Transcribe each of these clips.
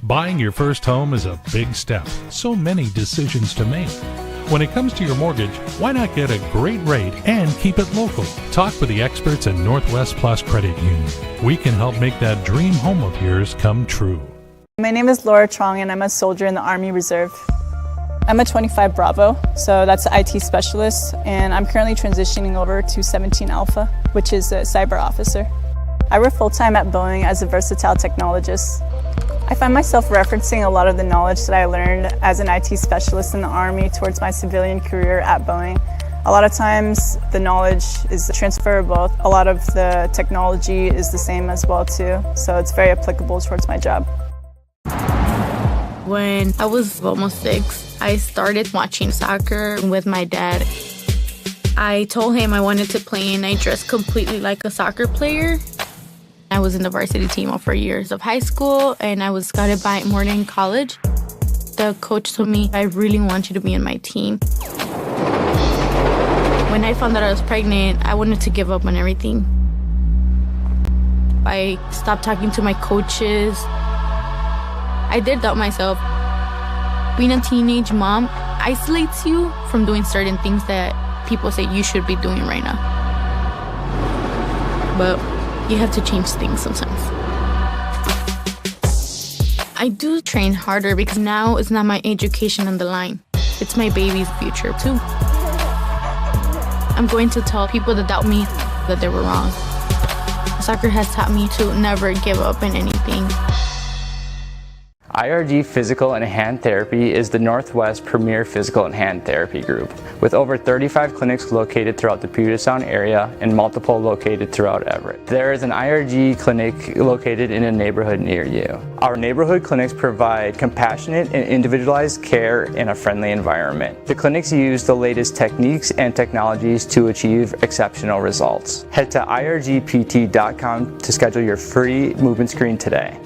Buying your first home is a big step, so many decisions to make. When it comes to your mortgage, why not get a great rate and keep it local? Talk with the experts at Northwest Plus Credit Union. We can help make that dream home of yours come true. My name is Laura Trong and I'm a soldier in the Army Reserve. I'm a 25 Bravo, so that's an IT specialist, and I'm currently transitioning over to 17 Alpha, which is a cyber officer. I work full-time at Boeing as a versatile technologist. I find myself referencing a lot of the knowledge that I learned as an IT specialist in the Army towards my civilian career at Boeing. A lot of times the knowledge is transferable. A lot of the technology is the same as well too, so it's very applicable towards my job. When I was almost 6, I started watching soccer with my dad. I told him I wanted to play and I dressed completely like a soccer player. I was in the varsity team all 4 years of high school, and I was scouted by Morton College. The coach told me, I really want you to be in my team. When I found out I was pregnant, I wanted to give up on everything. I stopped talking to my coaches. I did doubt myself. Being a teenage mom isolates you from doing certain things that people say you should be doing right now. But you have to change things sometimes. I do train harder because now it's not my education on the line. It's my baby's future too. I'm going to tell people that doubt me that they were wrong. Soccer has taught me to never give up in anything. IRG Physical and Hand Therapy is the Northwest premier physical and hand therapy group, with over 35 clinics located throughout the Puget Sound area and multiple located throughout Everett. There is an IRG clinic located in a neighborhood near you. Our neighborhood clinics provide compassionate and individualized care in a friendly environment. The clinics use the latest techniques and technologies to achieve exceptional results. Head to irgpt.com to schedule your free movement screen today.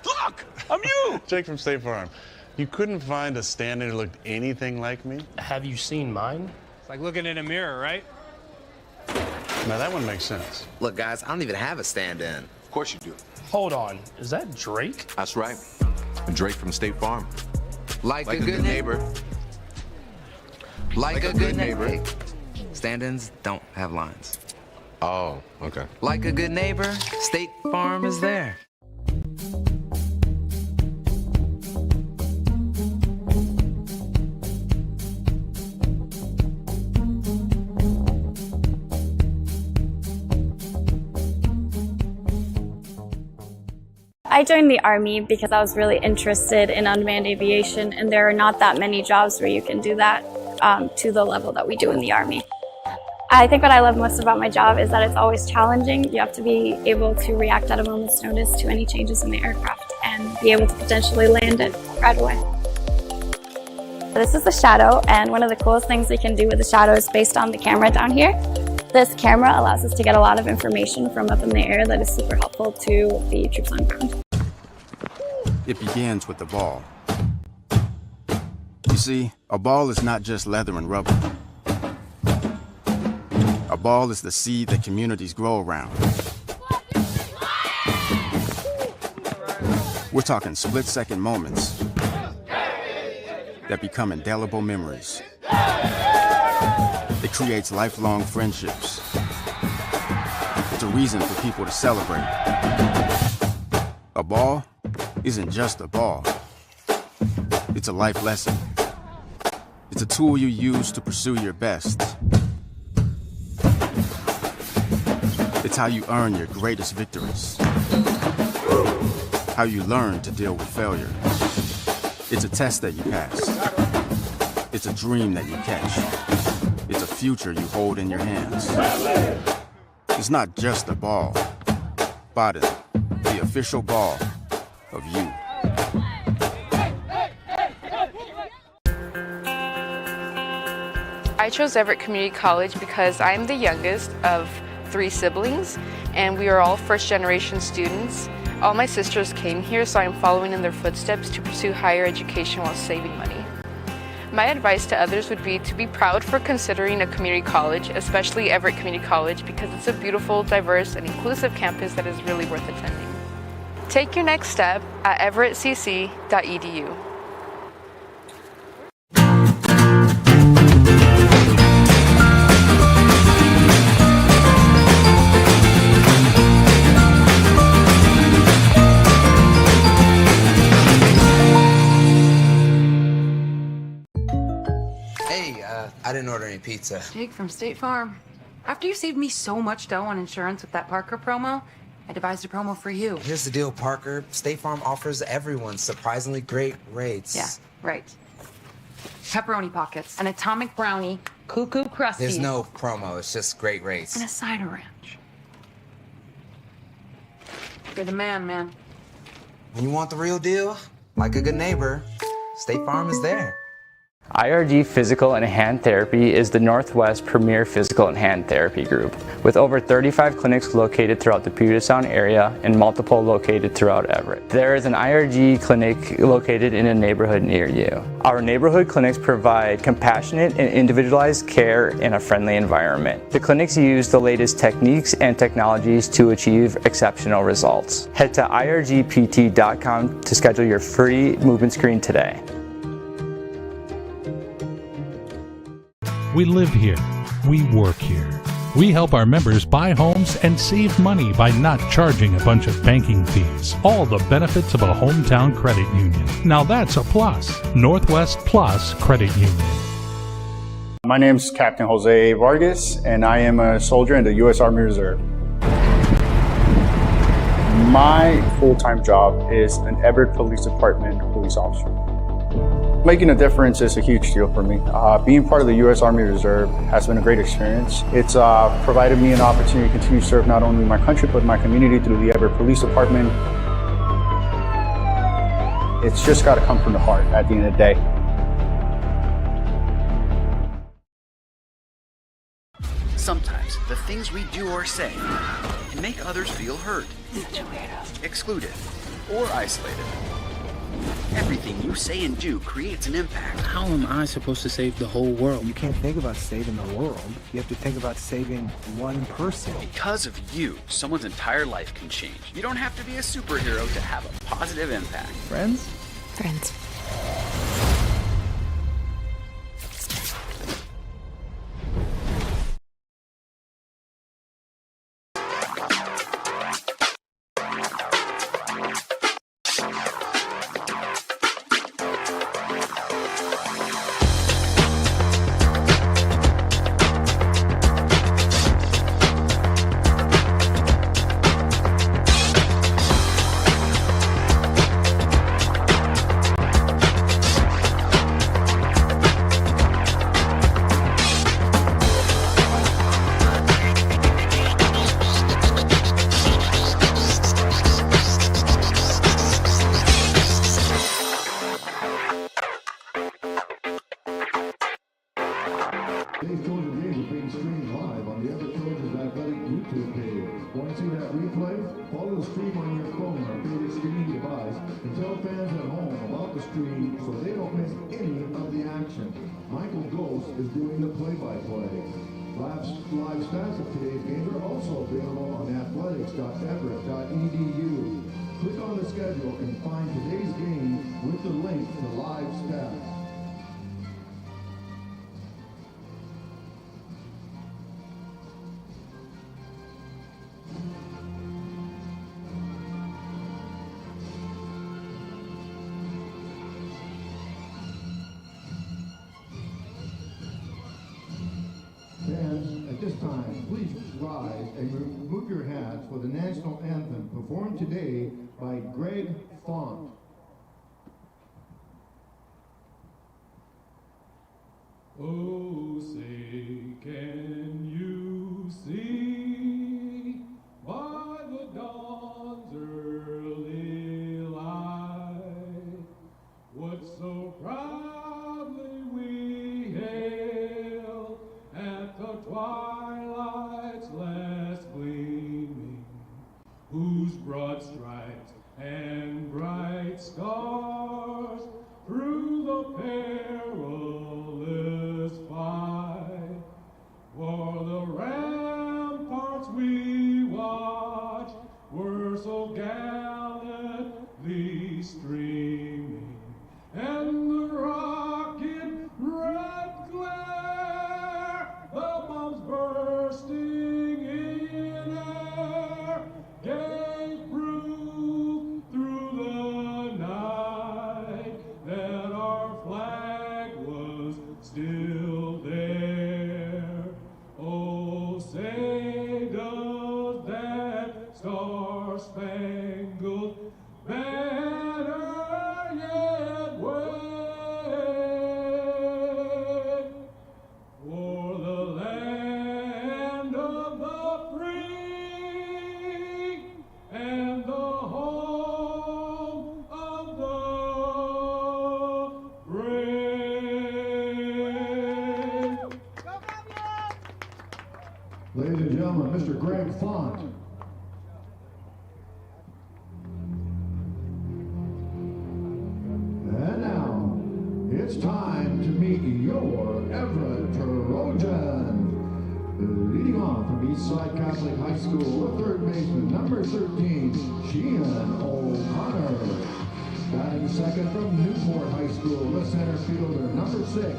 Look! I'm you! Jake from State Farm. You couldn't find a stand-in who looked anything like me? Have you seen mine? It's like looking in a mirror, right? Now that one makes sense. Look, guys, I don't even have a stand-in. Of course you do. Hold on, is that Drake? That's right. Drake from State Farm. Like a good neighbor. Like a good neighbor. Stand-ins don't have lines. Oh, okay. Like a good neighbor, State Farm is there. I joined the Army because I was really interested in unmanned aviation, and there are not that many jobs where you can do that to the level that we do in the Army. I think what I love most about my job is that it's always challenging. You have to be able to react at a moment's notice to any changes in the aircraft and be able to potentially land it right away. This is the Shadow, and one of the coolest things we can do with the Shadow is based on the camera down here. This camera allows us to get a lot of information from up in the air that is super helpful to the troops on ground. It begins with the ball. You see, a ball is not just leather and rubber. A ball is the seed that communities grow around. We're talking split-second moments that become indelible memories. It creates lifelong friendships. just a reason for people to celebrate. A ball isn't just a ball. It's a life lesson. It's a tool you use to pursue your best. It's how you earn your greatest victories. How you learn to deal with failure. It's a test that you pass. It's a dream that you catch. It's a future you hold in your hands. It's not just a ball. Biden, the official ball of you. I chose Everett Community College because I'm the youngest of 3 siblings, and we are all first-generation students. All my sisters came here, so I'm following in their footsteps to pursue higher education while saving money. My advice to others would be to be proud for considering a community college, especially Everett Community College, because it's a beautiful, diverse, and inclusive campus that is really worth attending. Take your next step at everettcc.edu. I didn't order any pizza. Jake from State Farm. After you saved me so much dough on insurance with that Parker promo, I devised a promo for you. Here's the deal, Parker. State Farm offers everyone surprisingly great rates. Yeah, right. Pepperoni pockets, an atomic brownie, cuckoo crusty. There's no promo, it's just great rates. And a cider ranch. You're the man. When you want the real deal, like a good neighbor, State Farm is there. IRG Physical and Hand Therapy is the Northwest premier physical and hand therapy group, with over 35 clinics located throughout the Puget Sound area and multiple located throughout Everett. There is an IRG clinic located in a neighborhood near you. Our neighborhood clinics provide compassionate and individualized care in a friendly environment. The clinics use the latest techniques and technologies to achieve exceptional results. Head to irgpt.com to schedule your free movement screen today. We live here. We work here. We help our members buy homes and save money by not charging a bunch of banking fees. All the benefits of a hometown credit union. Now that's a plus. Northwest Plus Credit Union. My name's Captain Jose Vargas, and I am a soldier in the U.S. Army Reserve. My full-time job is an Everett Police Department police officer. Making a difference is a huge deal for me. Being part of the U.S. Army Reserve has been a great experience. It's provided me an opportunity to continue to serve not only my country, but my community through the Everett Police Department. It's just got to come from the heart at the end of the day. Sometimes the things we do or say can make others feel hurt, excluded, or isolated. Everything you say and do creates an impact. How am I supposed to save the whole world? You can't think about saving the world. You have to think about saving one person. Because of you, someone's entire life can change. You don't have to be a superhero to have a positive impact. Friends? Friends. Live stats of today's games are also available on athletics.everett.edu. Click on the schedule and find today's game with the link to live stats. time, please rise and remove your hats for the national anthem performed today by Greg Font. Oh, say, can you see by the dawn's early light what so proudly we hailed at the twilight's last gleaming, whose broad stripes and bright stars through the perilous fight, for the ramparts we watched were so gallantly streaming, and the rocket red glare, the bombs bursting in air, gave proof through the night that our flag was still there. Oh, say does that star-spangled banner yet wave for the land of the free and the home of the brave. Ladies and gentlemen, Mr. Greg Font. And now, it's time to meet your Everett Trojans. Leading off from Eastside Catholic High School, the third baseman, number 13, Sheehan O'Connor. Batting second from Newport High School, the center fielder, number 6,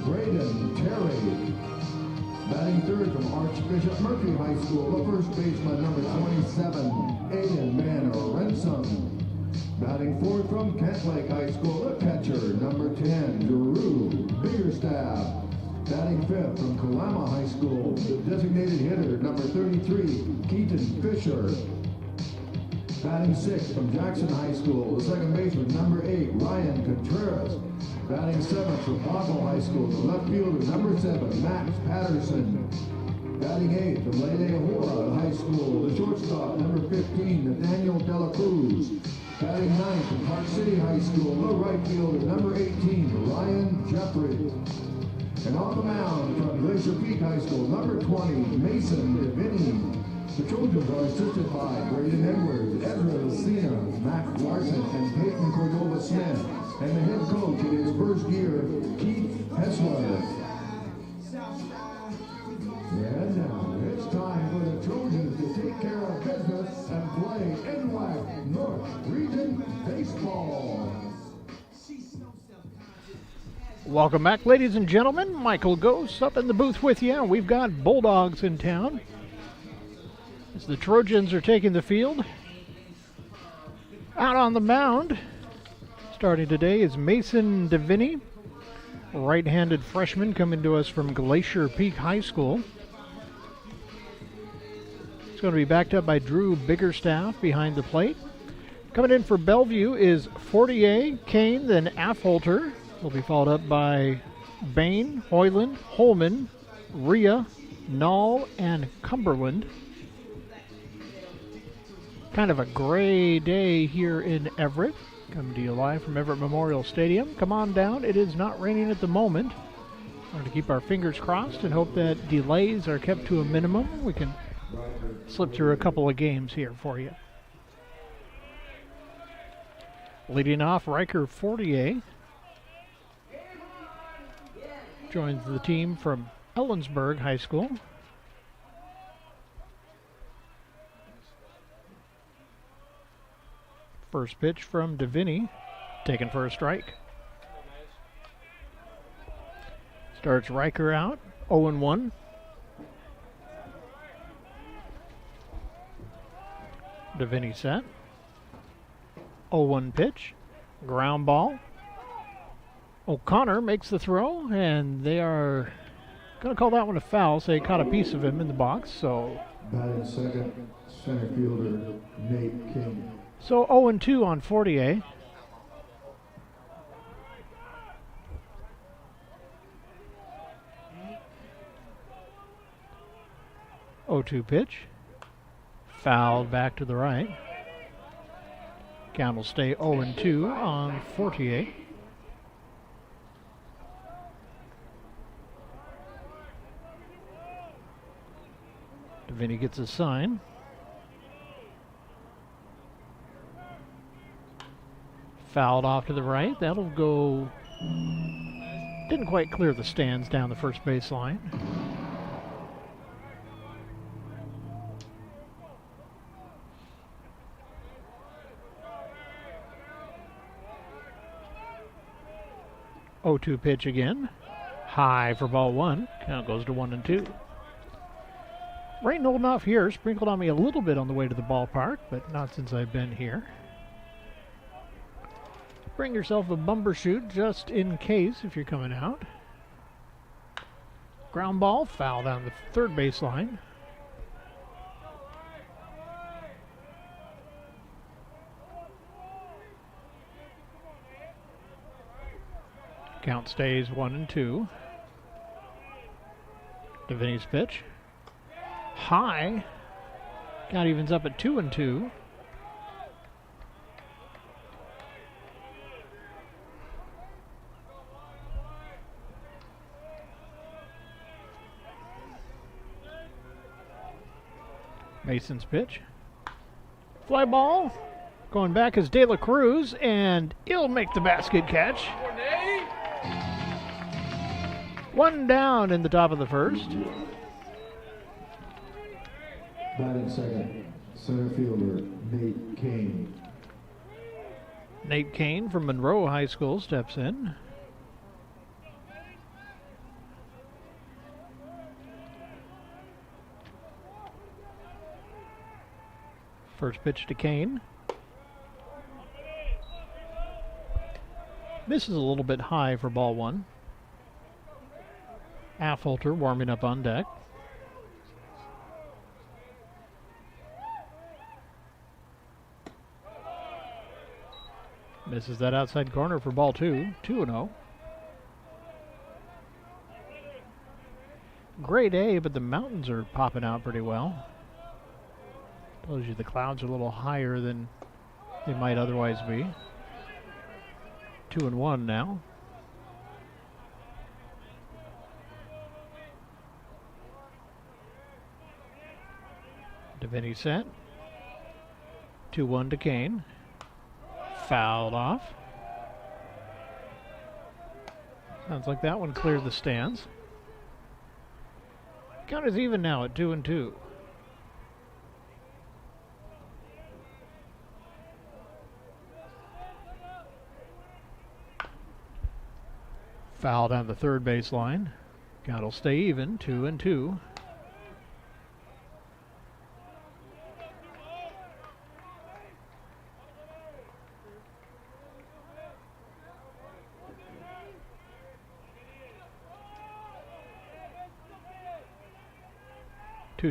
Braden Terry. Batting third from Archbishop Murphy High School, the first baseman, number 27, Aiden Manor Ransom. Batting fourth from Kent Lake High School, the catcher, number 10, Drew Biggerstaff. Batting fifth from Kalama High School, the designated hitter, number 33, Keaton Fisher. Batting sixth from Jackson High School, the second baseman, number 8, Ryan Contreras. Batting seventh from Boswell High School, the left fielder, number 7, Max Patterson. Batting eighth from Leyte Hora High School, the shortstop, number 15, Nathaniel Dela Cruz. Batting ninth from Park City High School, the right fielder, number 18, Ryan Jeffrey. And off the mound from Glacier Peak High School, number 20, Mason Devini. The Trojans are assisted by Braden Edwards, Ezra Lucina, Mac Larson, and Peyton Cordova Smith. And the head coach in his first year, Keith Hessler. And now it's time for the Trojans to take care of business and play NWAC North Region Baseball. Welcome back, ladies and gentlemen. Michael Ghost up in the booth with you. We've got Bulldogs in town as the Trojans are taking the field. Out on the mound, starting today, is Mason Devini, right-handed freshman coming to us from Glacier Peak High School. It's going to be backed up by Drew Biggerstaff behind the plate. Coming in for Bellevue is Fortier, Kane, then Affolter. Will be followed up by Bain, Hoyland, Holman, Rhea, Knoll, and Cumberland. Kind of a gray day here in Everett. Coming to you live from Everett Memorial Stadium. Come on down. It is not raining at the moment. We're going to keep our fingers crossed and hope that delays are kept to a minimum. We can slip through a couple of games here for you. Leading off, Riker Fortier joins the team from Ellensburg High School. First pitch from Devini, taken for a strike. Starts Riker out, 0-1. Devini set. 0-1 pitch, ground ball. O'Connor makes the throw, and they are Going to call that one a foul. Say caught a piece of him in the box. So Batting second, center fielder Nate King. So 0-2 on Fortier. Oh-2 pitch. Fouled back to the right. Count will stay 0-2 on Fortier. Vinny gets a sign. Fouled off to the right. That'll go. Didn't quite clear the stands down the first base line. Oh-2 pitch again. High for ball one. Count goes to 1-2. Rain holding off here. Sprinkled on me a little bit on the way to the ballpark, but not since I've been here. Bring yourself a bumper chute just in case if you're coming out. Ground ball, foul down the third base line. Count stays 1-2. Vinny's pitch. High. Count evens up at 2-2. Mason's pitch. Fly ball. Going back is De La Cruz, and he'll make the basket catch. One down in the top of the first. Batting second, center fielder Nate Kane. Nate Kane from Monroe High School steps in. First pitch to Kane. Misses a little bit high for ball one. Affolter warming up on deck. Misses that outside corner for ball two. 2-0. Great A, but the mountains are popping out pretty well. Tells you the clouds are a little higher than they might otherwise be. 2-1 now. Vinny set. 2-1 to Kane. Fouled off. Sounds like that one cleared the stands. Count is even now at 2-2. Foul down the third base line. Count will stay even, 2-2.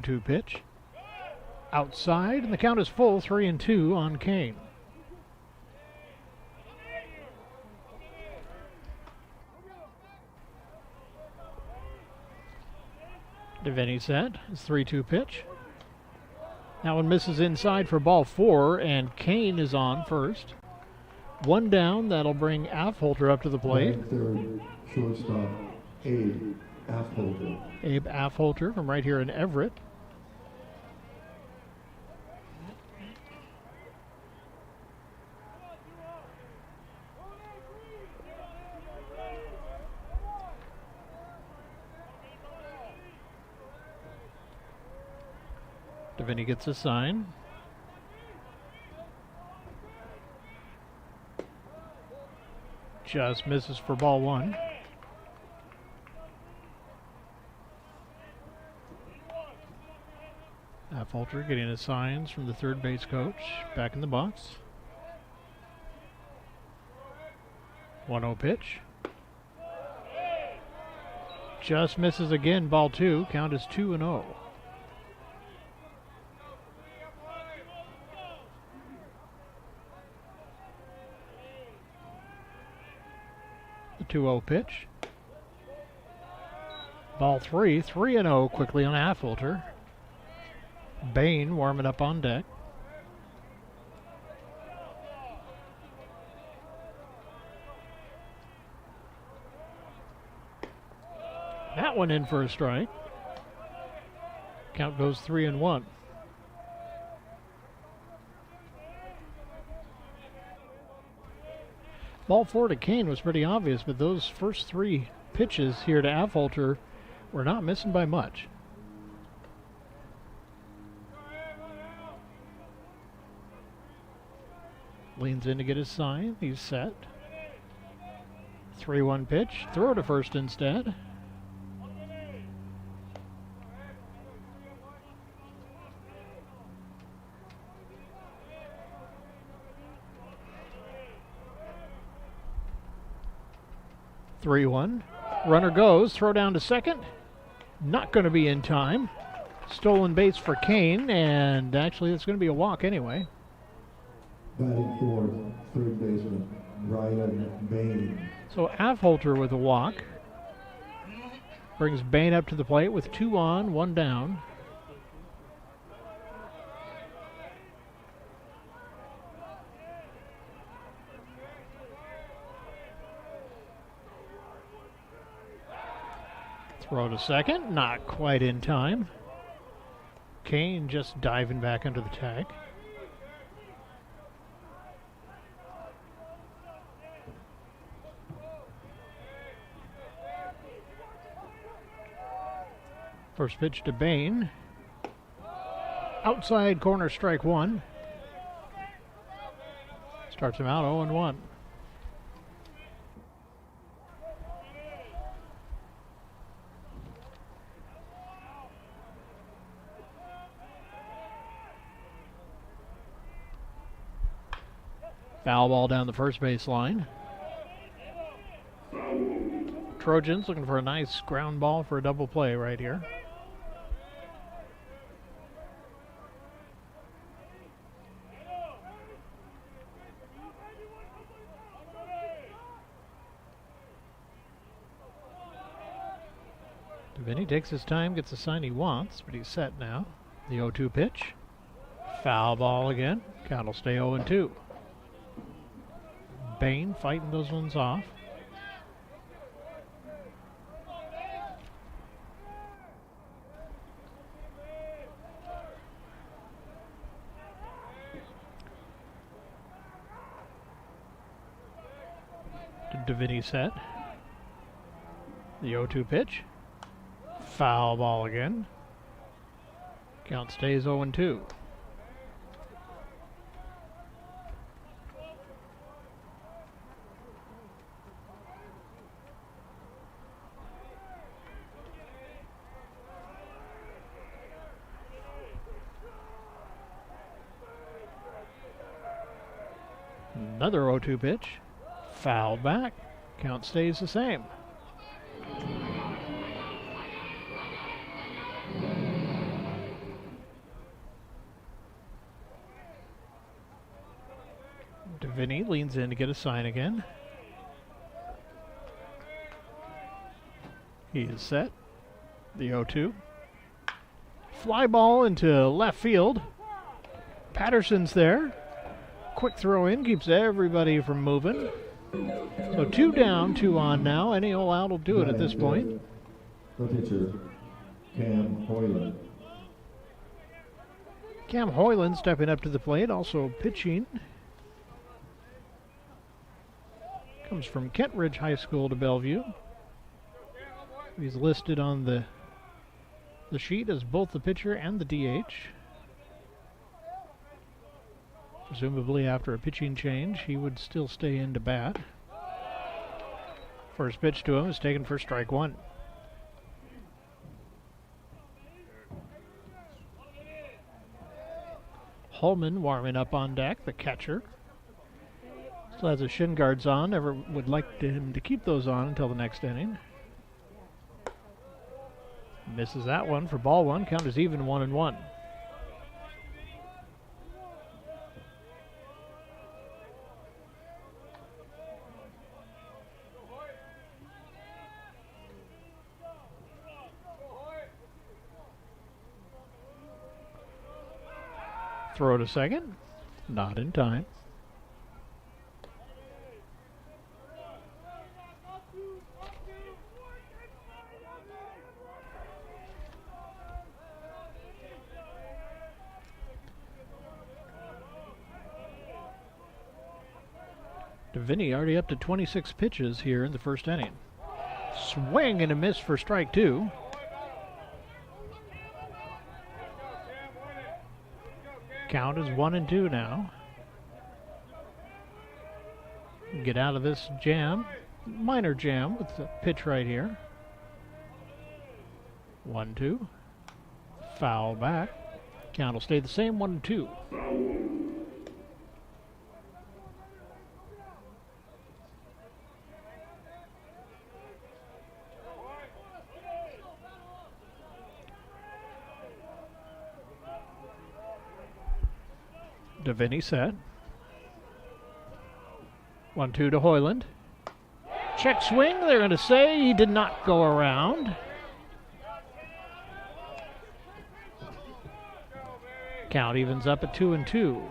Two pitch. Outside, and the count is full, 3-2 on Kane. Devaney set. His 3-2 pitch. That one misses inside for ball four, and Kane is on first. One down. That'll bring Affolter up to the plate. Third, shortstop Abe Affolter. Abe Affolter from right here in Everett. Vinny gets a sign. Just misses for ball one. Affolter getting his signs from the third base coach. Back in the box. 1-0 pitch. Just misses again, ball 2. Count is 2-0. The 2-0 pitch. Ball 3, 3-0 quickly on Affolter. Bain warming up on deck. That one in for a strike. Count goes 3-1. Ball 4 to Kane was pretty obvious, but those first 3 pitches here to Affolter were not missing by much. Leans in to get his sign. He's set. 3-1 pitch. Throw to first instead. (3-1). Runner goes. Throw down to second. Not going to be in time. Stolen base for Kane, and actually it's going to be a walk anyway. Batting fourth, third baseman Ryan Bain. So Affolter with a walk. Brings Bain up to the plate with 2 on, 1 down. Throw to second, not quite in time. Kane just diving back under the tag. First pitch to Bain. Outside corner, strike 1. Starts him out 0-1. Foul ball down the first base line. Trojans looking for a nice ground ball for a double play right here. Vinny takes his time, gets the sign he wants, but he's set now. The 0-2 pitch. Foul ball again. Count will stay 0-2. Bain fighting those ones off. Vinny set. The 0-2 pitch. Foul ball again. Count stays 0-2. Another 0-2 pitch. Fouled back. Count stays the same. Vinny leans in to get a sign again. He is set. The 0-2. Fly ball into left field. Patterson's there. Quick throw in, keeps everybody from moving. So 2 down, 2 on now. Any old out will do it at this point. The pitcher, Cam Hoyland. Cam Hoyland stepping up to the plate, also pitching. Comes from Kent Ridge High School to Bellevue. He's listed on the sheet as both the pitcher and the DH. Presumably after a pitching change, he would still stay in to bat. First pitch to him is taken for strike 1. Holman warming up on deck, the catcher. Still has his shin guards on. Everett would like him to keep those on until the next inning. Misses that one for ball one. Count is even 1-1. Throw to second. Not in time. Vinny already up to 26 pitches here in the first inning. Swing and a miss for strike two. Count is 1-2 now. Get out of this jam, minor jam with the pitch right here. 1-2. Foul back. Count will stay the same, 1-2. Vinny set. 1-2 to Hoyland. Check swing. They're going to say he did not go around. Count evens up at 2-2.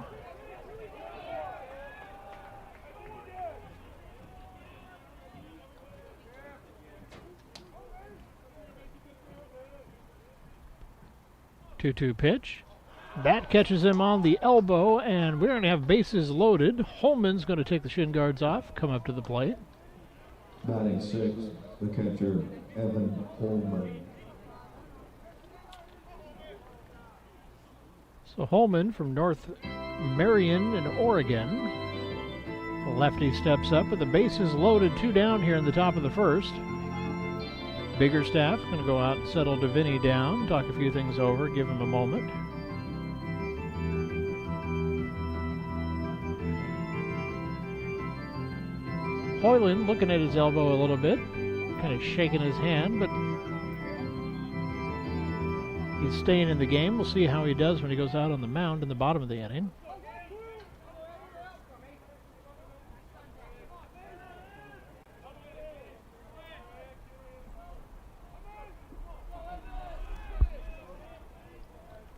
Two pitch. That catches him on the elbow, and we're going to have bases loaded. Holman's going to take the shin guards off, come up to the plate. Batting sixth, the catcher, Evan Holman. So Holman from North Marion in Oregon. The lefty steps up with the bases loaded, 2 down here in the top of the first. Biggerstaff going to go out and settle Vinny down, talk a few things over, give him a moment. Hoyland looking at his elbow a little bit, kind of shaking his hand, but he's staying in the game. We'll see how he does when he goes out on the mound in the bottom of the inning.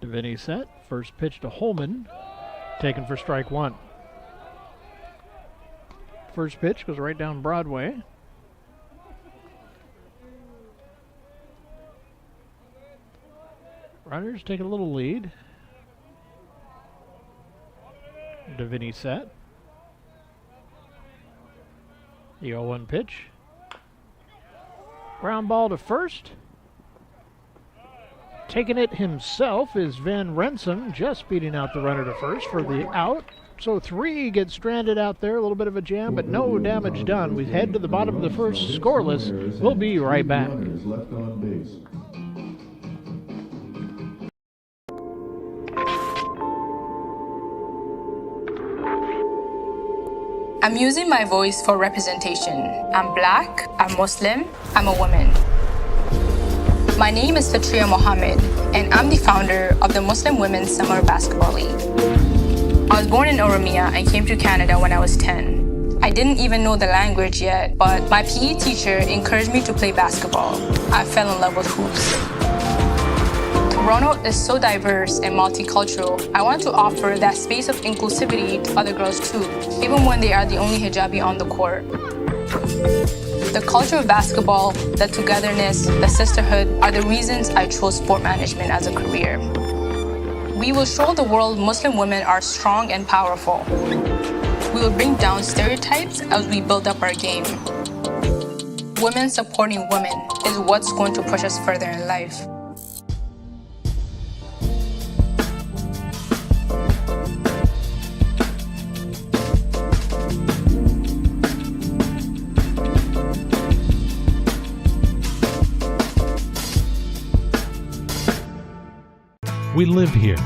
Vinny set. First pitch to Holman, taken for strike one. First pitch goes right down Broadway. Runners take a little lead. Vinny set. The 0-1 pitch. Ground ball to first. Taking it himself is Van Rensom, just beating out the runner to first for the out. So 3 get stranded out there, a little bit of a jam, but no damage done. We head to the bottom of the first, scoreless. We'll be right back. Left on base. I'm using my voice for representation. I'm black, I'm Muslim, I'm a woman. My name is Fatria Mohammed, and I'm the founder of the Muslim Women's Summer Basketball League. I was born in Oromia and came to Canada when I was 10. I didn't even know the language yet, but my PE teacher encouraged me to play basketball. I fell in love with hoops. Toronto is so diverse and multicultural. I want to offer that space of inclusivity to other girls too, even when they are the only hijabi on the court. The culture of basketball, the togetherness, the sisterhood are the reasons I chose sport management as a career. We will show the world Muslim women are strong and powerful. We will bring down stereotypes as we build up our game. Women supporting women is what's going to push us further in life. We live here.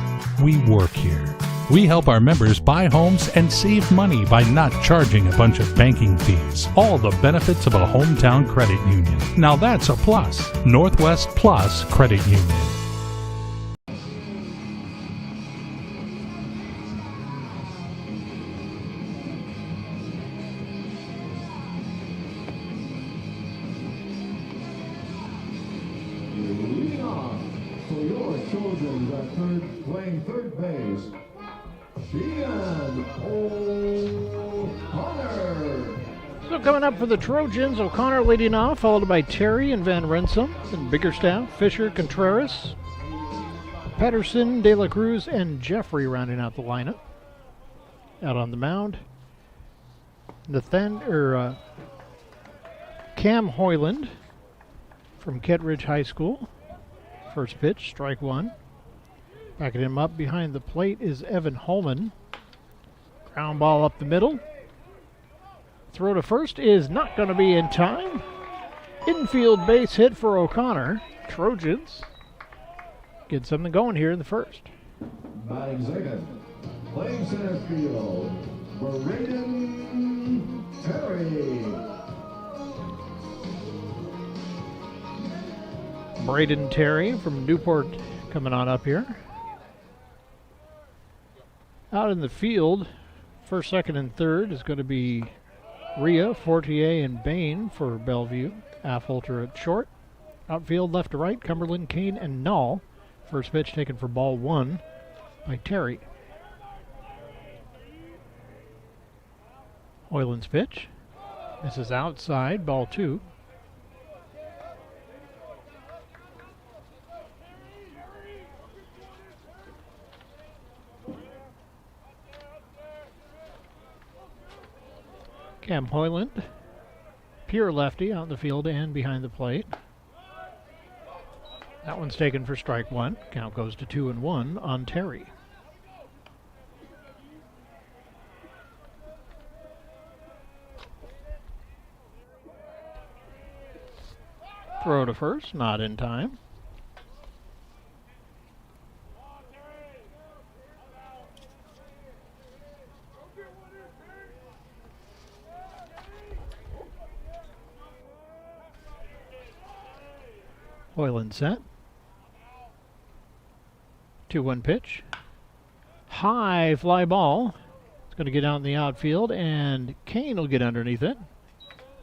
We work here. We help our members buy homes and save money by not charging a bunch of banking fees. All the benefits of a hometown credit union. Now that's a plus. Northwest Plus Credit Union. Leading off for your children at playing third base, Ian O'Connor. So coming up for the Trojans, O'Connor leading off, followed by Terry and Van Renssum, and Biggerstaff, Fisher, Contreras, Pedersen, De La Cruz, and Jeffrey rounding out the lineup. Out on the mound, Cam Hoyland from Kettridge High School. First pitch, strike one. Backing him up behind the plate is Evan Holman. Ground ball up the middle. Throw to first is not going to be in time. Infield base hit for O'Connor. Trojans get something going here in the first. Batting second, playing center field, Braden Terry. Braden Terry from Newport coming on up here. Out in the field, first, second, and third is going to be Rhea, Fortier, and Bain for Bellevue. Affolter at short. Outfield left to right, Cumberland, Kane, and Null. First pitch taken for ball one by Terry. Hoyland's pitch. This is outside, ball two. Cam Hoyland, pure lefty out in the field and behind the plate. That one's taken for strike one. Count goes to 2-1 on Terry. Throw to first, not in time. Hoyland set. 2-1 pitch. High fly ball. It's going to get out in the outfield, and Kane will get underneath it.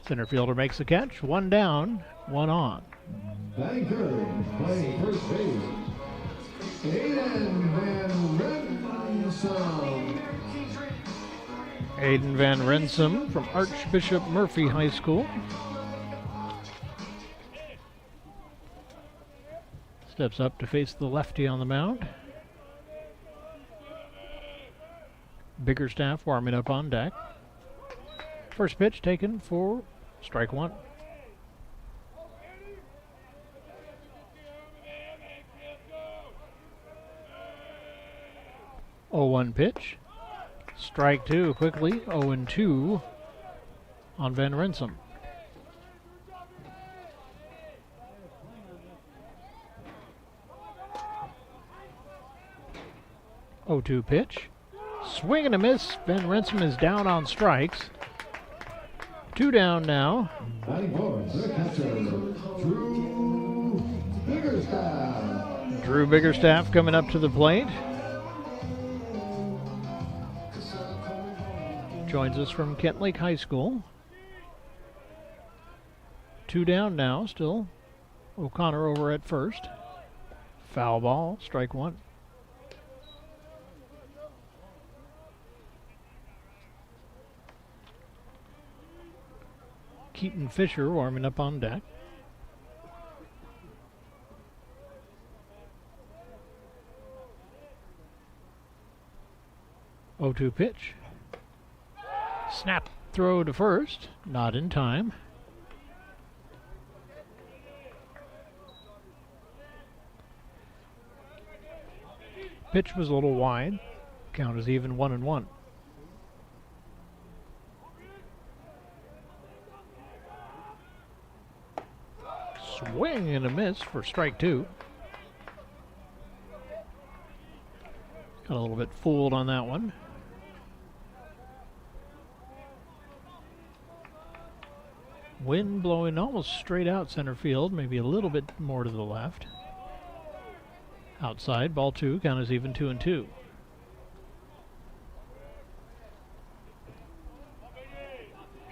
Center fielder makes the catch. One down, one on. Batting third, playing first base, Aiden Van Renssum. Aiden Van Renssum from Archbishop Murphy High School. Steps up to face the lefty on the mound. Biggerstaff warming up on deck. First pitch taken for strike one. Oh, 1 pitch. Strike two quickly. 0-2 on Van Renssum. 0-2 pitch. Swing and a miss. Van Renssum is down on strikes. 2 down now. Batting fourth, the catcher, Drew Biggerstaff. Drew Biggerstaff coming up to the plate. Joins us from Kent Lake High School. 2 down now, still. O'Connor over at first. Foul ball, strike one. Keaton Fisher warming up on deck. Oh, 2 pitch. Snap throw to first, not in time. Pitch was a little wide. Count is even 1-1. Swing and a miss for strike two. Got a little bit fooled on that one. Wind blowing almost straight out center field, maybe a little bit more to the left. Outside, ball 2, count is even 2-2.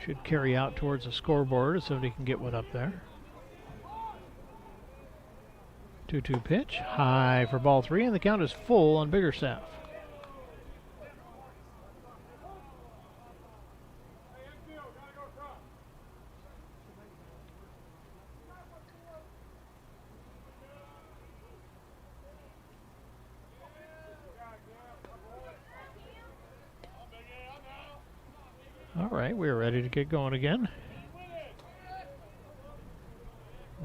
Should carry out towards the scoreboard if somebody can get one up there. 2-2 pitch, high for ball 3, and the count is full on Biggerstaff. All right, we're ready to get going again.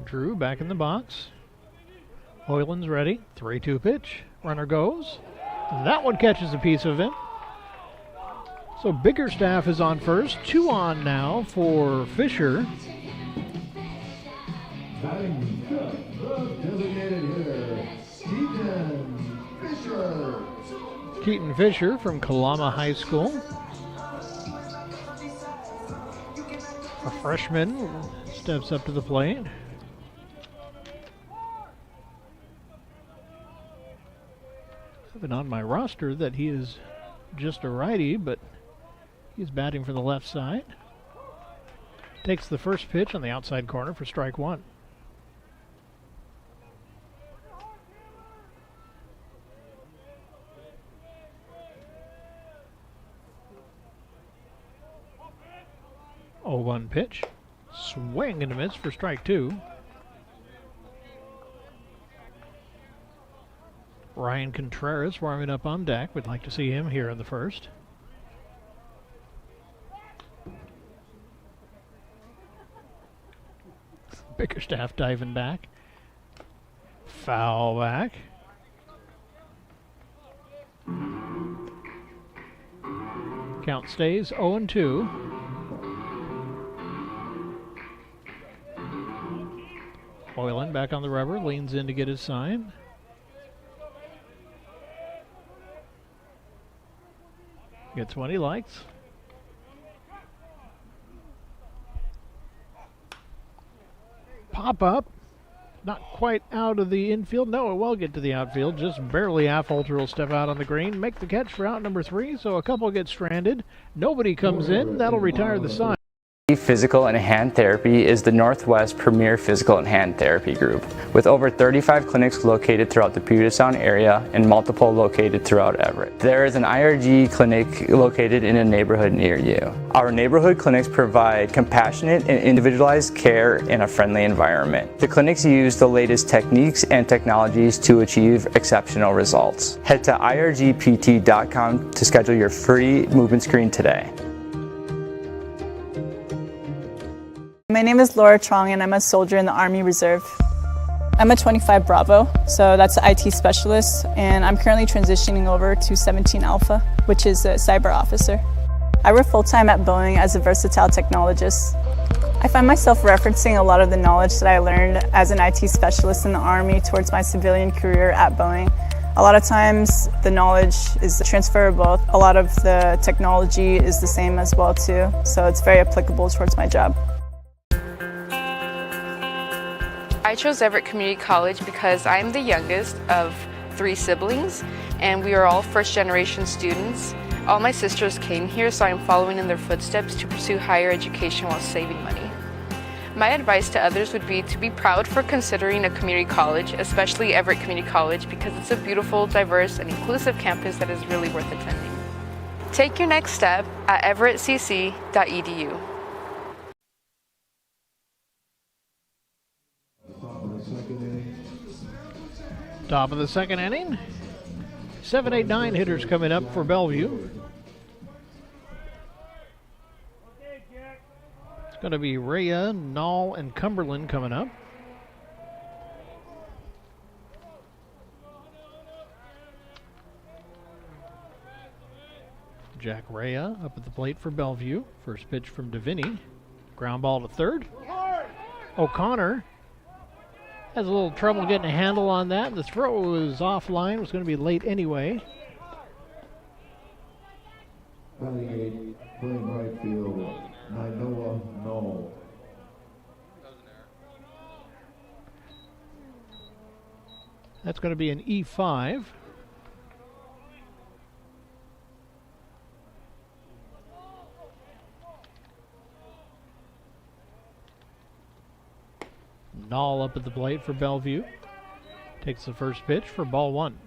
Drew back in the box. Hoyland's ready. 3-2 pitch. Runner goes. That one catches a piece of him. So Biggerstaff is on first. 2 on now for Fisher. Batting fifth, the designated hitter, Keaton Fisher. Keaton Fisher from Kalama High School. A freshman steps up to the plate. I have it on my roster that he is just a righty, but he's batting for the left side. Takes the first pitch on the outside corner for strike 1. Oh, 1 pitch. Swing and a miss for strike 2. Ryan Contreras warming up on deck. We'd like to see him here in the first. Biggerstaff diving back. Foul back. Count stays 0-2. Hoyland back on the rubber, leans in to get his sign. Gets what he likes. Pop up. Not quite out of the infield. No, it will get to the outfield. Just barely. Affolter will step out on the green. Make the catch for out number 3. So a couple get stranded. Nobody comes in. That'll retire the sign. Physical and Hand Therapy is the Northwest premier physical and hand therapy group, with over 35 clinics located throughout the Puget Sound area and multiple located throughout Everett. There is an IRG clinic located in a neighborhood near you. Our neighborhood clinics provide compassionate and individualized care in a friendly environment. The clinics use the latest techniques and technologies to achieve exceptional results. Head to irgpt.com to schedule your free movement screen today. My name is Laura Trong and I'm a soldier in the Army Reserve. I'm a 25 Bravo, so that's an IT specialist, and I'm currently transitioning over to 17 Alpha, which is a cyber officer. I work full-time at Boeing as a versatile technologist. I find myself referencing a lot of the knowledge that I learned as an IT specialist in the Army towards my civilian career at Boeing. A lot of times the knowledge is transferable. A lot of the technology is the same as well too, so it's very applicable towards my job. I chose Everett Community College because I'm the youngest of 3 siblings, and we are all first-generation students. All my sisters came here, so I'm following in their footsteps to pursue higher education while saving money. My advice to others would be to be proud for considering a community college, especially Everett Community College, because it's a beautiful, diverse, and inclusive campus that is really worth attending. Take your next step at everettcc.edu. Top of the second inning. 7, 8, 9 hitters coming up for Bellevue. It's going to be Rhea, Nall, and Cumberland coming up. Jack Rhea up at the plate for Bellevue. First pitch from Deviney. Ground ball to third. O'Connor has a little trouble getting a handle on that. The throw was offline. It was going to be late anyway. Batting 8, playing right field, Nainoa Knoll. That's going to be an E5. Knoll up at the plate for Bellevue. Takes the first pitch for ball 1.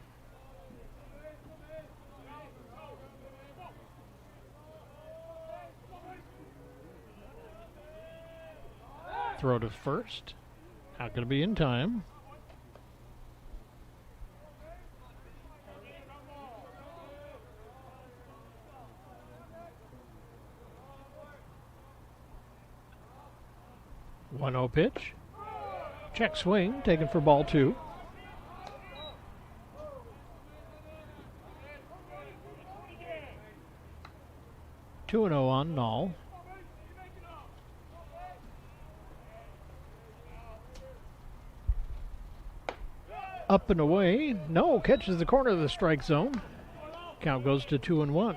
Throw to first. Not going to be in time. One 0 pitch. Check swing, taken for ball 2. Two and 0 on Knoll. Up and away. No, catches the corner of the strike zone. Count goes to 2-1.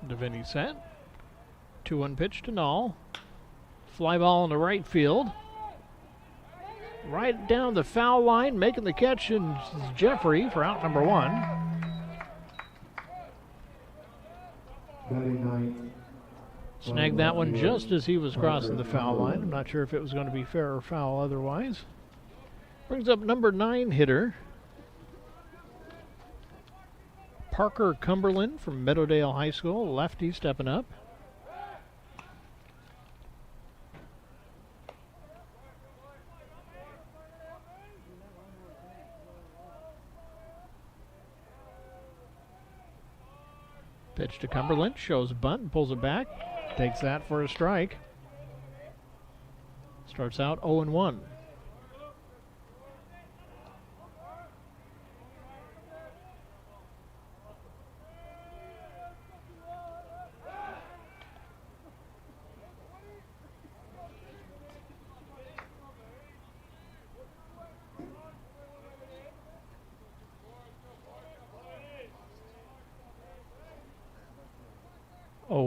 Deviney set. 2-1 pitch to Knoll. Fly ball in the right field. Right down the foul line, making the catch, and Jeffrey for out number 1. Batting 9. Snagged that one just as he was crossing the foul line. I'm not sure if it was going to be fair or foul otherwise. Brings up number 9 hitter, Parker Cumberland from Meadowdale High School, lefty stepping up. Pitch to Cumberland, shows bunt, and pulls it back. Takes that for a strike. Starts out 0-1.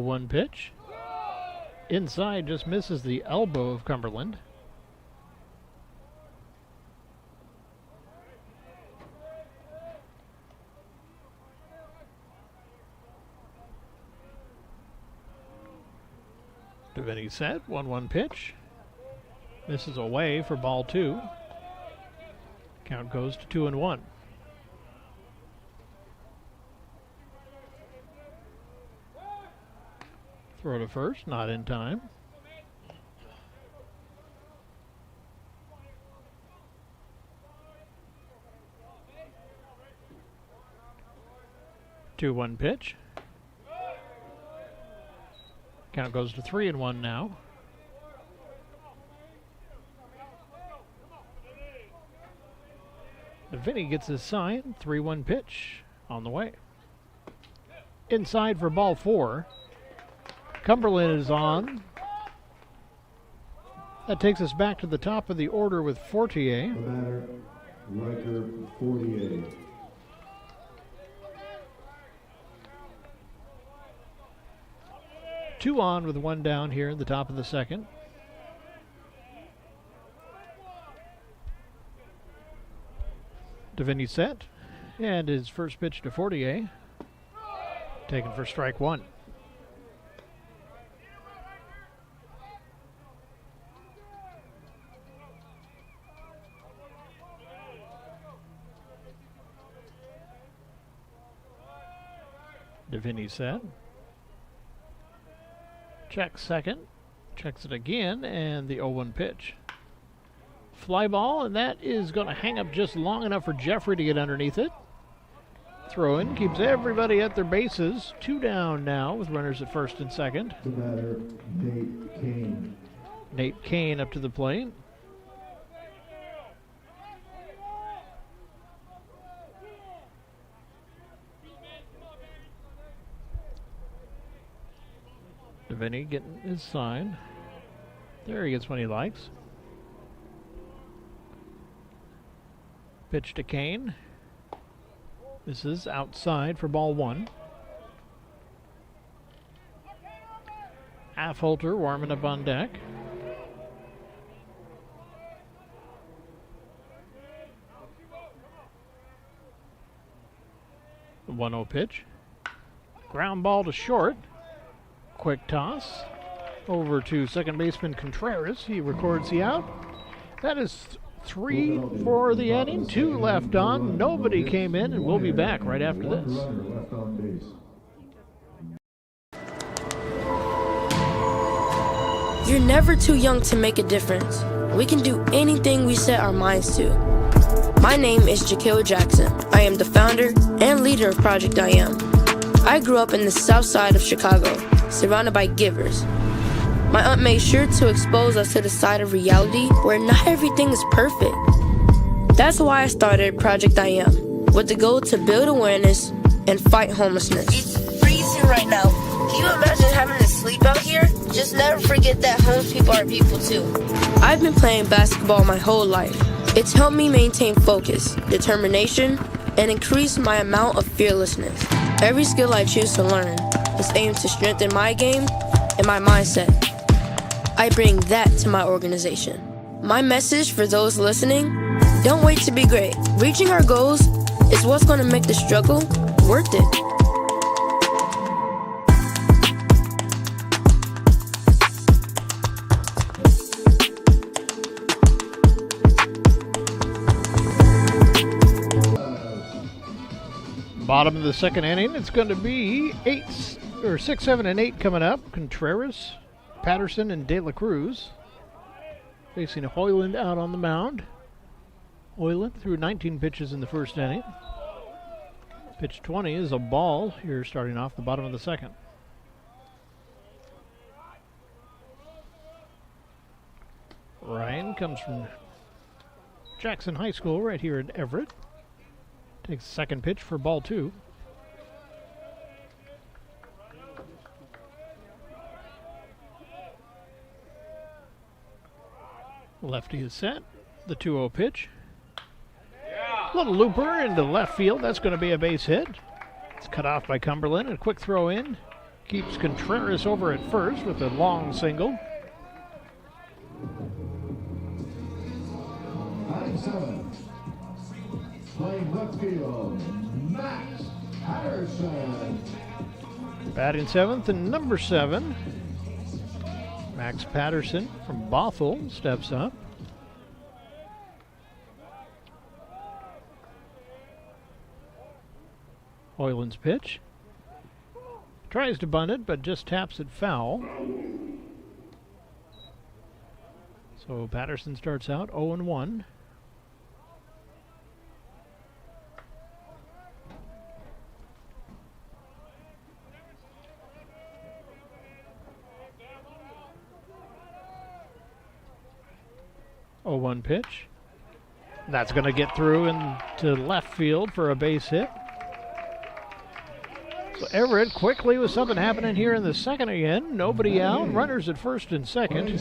One pitch. Inside, just misses the elbow of Cumberland. Deviney set. 1-1 pitch. Misses away for ball 2. Count goes to 2-1. Throw to first, not in time. Two 1 pitch. Count goes to 3-1 now. Deviney gets his sign. 3-1 pitch on the way. Inside for ball 4. Cumberland is on. That takes us back to the top of the order with Fortier. The batter, Riker Fortier. Two on with 1 down here in the top of the second. Deviney set. And his first pitch to Fortier. Taken for strike 1. Deviney set. Checks second. Checks it again, and the 0-1 pitch. Fly ball, and that is going to hang up just long enough for Jeffrey to get underneath it. Throw in keeps everybody at their bases. 2 down now with runners at first and second. The batter, Nate Kane. Nate Kane up to the plate. Deviney getting his sign. There he gets what he likes. Pitch to Kane. This is outside for ball one. Affolter warming up on deck. The 1-0 pitch. Ground ball to short. Quick toss over to second baseman Contreras. He records the out. That is 3 for the inning. 2 left on. Nobody came in, and we'll be back right after this. You're never too young to make a difference. We can do anything we set our minds to. My name is Jaquil Jackson. I am the founder and leader of Project I Am. I grew up in the south side of Chicago, surrounded by givers. My aunt made sure to expose us to the side of reality where not everything is perfect. That's why I started Project I Am, with the goal to build awareness and fight homelessness. It's freezing right now. Can you imagine having to sleep out here? Just never forget that homeless people are people too. I've been playing basketball my whole life. It's helped me maintain focus, determination, and increase my amount of fearlessness. Every skill I choose to learn is aimed to strengthen my game and my mindset. I bring that to my organization. My message for those listening, don't wait to be great. Reaching our goals is what's going to make the struggle worth it. Bottom of the second inning, it's going to be 6, 7, and 8 coming up. Contreras, Patterson, and De La Cruz facing Hoyland out on the mound. Hoyland threw 19 pitches in the first inning. Pitch 20 is a ball here starting off the bottom of the second. Ryan comes from Jackson High School right here in Everett. Takes the second pitch for ball 2. Lefty is set. The 2-0 pitch. Little looper into left field. That's going to be a base hit. It's cut off by Cumberland. A quick throw in. Keeps Contreras over at first with a long single. 97. Playing left field, Max Patterson. Batting seventh and number 7. Max Patterson from Bothell steps up. Hoyland's pitch. Tries to bunt it, but just taps it foul. So Patterson starts out 0-1. Oh, 1 pitch. That's going to get through into left field for a base hit. So Everett quickly with something happening here in the second again. Nobody out. Runners at first and second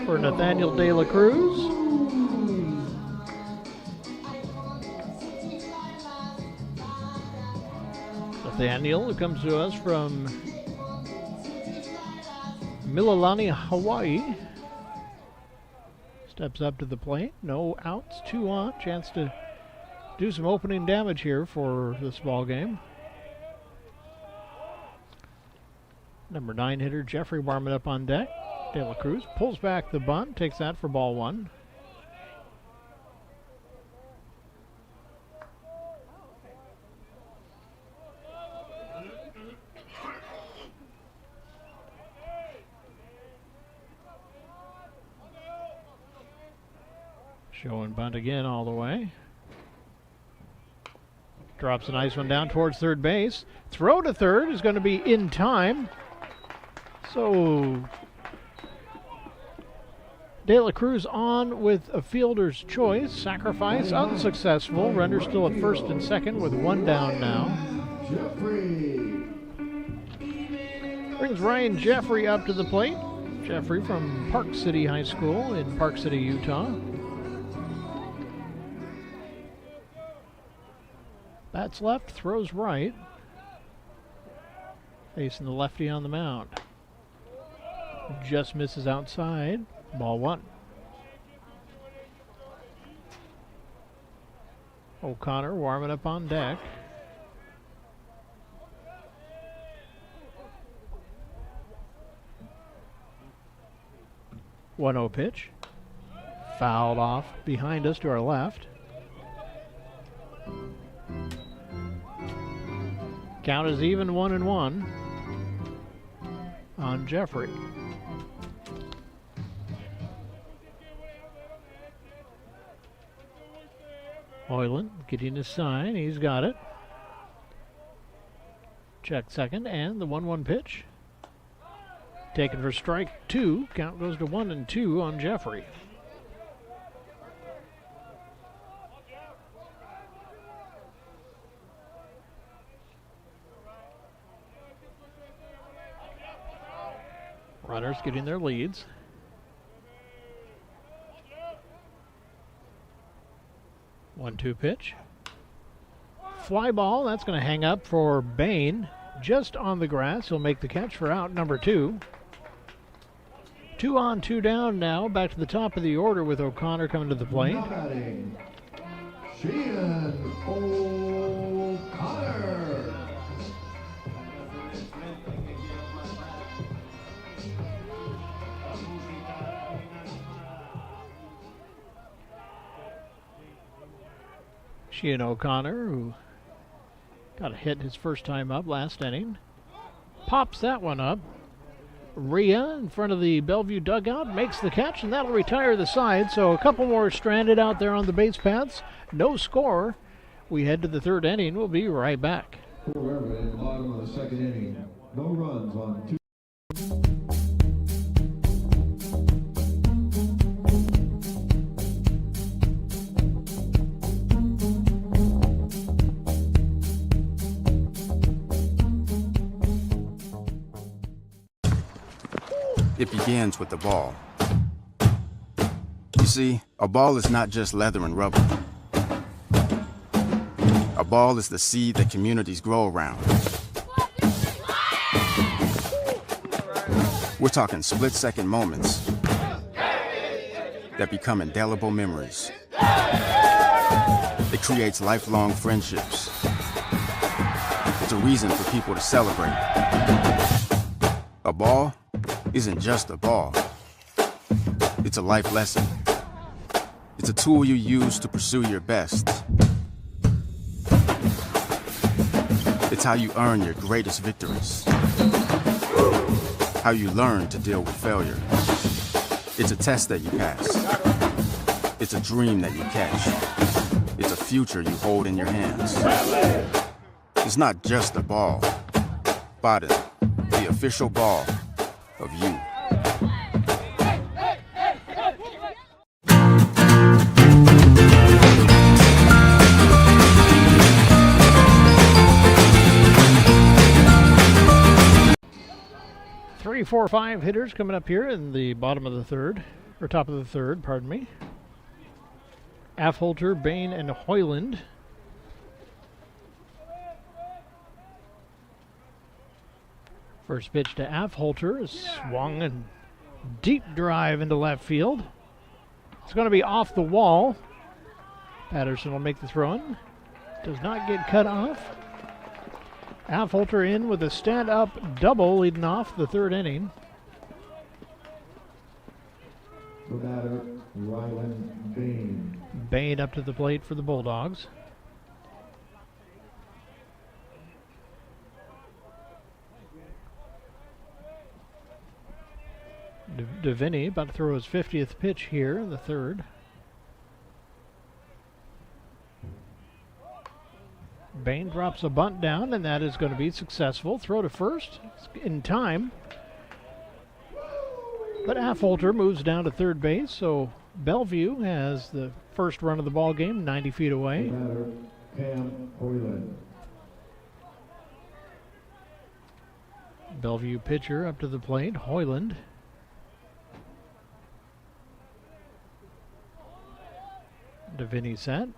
for Nathaniel De La Cruz. Nathaniel, who comes to us from Mililani, Hawaii, steps up to the plate. No outs, 2 on. Chance to do some opening damage here for this ball game. Number 9 hitter Jeffrey warming up on deck. De La Cruz pulls back the bunt, takes that for ball 1. Showing bunt again all the way. Drops a nice one down towards third base. Throw to third is going to be in time. So De La Cruz on with a fielder's choice. Sacrifice unsuccessful. Runner still at first and second with 1 down now. Brings Ryan Jeffrey up to the plate. Jeffrey from Park City High School in Park City, Utah. Bats left, throws right. Facing the lefty on the mound. Just misses outside. Ball 1. O'Connor warming up on deck. One 0 pitch. Fouled off behind us to our left. Count is even 1-1 on Jeffrey. Hoyland getting his sign. He's got it. Check second, and the 1-1 pitch. Taken for strike 2. Count goes to 1-2 on Jeffrey. Runners getting their leads. One-two pitch. Fly ball, that's going to hang up for Bain. Just on the grass, he'll make the catch for out number 2. 2 on, 2 down now. Back to the top of the order with O'Connor coming to the plate. Sheehan O'Connor. Sheehan O'Connor, who got a hit his first time up last inning, pops that one up. Rhea in front of the Bellevue dugout makes the catch, and that'll retire the side. So a couple more stranded out there on the base paths. No score. We head to the 3rd inning. We'll be right back. For Everett in the bottom of the 2nd inning. No runs on 2. It begins with the ball. You see, a ball is not just leather and rubber. A ball is the seed that communities grow around. We're talking split-second moments that become indelible memories. It creates lifelong friendships. It's a reason for people to celebrate. A ball isn't just a ball. It's a life lesson. It's a tool you use to pursue your best. It's how you earn your greatest victories. How you learn to deal with failure. It's a test that you pass. It's a dream that you catch. It's a future you hold in your hands. It's not just a ball, but the official ball of you. Three, 4, 5 hitters coming up here in the bottom of the 3rd, or top of the 3rd, pardon me. Affolter, Bain, and Hoyland. First pitch to Affolter is swung and deep drive into left field. It's going to be off the wall. Patterson will make the throw-in. Does not get cut off. Affolter in with a stand-up double leading off the 3rd inning. The batter, Rylan Bain. Bain up to the plate for the Bulldogs. Deviney about to throw his 50th pitch here in the 3rd. Bain drops a bunt down, and that is going to be successful. Throw to first in time. But Affolter moves down to 3rd base, so Bellevue has the first run of the ball game, 90 feet away. Cam Hoyland. Bellevue pitcher up to the plate, Hoyland. Deviney set.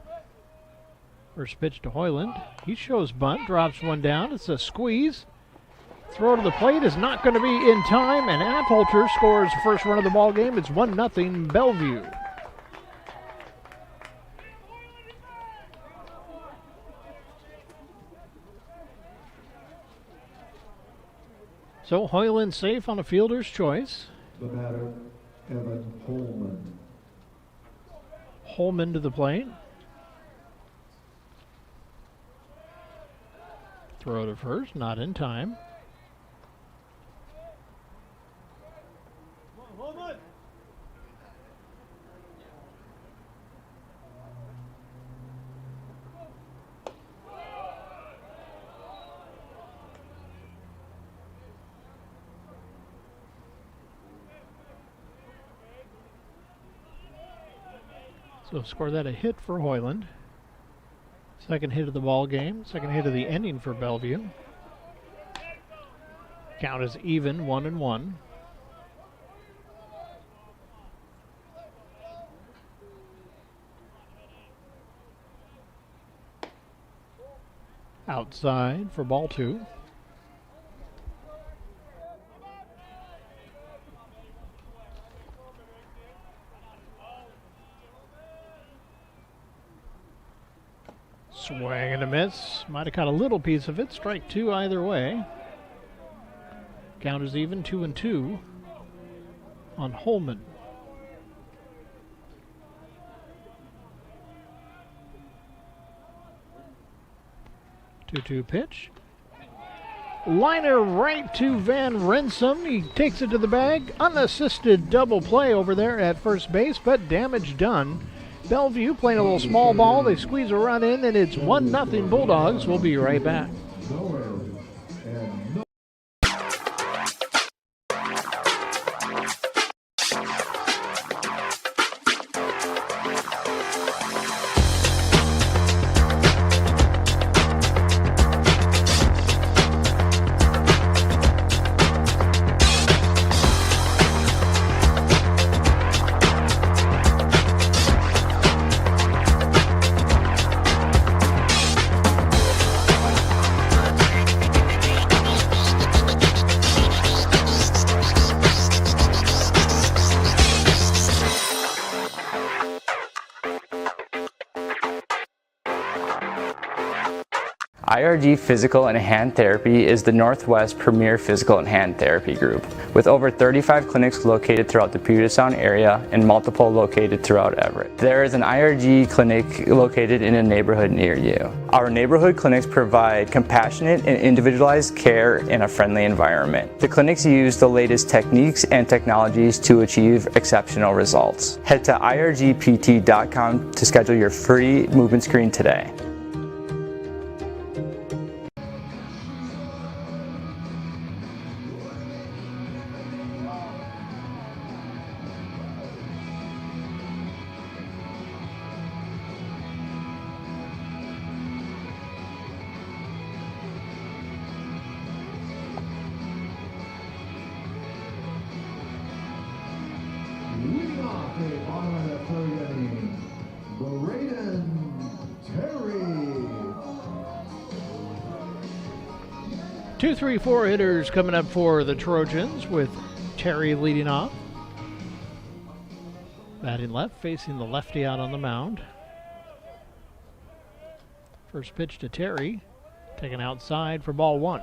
First pitch to Hoyland. He shows bunt, drops one down. It's a squeeze. Throw to the plate is not going to be in time, and Affolter scores the first run of the ball game. It's 1-0 Bellevue. So Hoyland safe on a fielder's choice. The batter, Evan Holman. Holman to the plate. Throw to first, not in time. So score that a hit for Hoyland. Second hit of the ball game. Second hit of the inning for Bellevue. Count is even, 1-1. Outside for ball 2. Swing and a miss. Might have caught a little piece of it. Strike 2 either way. Count is even, 2-2 on Holman. Two-two pitch. Liner right to Van Rensom. He takes it to the bag. Unassisted double play over there at first base, but damage done. Bellevue playing a little small ball. They squeeze a run in, and it's 1-0 Bulldogs. We'll be right back. IRG Physical and Hand Therapy is the Northwest premier physical and hand therapy group, with over 35 clinics located throughout the Puget Sound area and multiple located throughout Everett. There is an IRG clinic located in a neighborhood near you. Our neighborhood clinics provide compassionate and individualized care in a friendly environment. The clinics use the latest techniques and technologies to achieve exceptional results. Head to irgpt.com to schedule your free movement screen today. Leading off the bottom of the third inning, Braden Terry. 2, 3, 4 hitters coming up for the Trojans, with Terry leading off. Batting left, facing the lefty out on the mound. First pitch to Terry, taken outside for ball 1.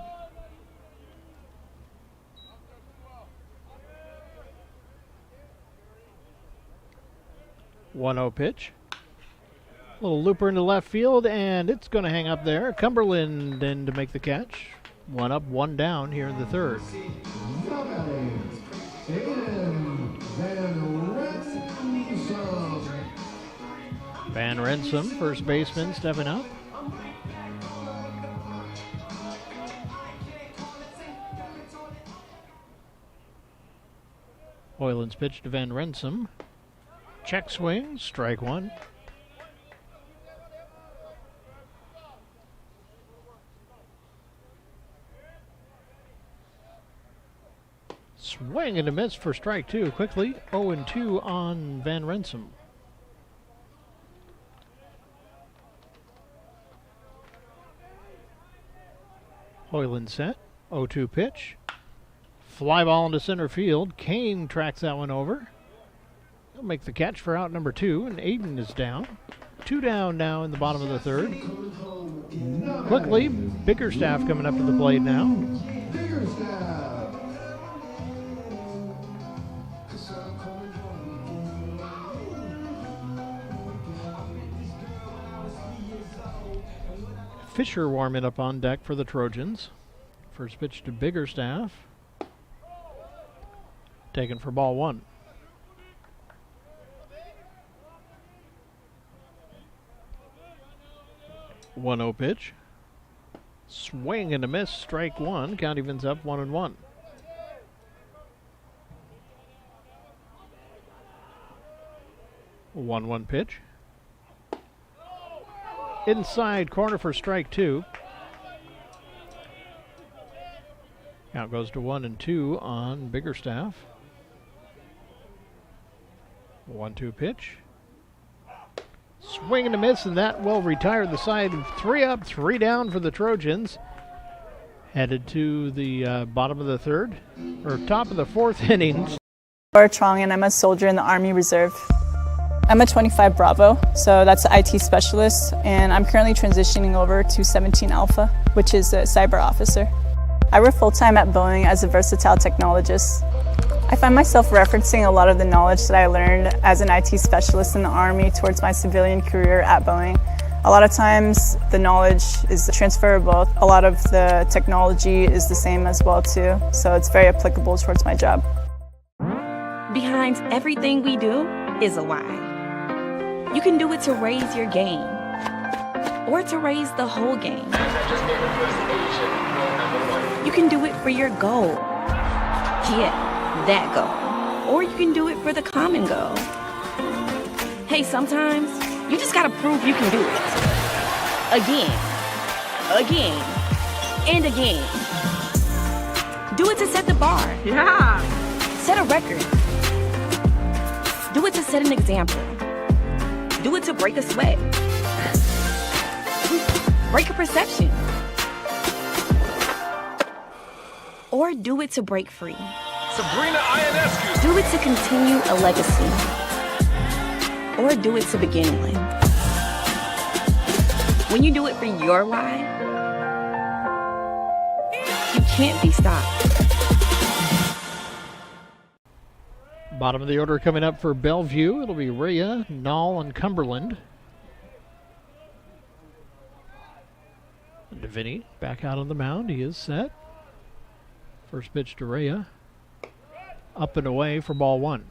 One-oh pitch. Little looper into left field, and it's going to hang up there. Cumberland in to make the catch. One up, one down here in the third. Van Rensom, first baseman, stepping up. Hoyland's pitch to Van Rensom. Check swing, strike 1. Swing and a miss for strike 2. Quickly, 0-2 on Van Rensom. Hoyland set. 0-2 pitch. Fly ball into center field. Kane tracks that one over. He'll make the catch for out number 2, and Aiden is down. 2 down now in the bottom of the third. Quickly, Biggerstaff coming up to the plate now. Fisher warming up on deck for the Trojans. First pitch to Biggerstaff. Taken for ball 1. 1-0 pitch. Swing and a miss, strike 1. Count evens up 1-1. One pitch. Inside corner for strike 2. Count goes to 1-2 on Biggerstaff. 1-2 pitch. Swing and a miss, and that will retire the side. 3 up, 3 down for the Trojans. Headed to the bottom of the third, or top of the 4th inning. Laura Trong, and I'm a soldier in the Army Reserve. I'm a 25 Bravo, so that's an IT specialist, and I'm currently transitioning over to 17 Alpha, which is a cyber officer. I work full-time at Boeing as a versatile technologist. I find myself referencing a lot of the knowledge that I learned as an IT specialist in the Army towards my civilian career at Boeing. A lot of times the knowledge is transferable. A lot of the technology is the same as well too, so it's very applicable towards my job. Behind everything we do is a why. You can do it to raise your game, or to raise the whole game. You can do it for your goal. Yeah, that goal. Or you can do it for the common goal. Hey, sometimes you just gotta prove you can do it. Again, and again. Do it to set the bar. Yeah. Set a record. Do it to set an example. Do it to break a sweat. Break a perception. Or do it to break free. Sabrina Ionescu. Do it to continue a legacy. Or do it to begin one. When you do it for your why, you can't be stopped. Bottom of the order coming up for Bellevue. It'll be Rhea, Nall, and Cumberland. DeVinny back out on the mound. He is set. First pitch to Rhea. Up and away for ball 1.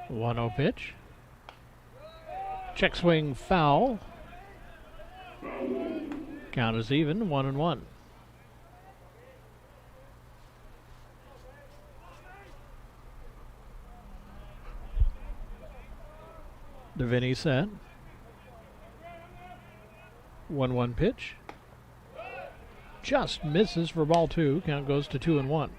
One-oh pitch. Check swing foul. Count is even, 1-1. DeVinny set. 1-1 pitch. Just misses for ball 2. Count goes to 2-1.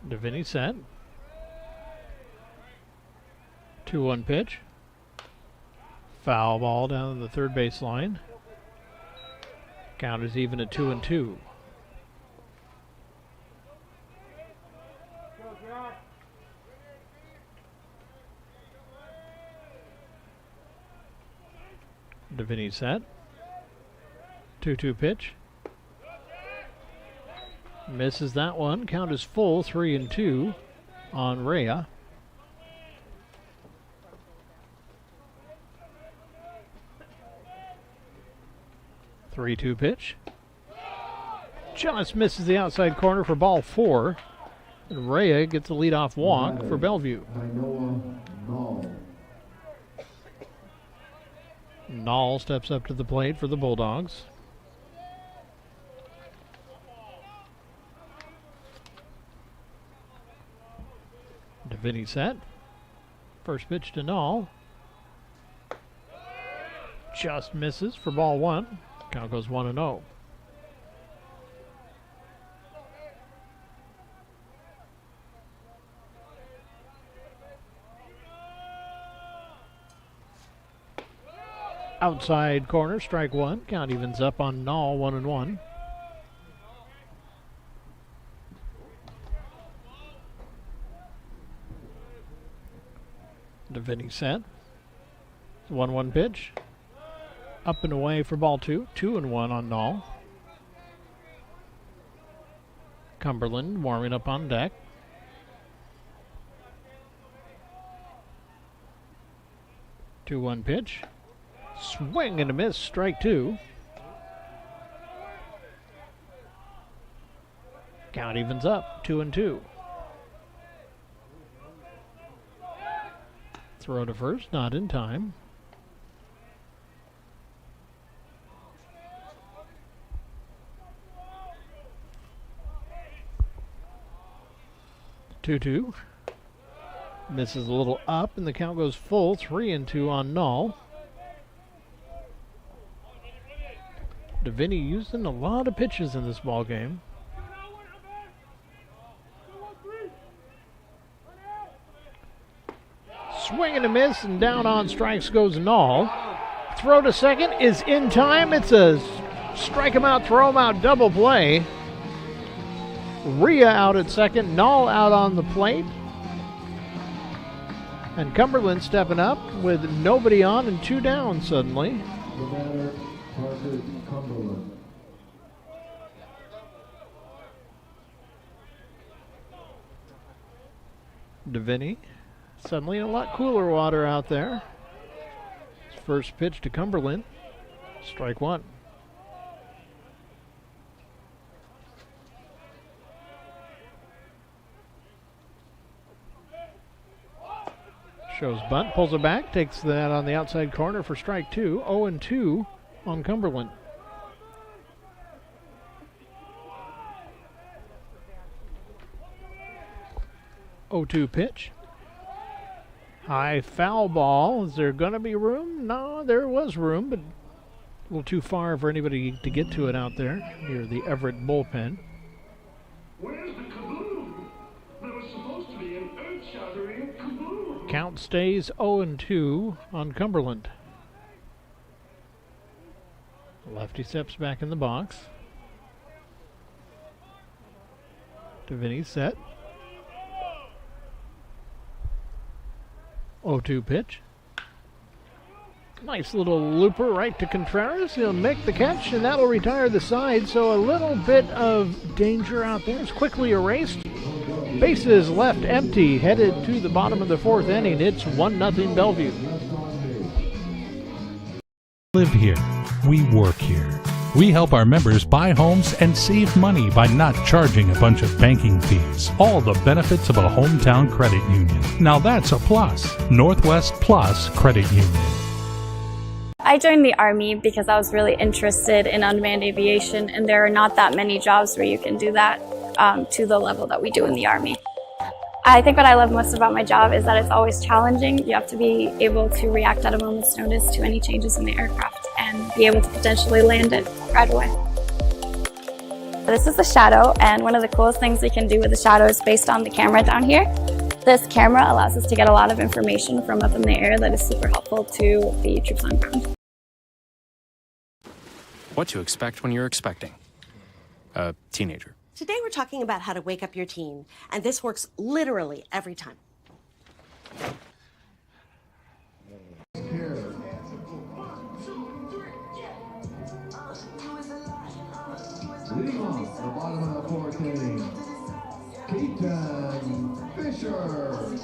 DeVinny set. 2-1 pitch. Foul ball down the third base line. Count is even at 2-2. DeVinny set. 2-2 pitch. Misses that one. Count is full, 3-2 on Rhea. Three-two pitch. Just misses the outside corner for ball 4. And Rhea gets a leadoff walk for Bellevue. Nall steps up to the plate for the Bulldogs. DeVinny set. First pitch to Nall. Just misses for ball 1. Count goes 1-0. Outside corner, strike one. Count evens up on Null, 1-1. Deviney set. 1-1 pitch. Up and away for ball two. 2-1 on Null. Cumberland warming up on deck. Two-one pitch. Swing and a miss, strike two. Count evens up, 2-2. Throw to first, not in time. Two-two. Misses a little up, and the count goes full. 3-2 on Null. Deviney using a lot of pitches in this ball game. Swing and a miss, and down on strikes goes Null. Throw to second is in time. It's a strike him out, throw him out double play. Rhea out at second, Null out on the plate. And Cumberland stepping up with nobody on and two down suddenly. The batter, Parker Cumberland. Deviney. Suddenly a lot cooler water out there. First pitch to Cumberland. Strike one. Shows bunt, pulls it back, takes that on the outside corner for strike two. 0-2 on Cumberland. Oh-2 pitch. High foul ball. Is there going to be room? No, there was room, but a little too far for anybody to get to it out there near the Everett bullpen. Where's the kaboom? There was supposed to be an earth-shattering kaboom. Count stays 0-2 on Cumberland. Lefty steps back in the box. Deviney set. 0-2 pitch. Nice little looper right to Contreras. He'll make the catch, and that'll retire the side. So a little bit of danger out there is quickly erased. Bases left empty, headed to the bottom of the fourth inning. It's 1-0 Bellevue. Live here. We work here. We help our members buy homes and save money by not charging a bunch of banking fees. All the benefits of a hometown credit union. Now that's a plus. Northwest Plus Credit Union. I joined the Army because I was really interested in unmanned aviation, and there are not that many jobs where you can do that to the level that we do in the Army. I think what I love most about my job is that it's always challenging. You have to be able to react at a moment's notice to any changes in the aircraft and be able to potentially land it right away. This is the Shadow, and one of the coolest things we can do with the Shadow is based on the camera down here. This camera allows us to get a lot of information from up in the air that is super helpful to the troops on ground. What to expect when you're expecting a teenager. Today we're talking about how to wake up your teen, and this works literally every time. Leading off the bottom of the fourth inning, Keaton Fisher.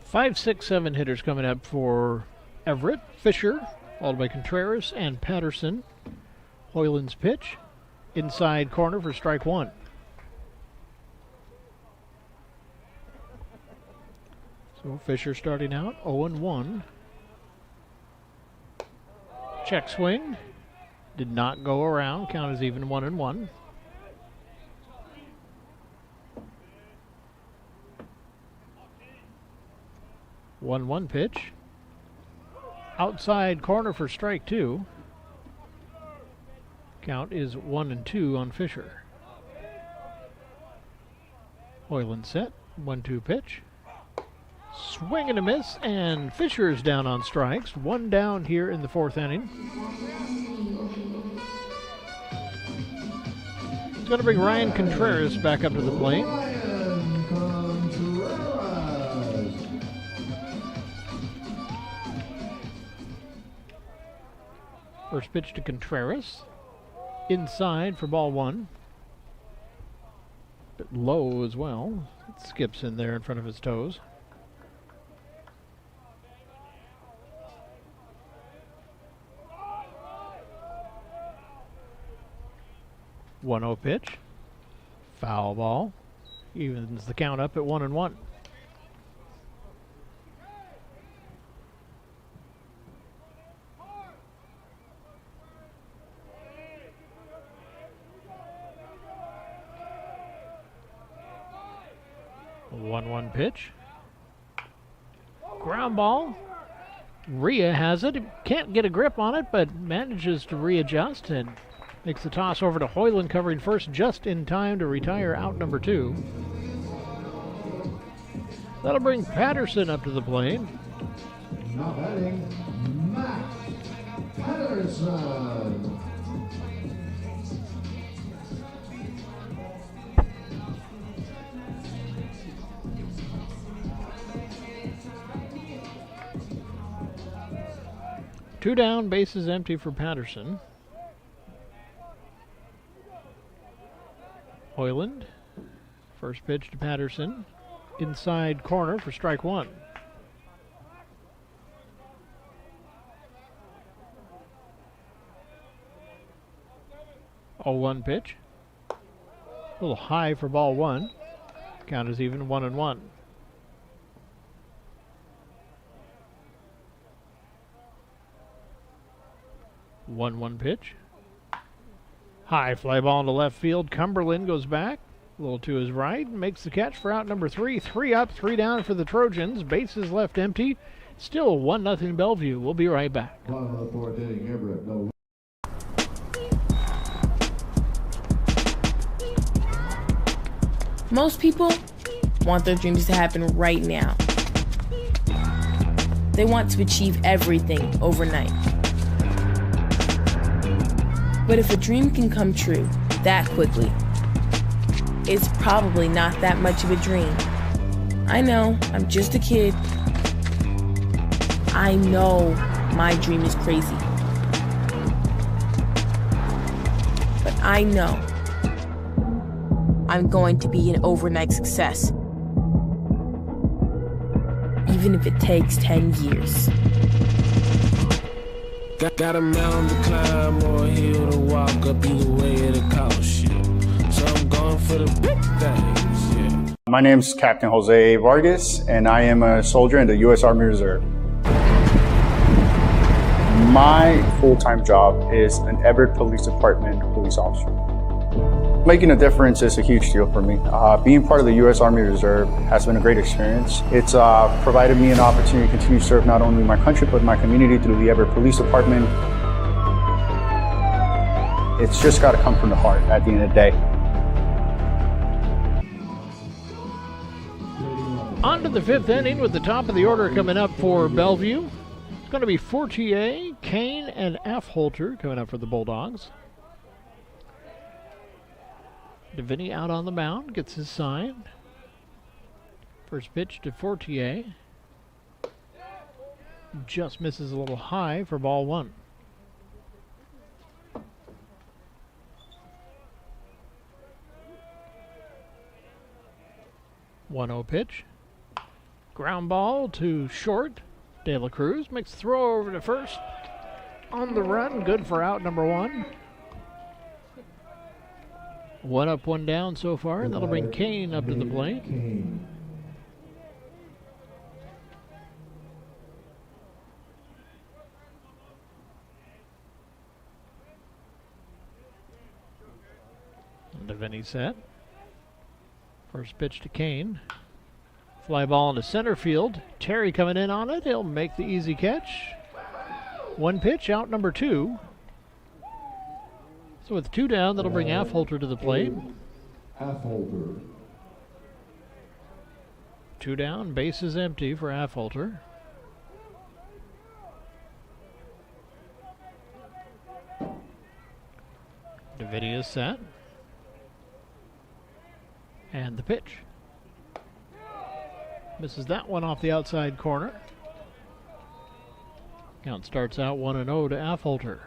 5, 6, 7 hitters coming up for Everett. Fisher, followed by Contreras and Patterson. Hoyland's pitch. Inside corner for strike one. So Fisher starting out 0-1. Check swing. Did not go around. Count is even 1-1. One pitch. Outside corner for strike two. Count is 1-2 on Fisher. Hoyland set. 1-2 pitch. swing and a miss, and Fisher's down on strikes. One down here in the fourth inning. It's going to bring Ryan Contreras back up to the plate. First pitch to Contreras. Inside for ball one. Bit low as well. It skips in there in front of his toes. One 0 pitch. Foul ball. Evens the count up at 1-1. One pitch. Ground ball. Rhea has it. Can't get a grip on it, but manages to readjust and makes the toss over to Hoyland, covering first just in time to retire out number 2. That'll bring Patterson up to the plate. Now batting, Matt Patterson. Two down, bases empty for Patterson. Hoyland, first pitch to Patterson. Inside corner for strike one. Oh, 1 pitch. A little high for ball one. Count is even 1-1. One pitch. High fly ball into left field. Cumberland goes back. A little to his right. Makes the catch for out number 3. 3 up, 3 down for the Trojans. Bases left empty. Still 1-0 Bellevue. We'll be right back. Bottom of the fourth inning, Everett, no. Most people want their dreams to happen right now. They want to achieve everything overnight. But if a dream can come true that quickly, it's probably not that much of a dream. I know, I'm just a kid. I know my dream is crazy. But I know I'm going to be an overnight success. Even if it takes 10 years. Got a mountain to climb or a hill to walk up, either way it'll cost shit. So I'm going for the big things, yeah. My name's Captain Jose Vargas, and I am a soldier in the U.S. Army Reserve. My full-time job is an Everett Police Department police officer. Making a difference is a huge deal for me. Being part of the U.S. Army Reserve has been a great experience. It's provided me an opportunity to continue to serve not only my country, but my community through the Everett Police Department. It's just got to come from the heart at the end of the day. On to the fifth inning with the top of the order coming up for Bellevue. It's going to be Fortier, Kane, and Afholter coming up for the Bulldogs. Deviney out on the mound, gets his sign. First pitch to Fortier. Just misses a little high for ball one. One 0 pitch. Ground ball to short. De La Cruz makes the throw over to first. On the run, good for out number 1. 1 up, 1 down so far, and that'll bring Kane up to the plate. Deviney set. First pitch to Kane. Fly ball into center field. Terry coming in on it. He'll make the easy catch. 1 pitch, out number 2. So with 2 down, that'll bring Afholter to the plate. Afholter. 2 down, base is empty for Affolter. Davidia is set. And the pitch. Misses that one off the outside corner. Count starts out 1-0 to Affolter.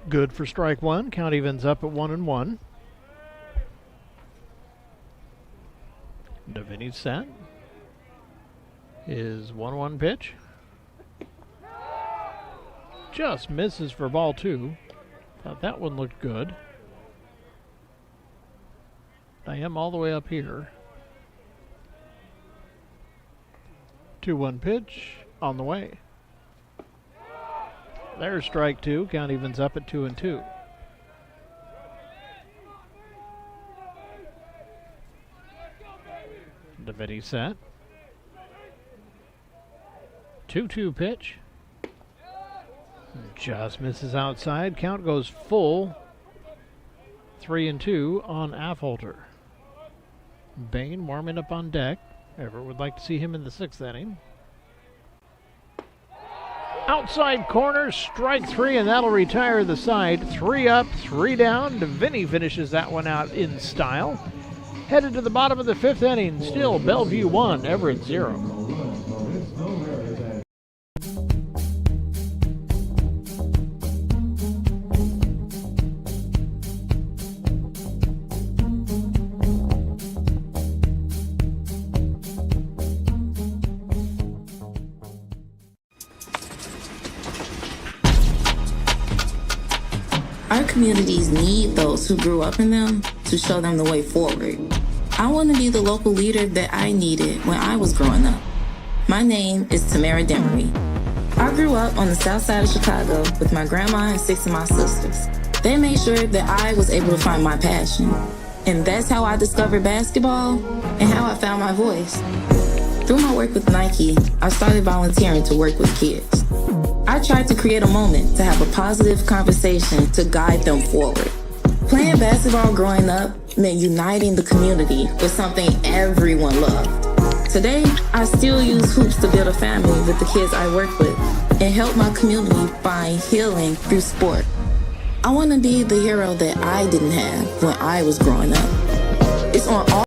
Good for strike one. Count evens up at 1-1. Davini's set. His 1-1 pitch. Just misses for ball 2. Thought that one looked good. I am all the way up here. 2-1 pitch on the way. There's strike 2. Count evens up at 2-2. Davidi set. 2-2 pitch. Just misses outside. Count goes full. 3-2 on Affolter. Bain warming up on deck. Everett would like to see him in the 6th inning. Outside corner, strike 3, and that'll retire the side. 3 up, 3 down. Vinny finishes that one out in style. Headed to the bottom of the 5th inning. Still Bellevue 1, Everett 0. Our communities need those who grew up in them to show them the way forward. I want to be the local leader that I needed when I was growing up. My name is Tamara Demery. I grew up on the south side of Chicago with my grandma and 6 of my sisters. They made sure that I was able to find my passion. And that's how I discovered basketball and how I found my voice. Through my work with Nike, I started volunteering to work with kids. I tried to create a moment to have a positive conversation to guide them forward. Playing basketball growing up meant uniting the community with something everyone loved. Today, I still use hoops to build a family with the kids I work with and help my community find healing through sport. I want to be the hero that I didn't have when I was growing up. It's on all.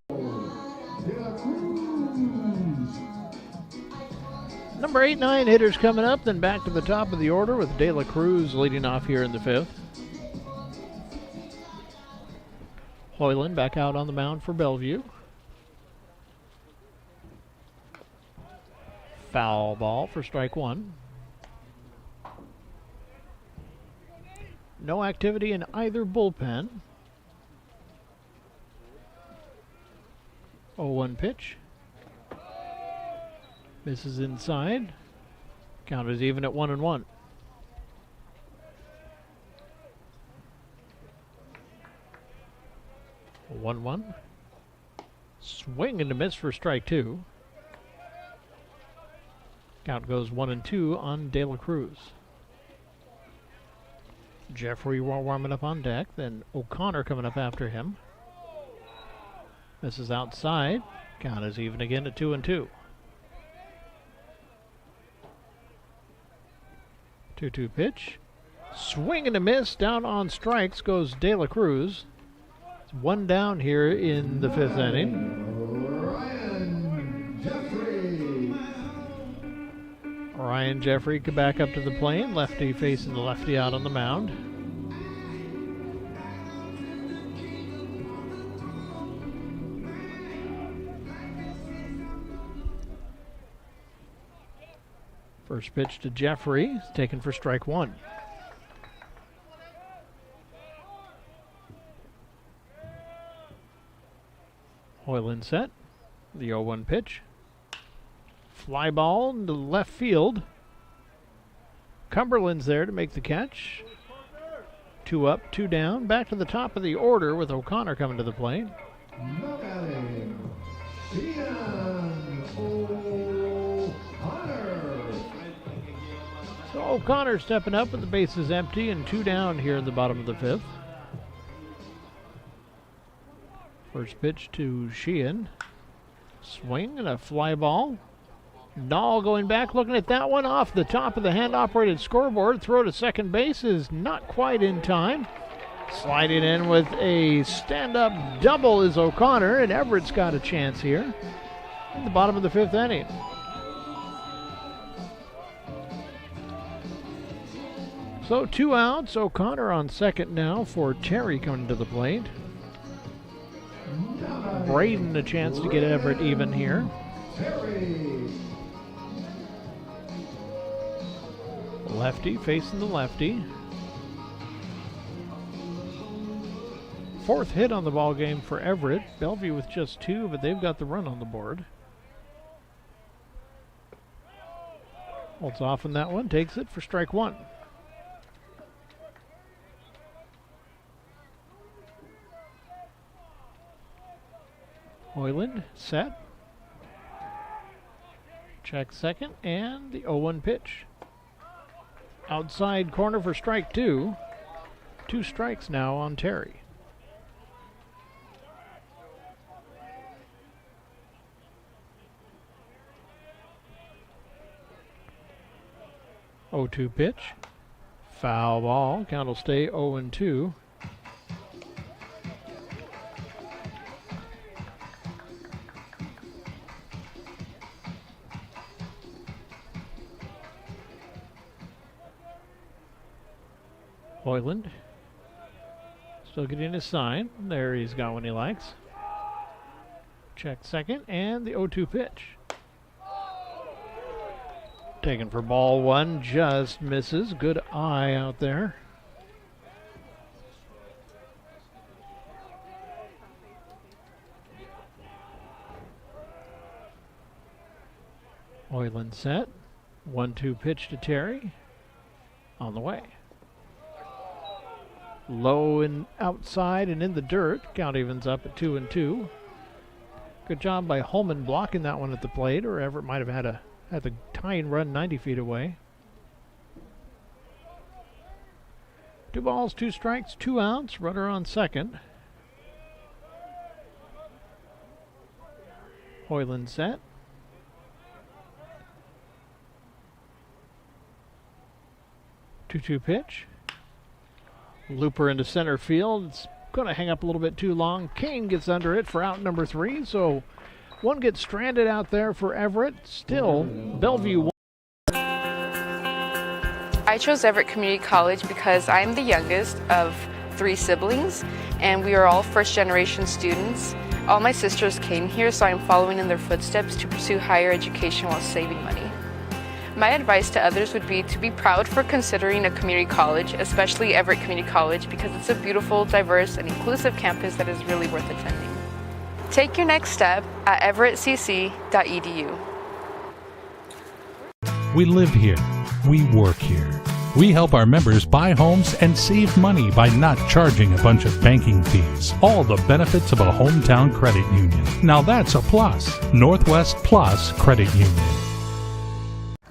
Number 8-9 hitters coming up, then back to the top of the order with De La Cruz leading off here in the 5th. Hoyland back out on the mound for Bellevue. Foul ball for strike 1. No activity in either bullpen. 0-1 pitch. Misses inside. Count is even at 1-1. A 1-1. Swing and a miss for strike 2. Count goes 1-2 on De La Cruz. Jeffrey warming up on deck. Then O'Connor coming up after him. Misses outside. Count is even again at 2-2. 2-2 pitch. Swing and a miss. Down on strikes goes De La Cruz. It's 1 down here in the 5th inning. Ryan Jeffrey could back up to the plate. Lefty facing the lefty out on the mound. First pitch to Jeffrey, taken for strike 1. Hoyland set. The 0-1 pitch. Fly ball into left field. Cumberland's there to make the catch. 2 up, 2 down. Back to the top of the order with O'Connor coming to the plate. So O'Connor stepping up with the bases empty and 2 down here in the bottom of the 5th. First pitch to Sheehan. Swing and a fly ball. Dahl going back, looking at that one off the top of the hand-operated scoreboard. Throw to second base is not quite in time. Sliding in with a stand-up double is O'Connor, and Everett's got a chance here in the bottom of the 5th inning. So 2 outs. O'Connor on second now for Terry coming to the plate. Braden a chance to get Everett even here. Lefty facing the lefty. 4th hit on the ball game for Everett. Bellevue with just 2, but they've got the run on the board. Holds off on that one, takes it for strike 1. Hoyland set. Check second, and the 0-1 pitch. Outside corner for strike 2. 2 strikes now on Terry. (0-2 pitch. Foul ball. Count will stay 0-2. Hoyland still getting his sign. There, he's got one he likes. Check second, and the 0-2 pitch. Taken for ball 1, just misses. Good eye out there. Hoyland set. 1-2 pitch to Terry. On the way. Low and outside and in the dirt. Count evens up at 2-2. Good job by Holman blocking that one at the plate, or Everett might have had the tying run 90 feet away. 2 balls, 2 strikes, 2 outs. Runner on second. Hoyland set. Two-two pitch. Looper into center field. It's going to hang up a little bit too long. Kane gets under it for out number 3. So one gets stranded out there for Everett. Still, Bellevue. I chose Everett Community College because I'm the youngest of 3 siblings, and we are all first-generation students. All my sisters came here, so I'm following in their footsteps to pursue higher education while saving money. My advice to others would be to be proud for considering a community college, especially Everett Community College, because it's a beautiful, diverse, and inclusive campus that is really worth attending. Take your next step at everettcc.edu. We live here. We work here. We help our members buy homes and save money by not charging a bunch of banking fees. All the benefits of a hometown credit union. Now that's a plus. Northwest Plus Credit Union.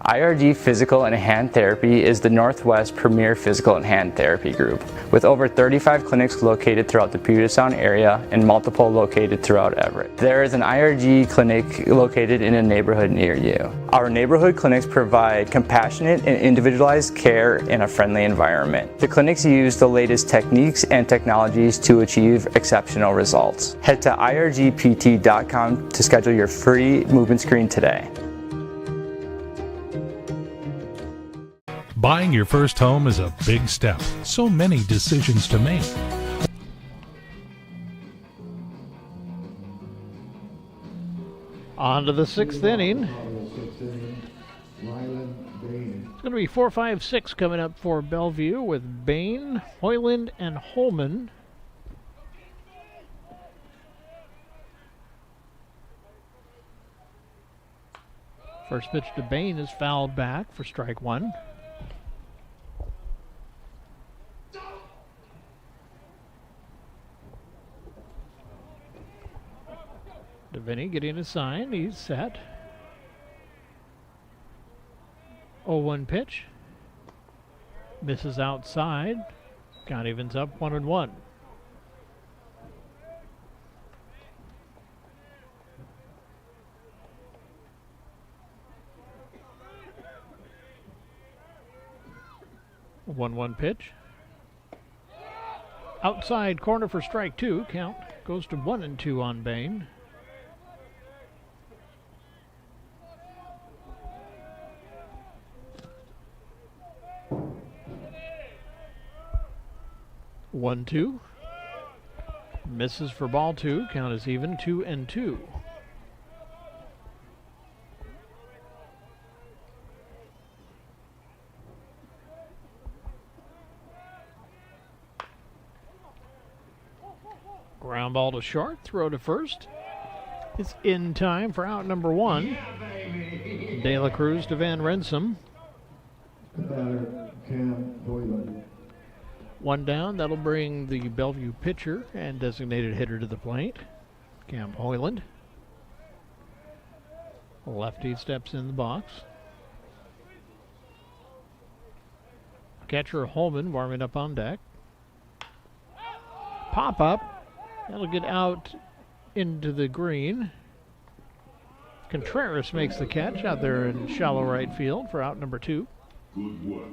IRG Physical and Hand Therapy is the Northwest premier physical and hand therapy group, with over 35 clinics located throughout the Puget Sound area and multiple located throughout Everett. There is an IRG clinic located in a neighborhood near you. Our neighborhood clinics provide compassionate and individualized care in a friendly environment. The clinics use the latest techniques and technologies to achieve exceptional results. Head to irgpt.com to schedule your free movement screen today. Buying your first home is a big step. So many decisions to make. On to the 6th inning. It's going to be 4, 5, 6 coming up for Bellevue with Bain, Hoyland, and Holman. First pitch to Bain is fouled back for strike 1. Deviney getting a sign. He's set. 0-1 pitch. Misses outside. Count evens up 1-1. A 1-1 pitch. Outside corner for strike two. Count goes to 1-2 on Bain. One, two. Misses for ball two. Count is even, 2-2. Ground ball to short, throw to first. It's in time for out number one. De La Cruz to Van Renssum. One down, that'll bring the Bellevue pitcher and designated hitter to the plate, Cam Hoyland. Lefty steps in the box. Catcher Holman warming up on deck. Pop up, that'll get out into the green. Contreras makes the catch out there in shallow right field for out number two. Good work.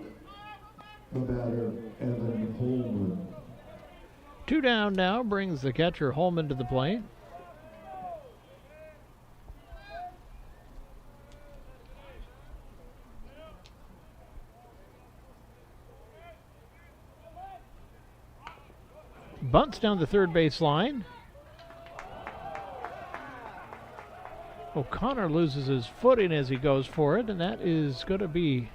The batter, Evan Holman. Two down now brings the catcher Holman to the plate. Bunts down the third base line. O'Connor loses his footing as he goes for it, and that is going to be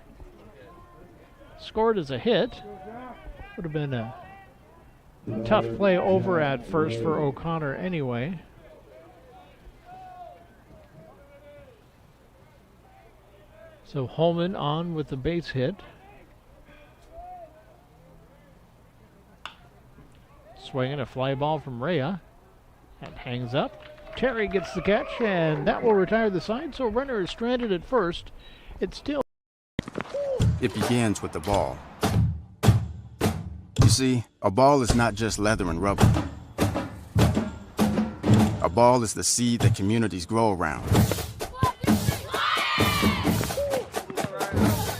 scored as a hit. Would have been a tough play over at first for O'Connor anyway. So Holman on with the base hit. Swinging a fly ball from Rhea. That hangs up. Terry gets the catch, and that will retire the side, so runner is stranded at first. It's still... It begins with the ball. You see, a ball is not just leather and rubber. A ball is the seed that communities grow around.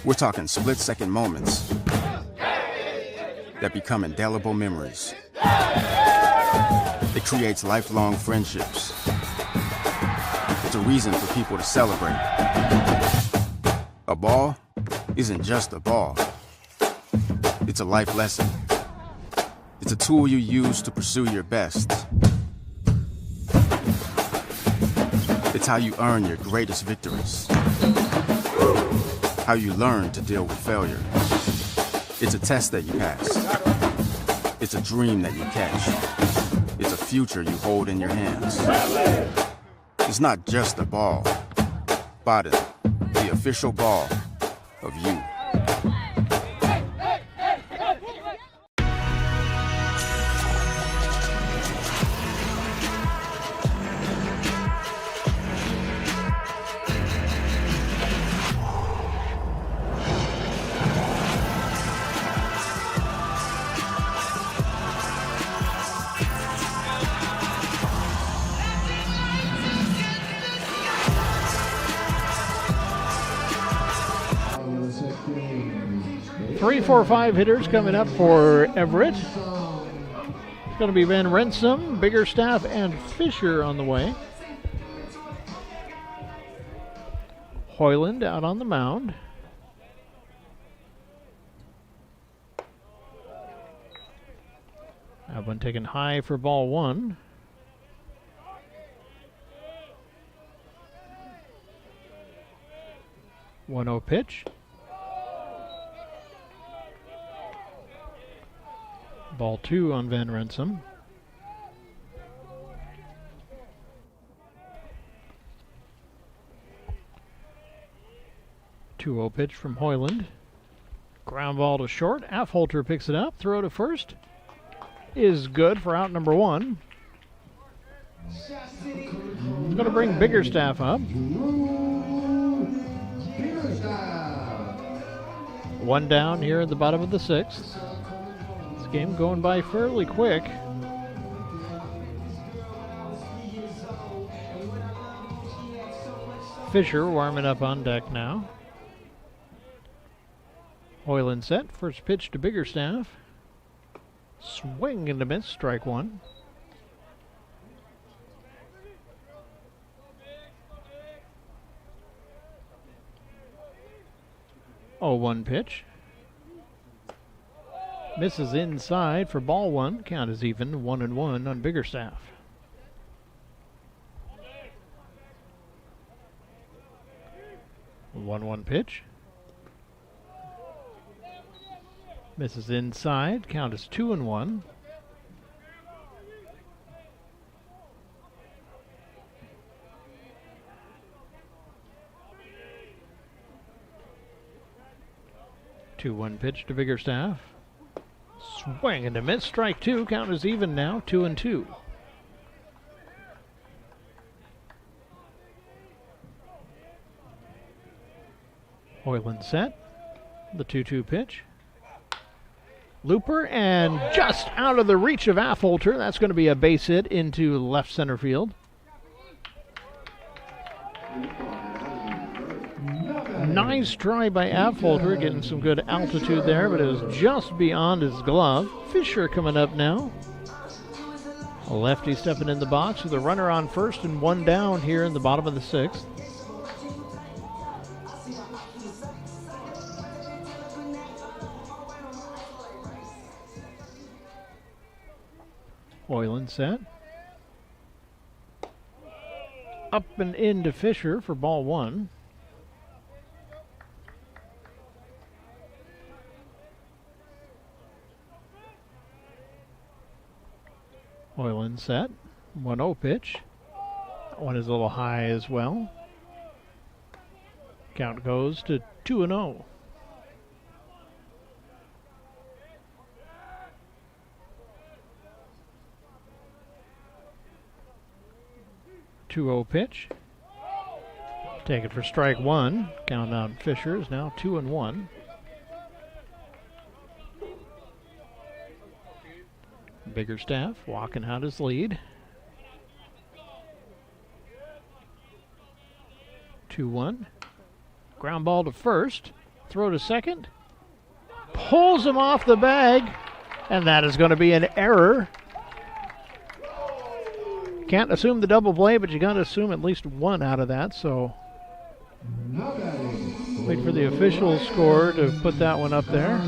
We're talking split-second moments that become indelible memories. It creates lifelong friendships. It's a reason for people to celebrate. A ball isn't just a ball. It's a life lesson. It's a tool you use to pursue your best. It's how you earn your greatest victories. How you learn to deal with failure. It's a test that you pass. It's a dream that you catch. It's a future you hold in your hands. It's not just a ball. Bottom, the official ball of you. Three, 4, 5 hitters coming up for Everett. It's going to be Van Renssum, Biggerstaff, and Fisher on the way. Hoyland out on the mound. That one taken high for ball one. One-oh pitch. Ball two on Van Renssum. Two-oh pitch from Hoyland. Ground ball to short. Affolter picks it up. Throw to first is good for out number one. It's going to bring Biggerstaff up. One down here in the bottom of the 6th. This game going by fairly quick. Fisher warming up on deck now. Hoyland set. First pitch to Biggerstaff. Swing and a miss. Strike one. Oh, 1 pitch. Misses inside for ball one. Count is even. 1-1 on Biggerstaff. One pitch. Misses inside. Count is 2-1. One pitch to Biggerstaff. Swing and a miss. Strike two. Count is even now. 2-2. Hoyland set. The 2-2 pitch. Looper and just out of the reach of Affolter. That's going to be a base hit into left center field. Nice try by Affolter, getting some good altitude there, but it was just beyond his glove. Fisher coming up now. A lefty stepping in the box with a runner on first and one down here in the bottom of the 6th. Hoyland set. Up and into Fisher for ball one. Hoyland set. 1-0 pitch. That one is a little high as well. Count goes to 2-0. Pitch. Take it for strike one. Count on Fisher is now 2-1. Biggerstaff walking out his lead. 2-1. Ground ball to first. Throw to second. Pulls him off the bag. And that is going to be an error. Can't assume the double play, but you got to assume at least one out of that. So wait for the official score to put that one up there.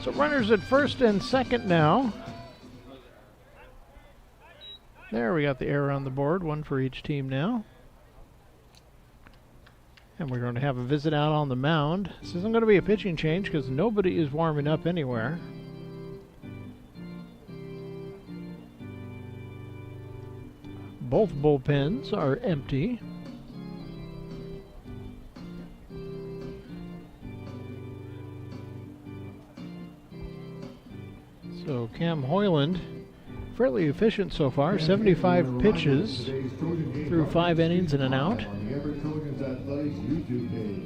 So runners at first and second now. There, we got the error on the board, one for each team now. And we're going to have a visit out on the mound. This isn't going to be a pitching change because nobody is warming up anywhere. Both bullpens are empty. So Cam Hoyland, fairly efficient so far, 75 pitches through 5 innings and an out. Athletics YouTube page.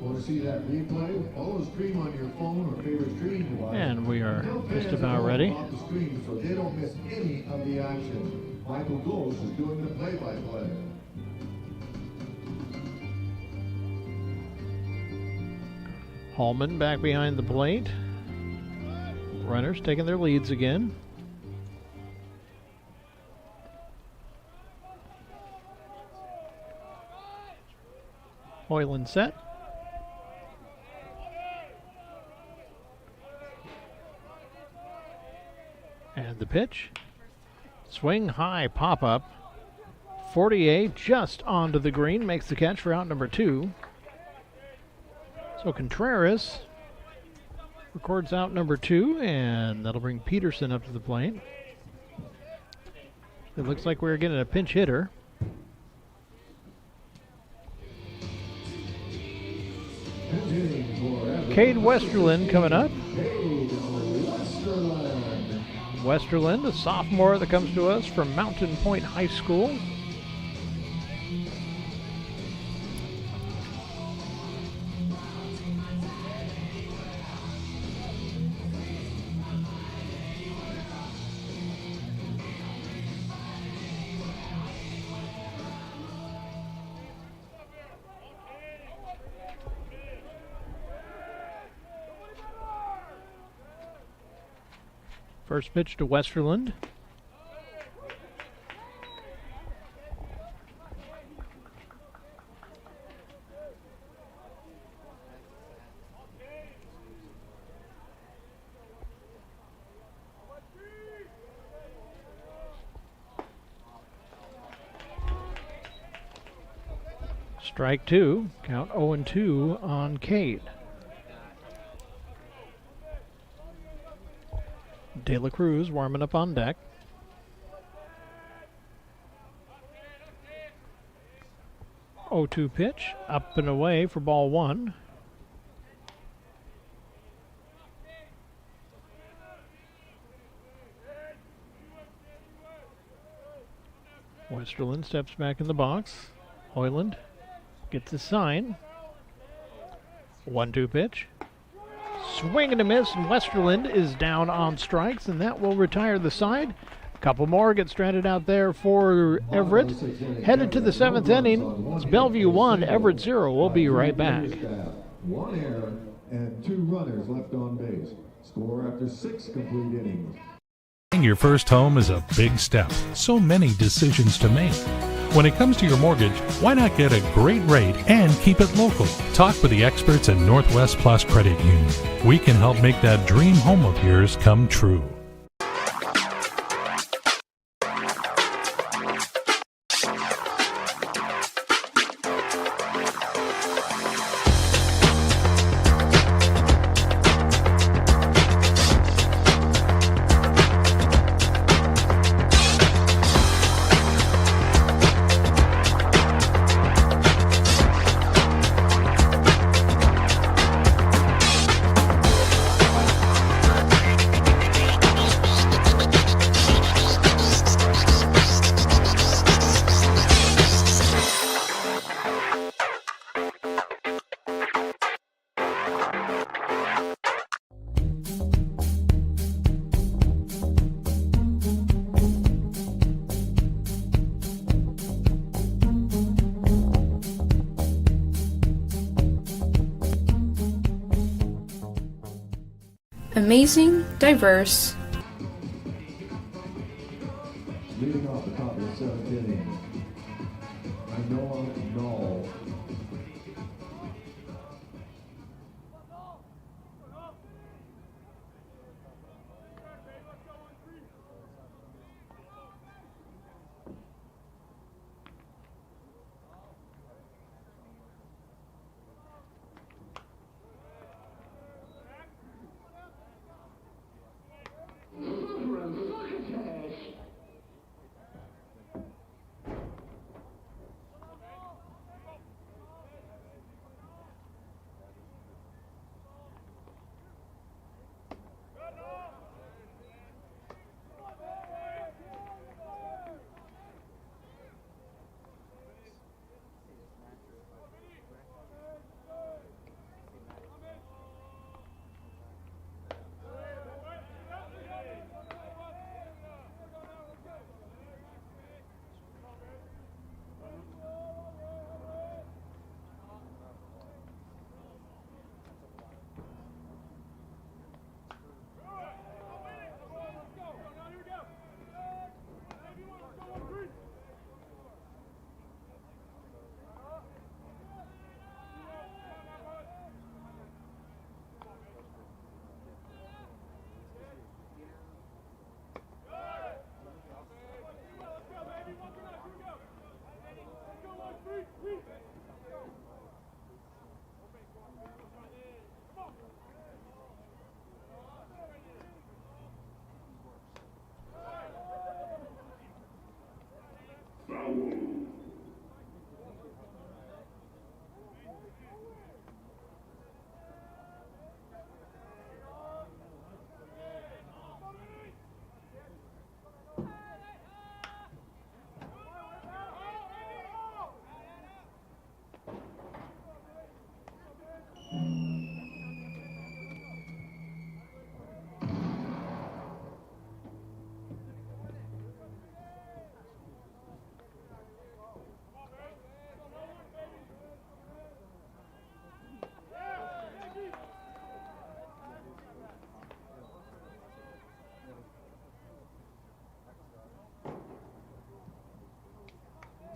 Want to see that replay? Follow the stream on your phone or favorite streaming device. And we are just about ready. The stream so they don't miss any of the action. Michael Ghost is doing the play-by-play. Hallman back behind the plate. Runners taking their leads again. Hoyland set. And the pitch. Swing high, pop up. 48 just onto the green, makes the catch for out number 2. So Contreras records out number 2, and that'll bring Peterson up to the plate. It looks like we're getting a pinch hitter. Cade Westerland coming up. Westerland, a sophomore that comes to us from Mountain Point High School. First pitch to Westerland. Strike two, count 0-2 on Cade. De La Cruz warming up on deck. Oh, 2 pitch, up and away for ball one. Westerland steps back in the box. Hoyland gets a sign. 1-2 pitch. Swing and a miss, and Westerland is down on strikes, and that will retire the side. A couple more get stranded out there for Everett. Headed to the 7th inning. It's Bellevue 1, Everett 0. We'll be right back. 1 error and 2 runners left on base. Score after 6 complete innings. Buying your first home is a big step. So many decisions to make. When it comes to your mortgage, why not get a great rate and keep it local? Talk with the experts at Northwest Plus Credit Union. We can help make that dream home of yours come true. Amazing, diverse. Leading off the top of the 7th inning, Noah Knoll.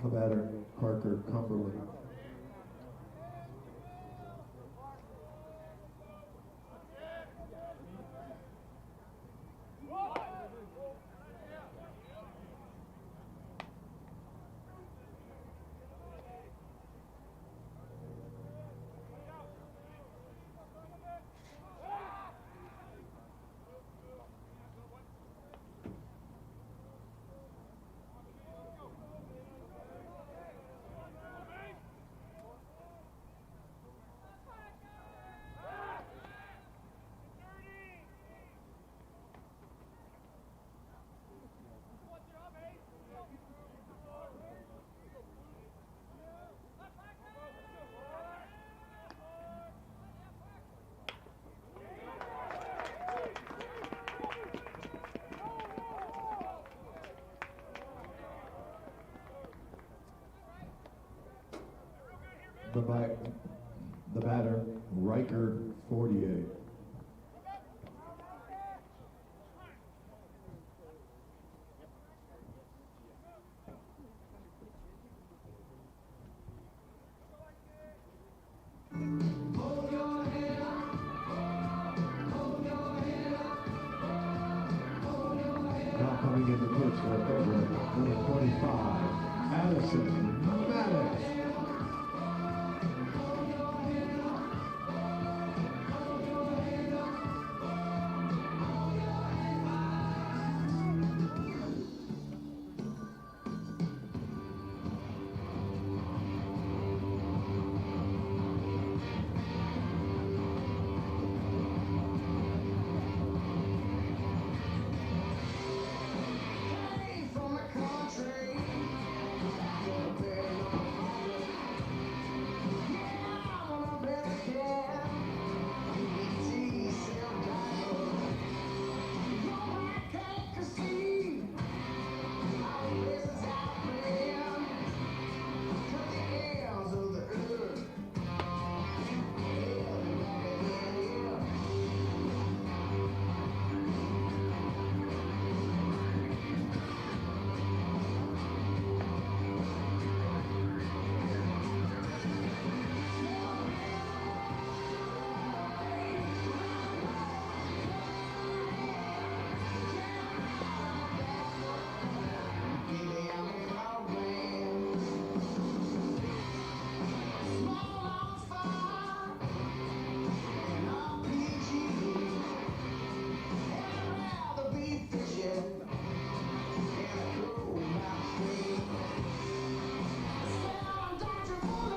The batter, Parker Cumberland. The batter, Riker, 48. Now coming in the pitch for Everett, number 25, Addison Maddox.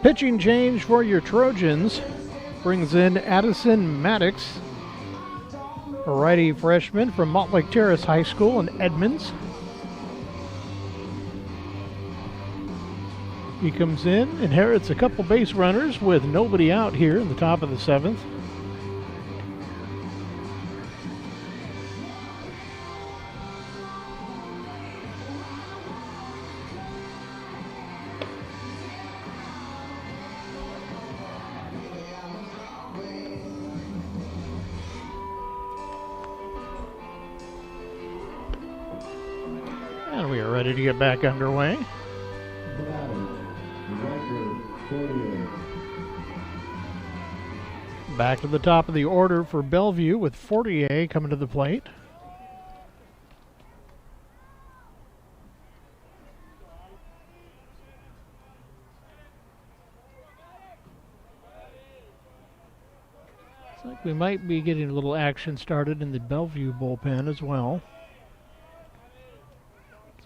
Pitching change for your Trojans brings in Addison Maddox, a righty freshman from Montlake Terrace High School in Edmonds. He comes in, inherits a couple base runners with nobody out here in the top of the seventh. And we are ready to get back underway. Back to the top of the order for Bellevue with Fortier coming to the plate. Looks like we might be getting a little action started in the Bellevue bullpen as well.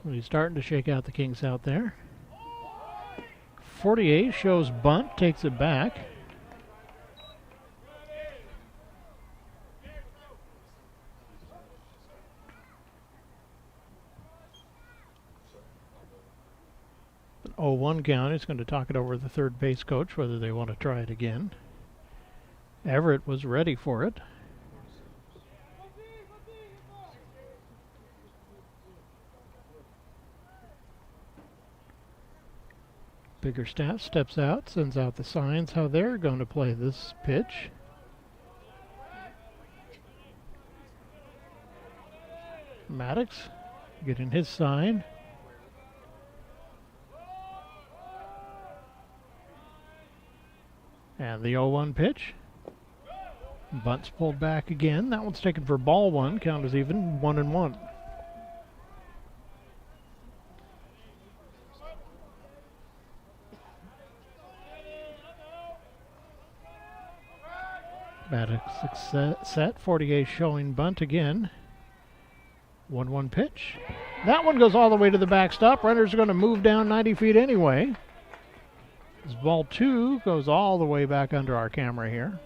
Somebody's starting to shake out the kinks out there. Fortier shows bunt, takes it back. An 0-1 count. He's going to talk it over to the third base coach whether they want to try it again. Everett was ready for it. Biggerstaff steps out, sends out the signs how they're going to play this pitch. Maddox getting his sign. And the 0-1 pitch. Bunt's pulled back again. That one's taken for ball one. Count is even, 1-1. Maddox set. 48 showing bunt again. 1-1 pitch. That one goes all the way to the backstop. Runners are going to move down 90 feet anyway. This ball two goes all the way back under our camera here.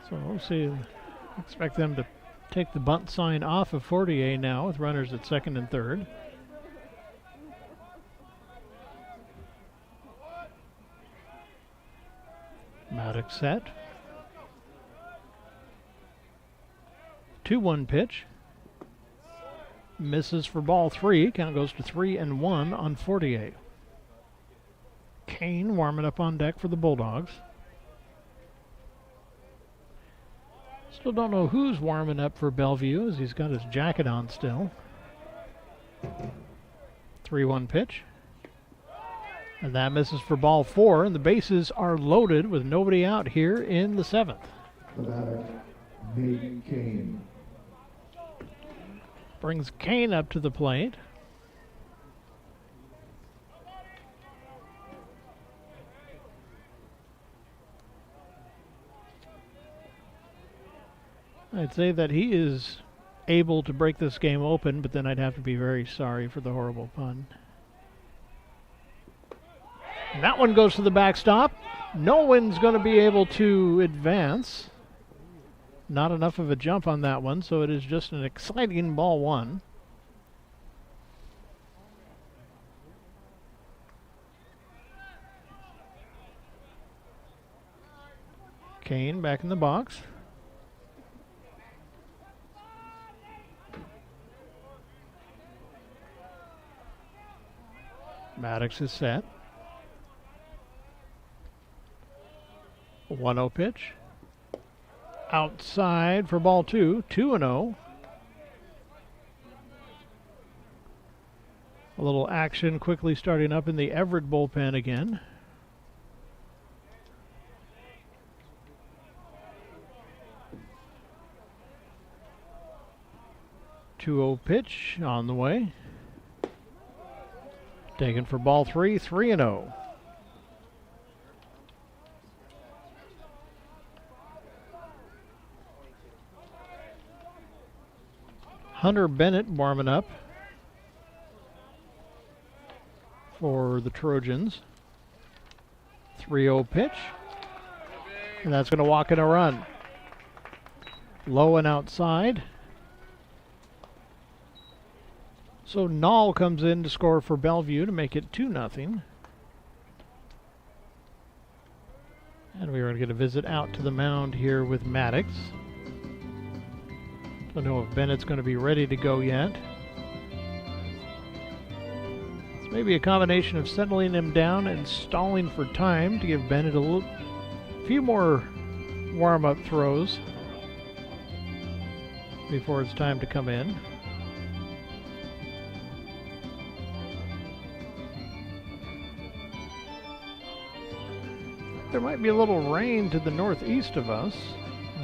So we'll see. Expect them to take the bunt sign off of Fortier now with runners at second and third. Maddox set. 2-1 pitch. Misses for ball three. Count goes to 3-1 on Fortier. Kane warming up on deck for the Bulldogs. Still don't know who's warming up for Bellevue as he's got his jacket on still. 3-1 pitch. And that misses for ball four, and the bases are loaded with nobody out here in the seventh. The batter, Nate Kane. Brings Kane up to the plate. I'd say that he is able to break this game open, but then I'd have to be very sorry for the horrible pun. And that one goes to the backstop. No one's going to be able to advance. Not enough of a jump on that one, so it is just an exciting ball one. Kane back in the box. Maddox is set. 1-0 pitch. Outside for ball two. 2-0. A little action quickly starting up in the Everett bullpen again. Two-0 pitch on the way. Taken for ball three. 3-0. Hunter Bennett warming up for the Trojans. 3-0 pitch. And that's going to walk in a run. Low and outside. So Nall comes in to score for Bellevue to make it 2-0. And we are going to get a visit out to the mound here with Maddox. Don't know if Bennett's going to be ready to go yet. It's maybe a combination of settling him down and stalling for time to give Bennett a few more warm-up throws before it's time to come in. There might be a little rain to the northeast of us.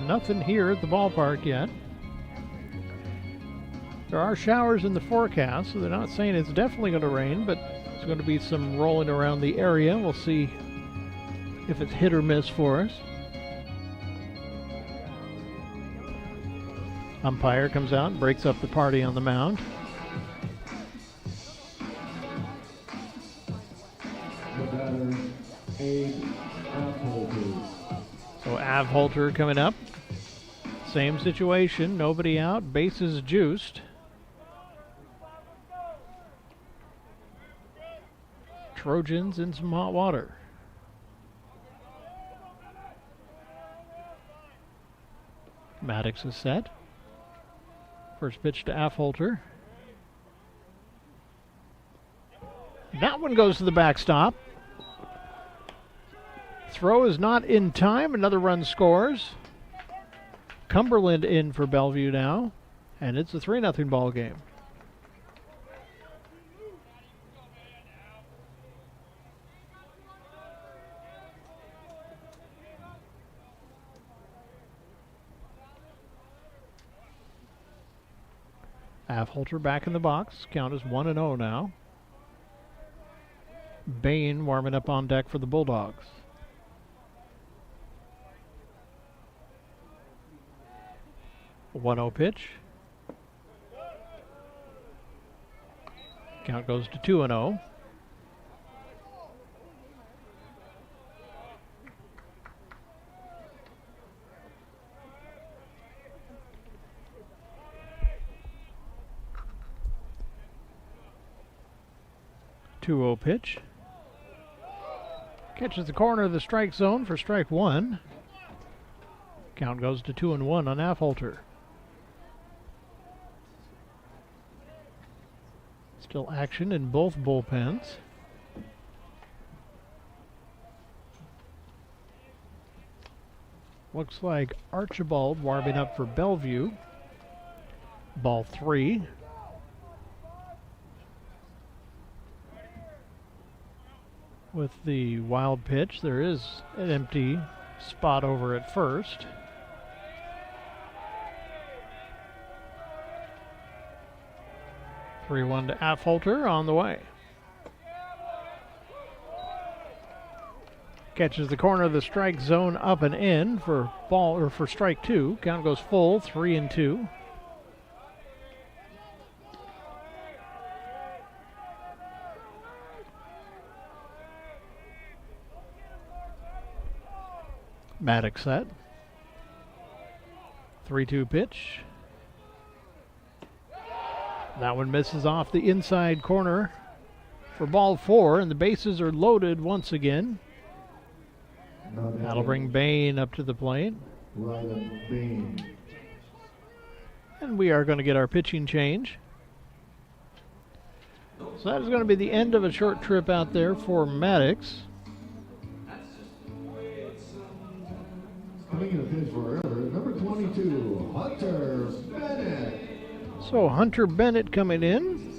Nothing here at the ballpark yet. There are showers in the forecast, so they're not saying it's definitely going to rain, but there's going to be some rolling around the area. We'll see if it's hit or miss for us. Umpire comes out and breaks up the party on the mound. The batter, Avholter. So Avholter coming up. Same situation, nobody out, bases juiced. Trojans in some hot water. Maddox is set. First pitch to Avholter. That one goes to the backstop. Throw is not in time. Another run scores. Cumberland in for Bellevue now. And it's a 3-0 ball game. Half-Holter back in the box. Count is 1-0 now. Bain warming up on deck for the Bulldogs. A 1-0 pitch. Count goes to 2-0. Two-0 pitch. Catches the corner of the strike zone for strike one. Count goes to 2-1 on Half-Holter. Still action in both bullpens. Looks like Archibald warming up for Bellevue. Ball 3. With the wild pitch, there is an empty spot over at first. Three-one to Half-Holter on the way. Catches the corner of the strike zone up and in for ball or for strike two. Count goes full, 3-2. Maddox set. 3-2 pitch. That one misses off the inside corner for ball 4, and the bases are loaded once again. That'll bring Bain up to the plate. And we are going to get our pitching change. So that is going to be the end of a short trip out there for Maddox. Coming in a pitch for Everett, number 22, Hunter Bennett. So Hunter Bennett coming in.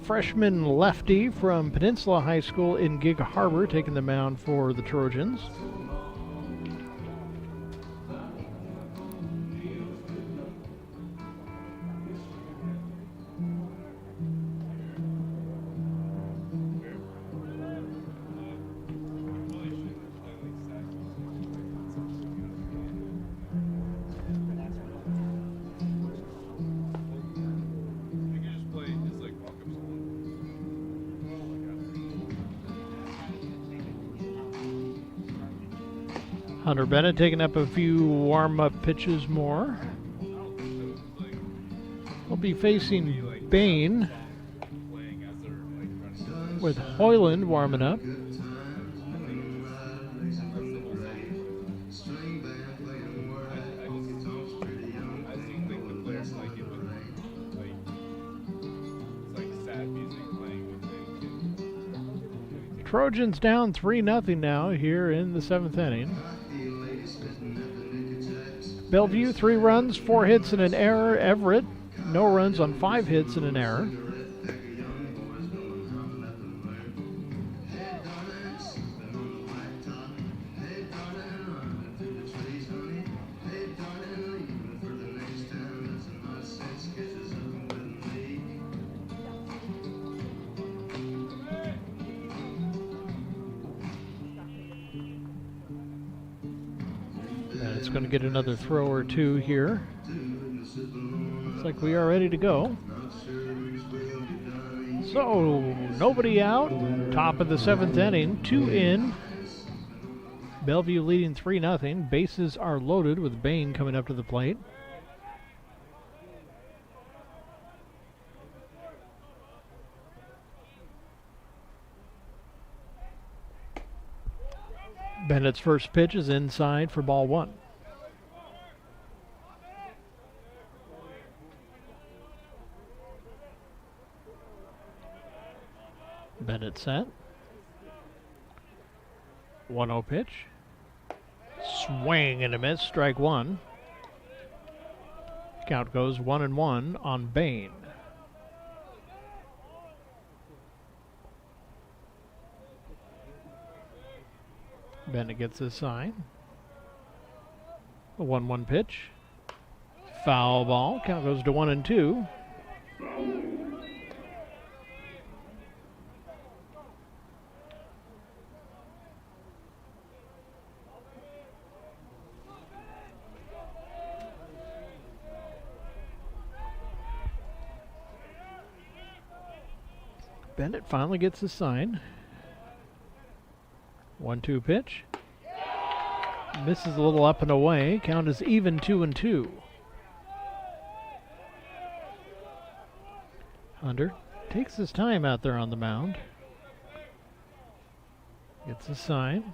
Freshman lefty from Peninsula High School in Gig Harbor taking the mound for the Trojans. Hunter Bennett taking up a few warm-up pitches more. We'll be facing Bain with Hoyland warming up. Trojans down 3-0 now here in the 7th inning. Bellevue, 3 runs, 4 hits and an error. Everett, no runs on 5 hits and an error. Going to get another throw or two here. Looks like we are ready to go. So, nobody out. Top of the 7th inning, 2 in. Bellevue leading 3-0. Bases are loaded with Bain coming up to the plate. Bennett's first pitch is inside for ball 1. Bennett set. 1-0 pitch. Swing and a miss, strike 1. Count goes 1-1 on Bain. Bennett gets his sign. A 1-1 pitch. foul ball. Count goes to 1-2. Bennett finally gets the sign. 1-2 pitch. Misses a little up and away. Count is even 2-2. Hunter takes his time out there on the mound. Gets a sign.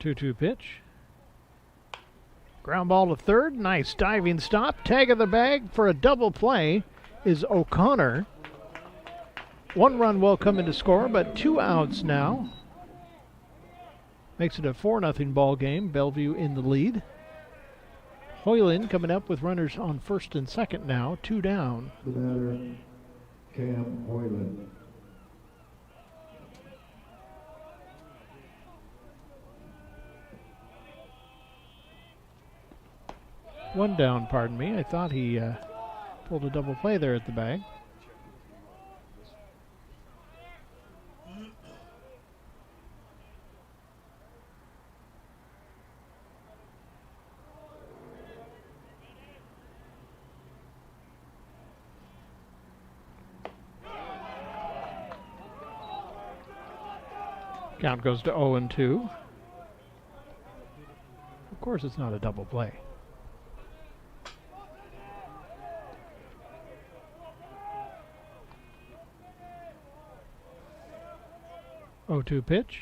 2-2 pitch. Ground ball to third. Nice diving stop. Tag of the bag for a double play is O'Connor. 1 run will come in to score, but 2 outs now. Makes it a 4-0 ball game. Bellevue in the lead. Hoyland coming up with runners on first and second now. 2 down. The batter, Cam Hoyland. One down, pardon me. I thought he pulled a double play there at the bag. Count goes to 0-2. Of course, it's not a double play. Oh-2 pitch.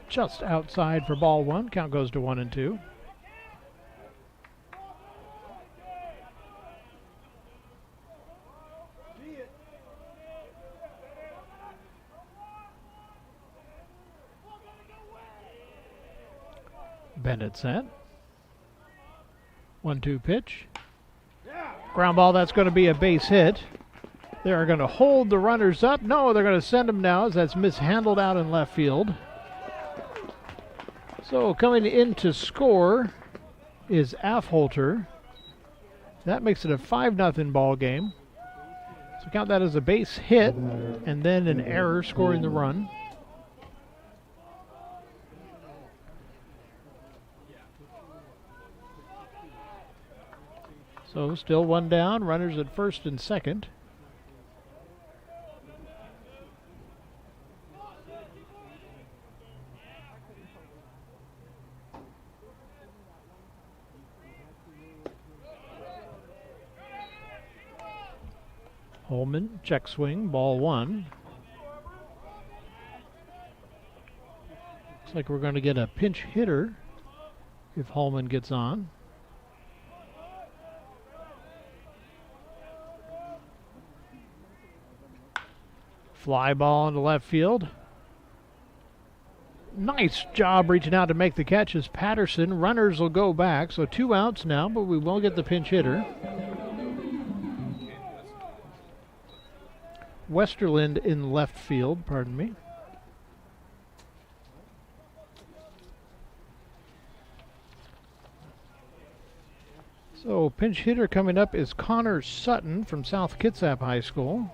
Just outside for ball 1. Count goes to 1-2. Bennett set. 1-2 pitch. Ground ball, that's going to be a base hit. They are going to hold the runners up. No, they're going to send them now as that's mishandled out in left field. So coming in to score is Affolter. That makes it a 5-0 ball game. So count that as a base hit and then an error scoring the run. So still 1 down, runners at first and second. Holman, check swing, ball 1. Looks like we're going to get a pinch hitter if Holman gets on. Fly ball into left field. Nice job reaching out to make the catch as Patterson. Runners will go back, so 2 outs now, but we will get the pinch hitter. Westerland in left field, pardon me. So pinch hitter coming up is Connor Sutton from South Kitsap High School.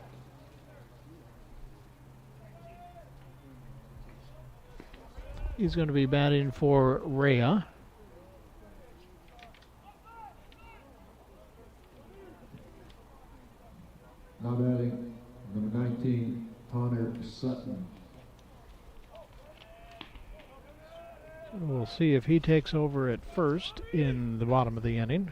He's going to be batting for Rhea. Now batting, number 19, Connor Sutton. We'll see if he takes over at first in the bottom of the inning.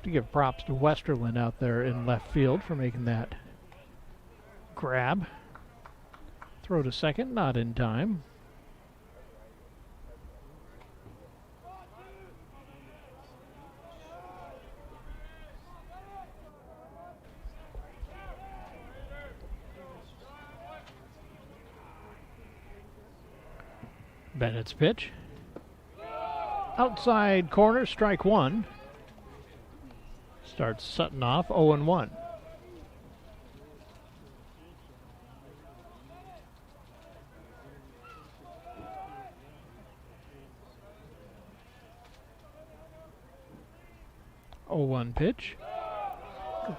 To give props to Westerland out there in left field for making that grab. Throw to second, not in time. Bennett's pitch. Outside corner, strike 1. Starts Sutton off 0-1. Oh-1 pitch.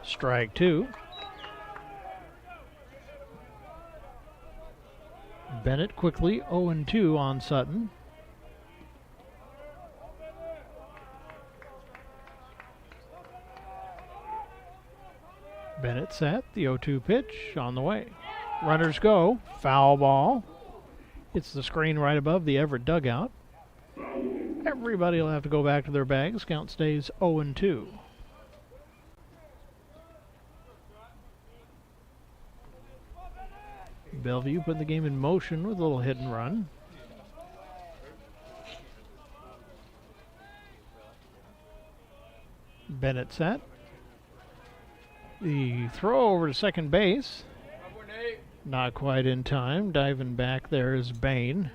Strike two. Bennett quickly 0-2 on Sutton. Bennett set, the 0-2 pitch on the way. Runners go, foul ball. Hits the screen right above the Everett dugout. Everybody will have to go back to their bags. Count stays 0-2. Bellevue put the game in motion with a little hit and run. Bennett set. The throw over to second base. Not quite in time. Diving back there is Bain.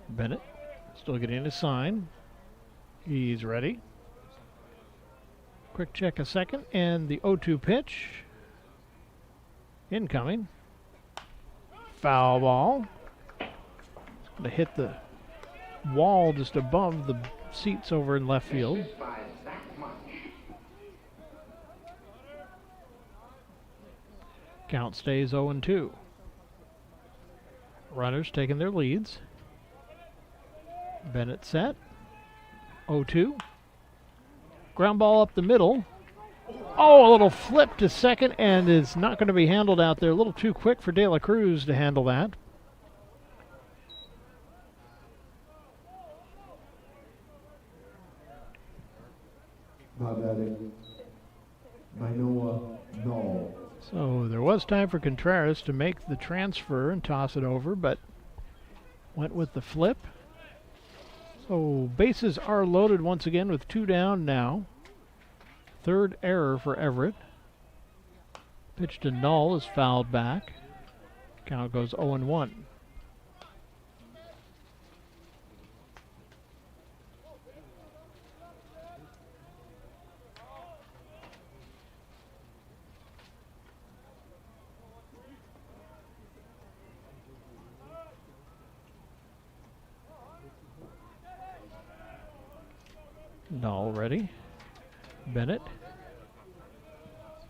Bennett still getting a sign. He's ready. Quick check a second, and the 0-2 pitch. Incoming. Foul ball. It's going to hit the wall just above the seats over in left field. Count stays 0-2. Runners taking their leads. Bennett set. 0-2. Ground ball up the middle. Oh, a little flip to second, and it's not going to be handled out there. A little too quick for De La Cruz to handle that. Now batting, no. So there was time for Contreras to make the transfer and toss it over, but went with the flip. So bases are loaded once again with 2 down now. Third error for Everett. Pitch to Null is fouled back. Count goes 0-1. Null ready. Bennett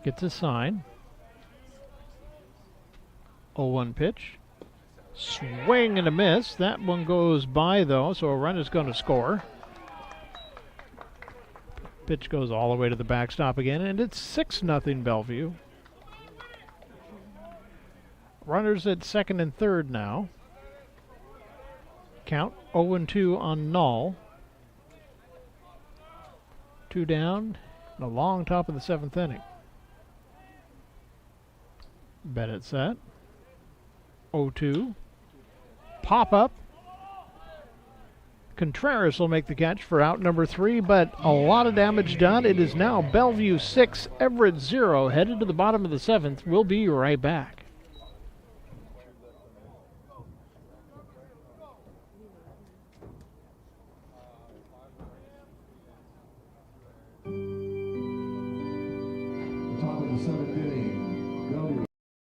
gets a sign. 0-1 pitch. Swing and a miss. That one goes by though, so a run is going to score. Pitch goes all the way to the backstop again, and it's 6-0 Bellevue. Runners at second and third now. Count 0-2 on Null. 2 down, and a long top of the 7th inning. Bennett set. 0-2. Pop up. Contreras will make the catch for out number 3, but a lot of damage done. It is now Bellevue 6, Everett 0, headed to the bottom of the 7th. We'll be right back.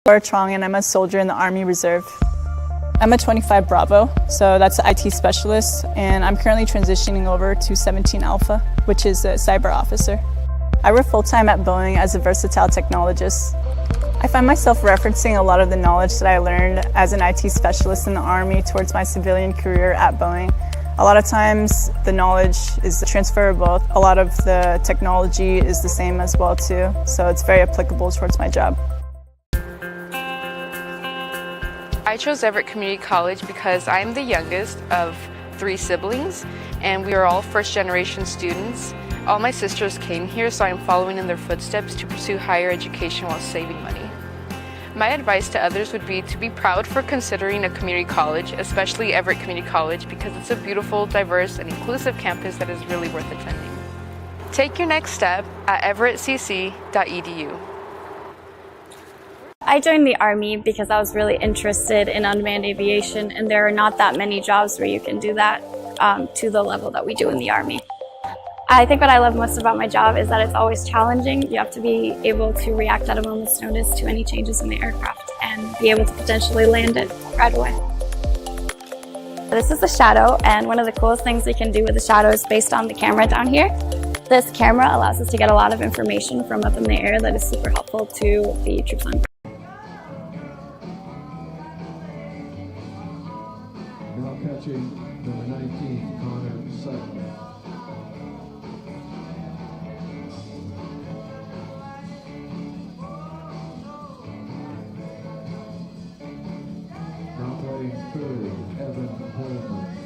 Laura Trong, and I'm a soldier in the Army Reserve. I'm a 25 Bravo, so that's an IT specialist, and I'm currently transitioning over to 17 Alpha, which is a cyber officer. I work full-time at Boeing as a versatile technologist. I find myself referencing a lot of the knowledge that I learned as an IT specialist in the Army towards my civilian career at Boeing. A lot of times the knowledge is transferable. A lot of the technology is the same as well too, so it's very applicable towards my job. I chose Everett Community College because I'm the youngest of 3 siblings, and we are all first-generation students. All my sisters came here, so I'm following in their footsteps to pursue higher education while saving money. My advice to others would be to be proud for considering a community college, especially Everett Community College, because it's a beautiful, diverse, and inclusive campus that is really worth attending. Take your next step at everettcc.edu. I joined the Army because I was really interested in unmanned aviation, and there are not that many jobs where you can do that to the level that we do in the Army. I think what I love most about my job is that it's always challenging. You have to be able to react at a moment's notice to any changes in the aircraft and be able to potentially land it right away. This is the Shadow, and one of the coolest things we can do with the Shadow is based on the camera down here. This camera allows us to get a lot of information from up in the air that is super helpful to the troops on. Now catching number 19, Connor Sutton. Now playing third, Evan Holman.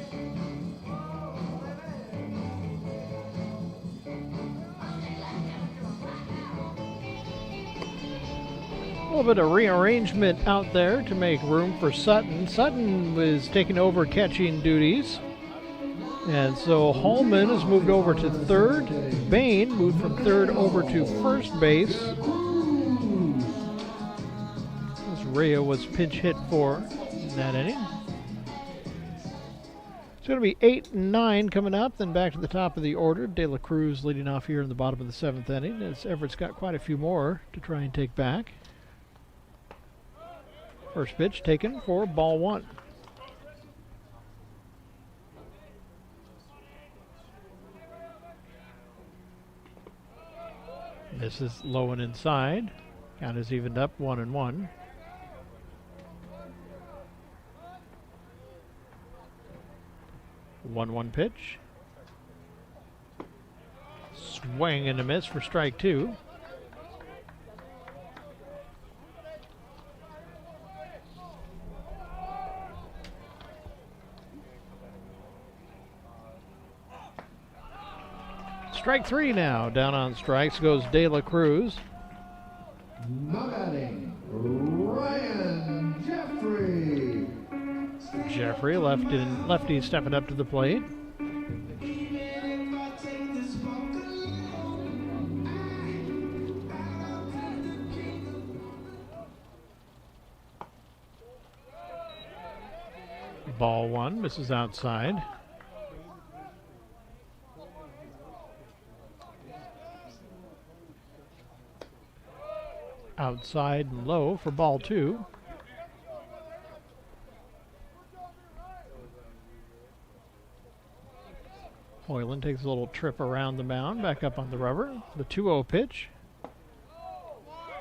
A little bit of rearrangement out there to make room for Sutton. Sutton was taking over catching duties. And so Holman has moved over to third. Bain moved from third over to first base. As Rhea was pinch hit for that inning. It's going to be 8 and 9 coming up, then back to the top of the order. De La Cruz leading off here in the bottom of the 7th inning, as Everett's got quite a few more to try and take back. First pitch taken for ball 1. This is low and inside. Count is evened up 1-1. One pitch. Swing and a miss for strike 2. Strike 3 now. Down on strikes goes De La Cruz. Now batting, Ryan Jeffrey. Jeffrey, lefty stepping up to the plate. Ball 1, misses outside. Outside and low for ball 2. Hoyland takes a little trip around the mound, back up on the rubber. The 2-0 pitch.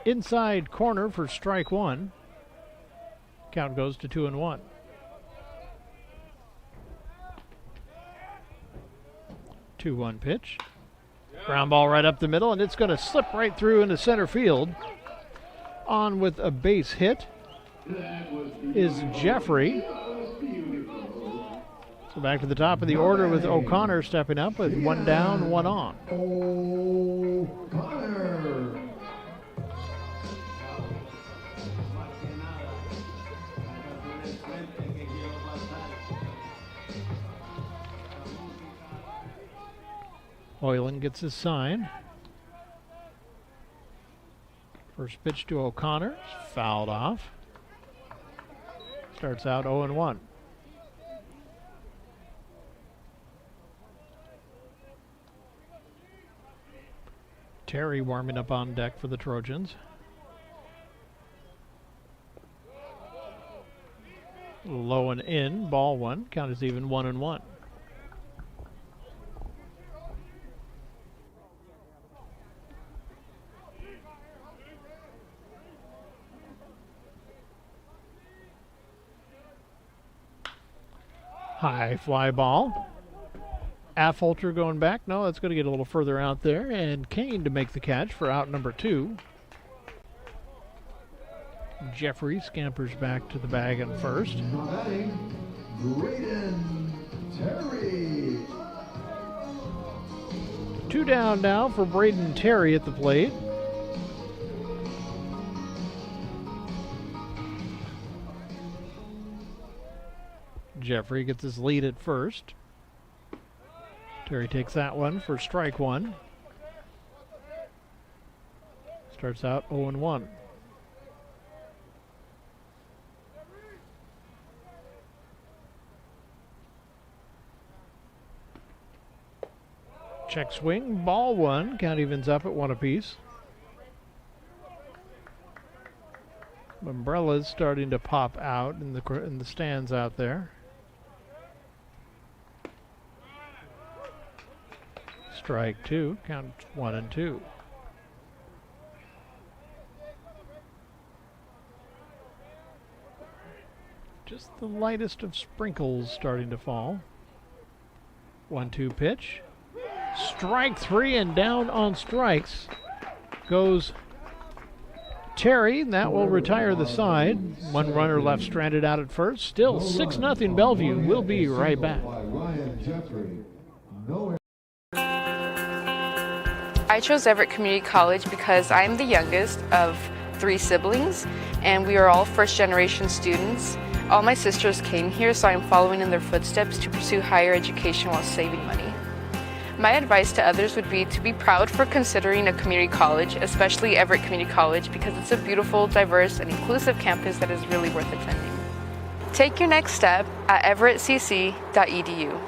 Inside corner for strike 1. Count goes to 2-1. 2-1 pitch. Ground ball right up the middle, and it's going to slip right through into center field. On with a base hit is Jeffrey. So back to the top of the order with O'Connor stepping up with 1 down, 1 on. O'Connor. Hoyland gets his sign. First pitch to O'Connor, fouled off. Starts out 0-1. Terry warming up on deck for the Trojans. Low and in, ball 1. Count is even 1-1. High fly ball. Affolter going back. No, that's going to get a little further out there. And Kane to make the catch for out number 2. Jeffrey scampers back to the bag in first. Terry. 2 down now for Braden Terry at the plate. Jeffrey gets his lead at first. Terry takes that one for strike 1. Starts out 0-1. Check swing, ball one. Count evens up at 1 apiece. Umbrellas starting to pop out in the stands out there. Strike two. Count 1 and 2. Just the lightest of sprinkles starting to fall. 1-2 pitch. Strike 3, and down on strikes goes Terry. That will retire the side. 1 runner left stranded out at first. Still 6-0 Bellevue. We'll be right back. I chose Everett Community College because I'm the youngest of 3 siblings, and we are all first-generation students. All my sisters came here, so I'm following in their footsteps to pursue higher education while saving money. My advice to others would be to be proud for considering a community college, especially Everett Community College, because it's a beautiful, diverse, and inclusive campus that is really worth attending. Take your next step at everettcc.edu.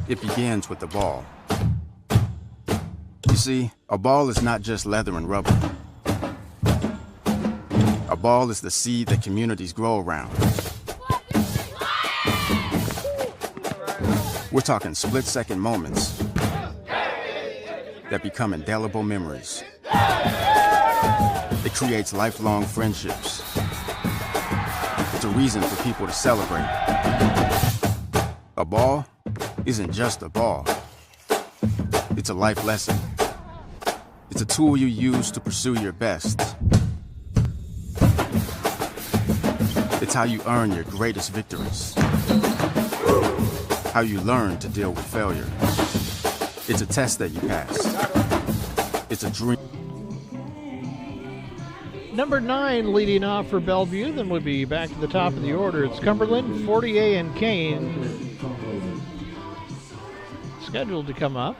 It begins with the ball. You see, a ball is not just leather and rubber. A ball is the seed that communities grow around. We're talking split-second moments that become indelible memories. It creates lifelong friendships. It's a reason for people to celebrate. A ball isn't just a ball. It's a life lesson. It's a tool you use to pursue your best. It's how you earn your greatest victories. How you learn to deal with failure. It's a test that you pass. It's a dream. Number 9 leading off for Bellevue. Then we'll be back to the top of the order. It's Cumberland, Fortier, and Kane scheduled to come up.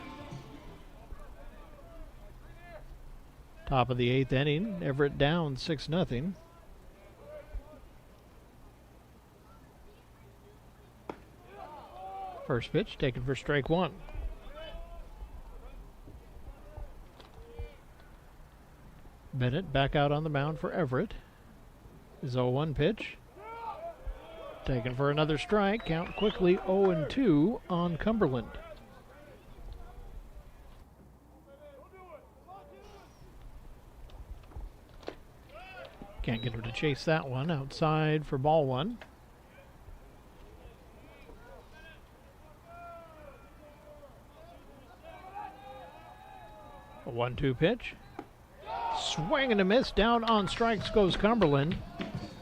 Top of the 8th inning. Everett down 6-0. First pitch taken for strike 1. Bennett back out on the mound for Everett. His 0-1 pitch. Taken for another strike. Count quickly 0-2 on Cumberland. Can't get him to chase that one. Outside for ball 1. A 1-2 pitch. Swing and a miss. Down on strikes goes Cumberland.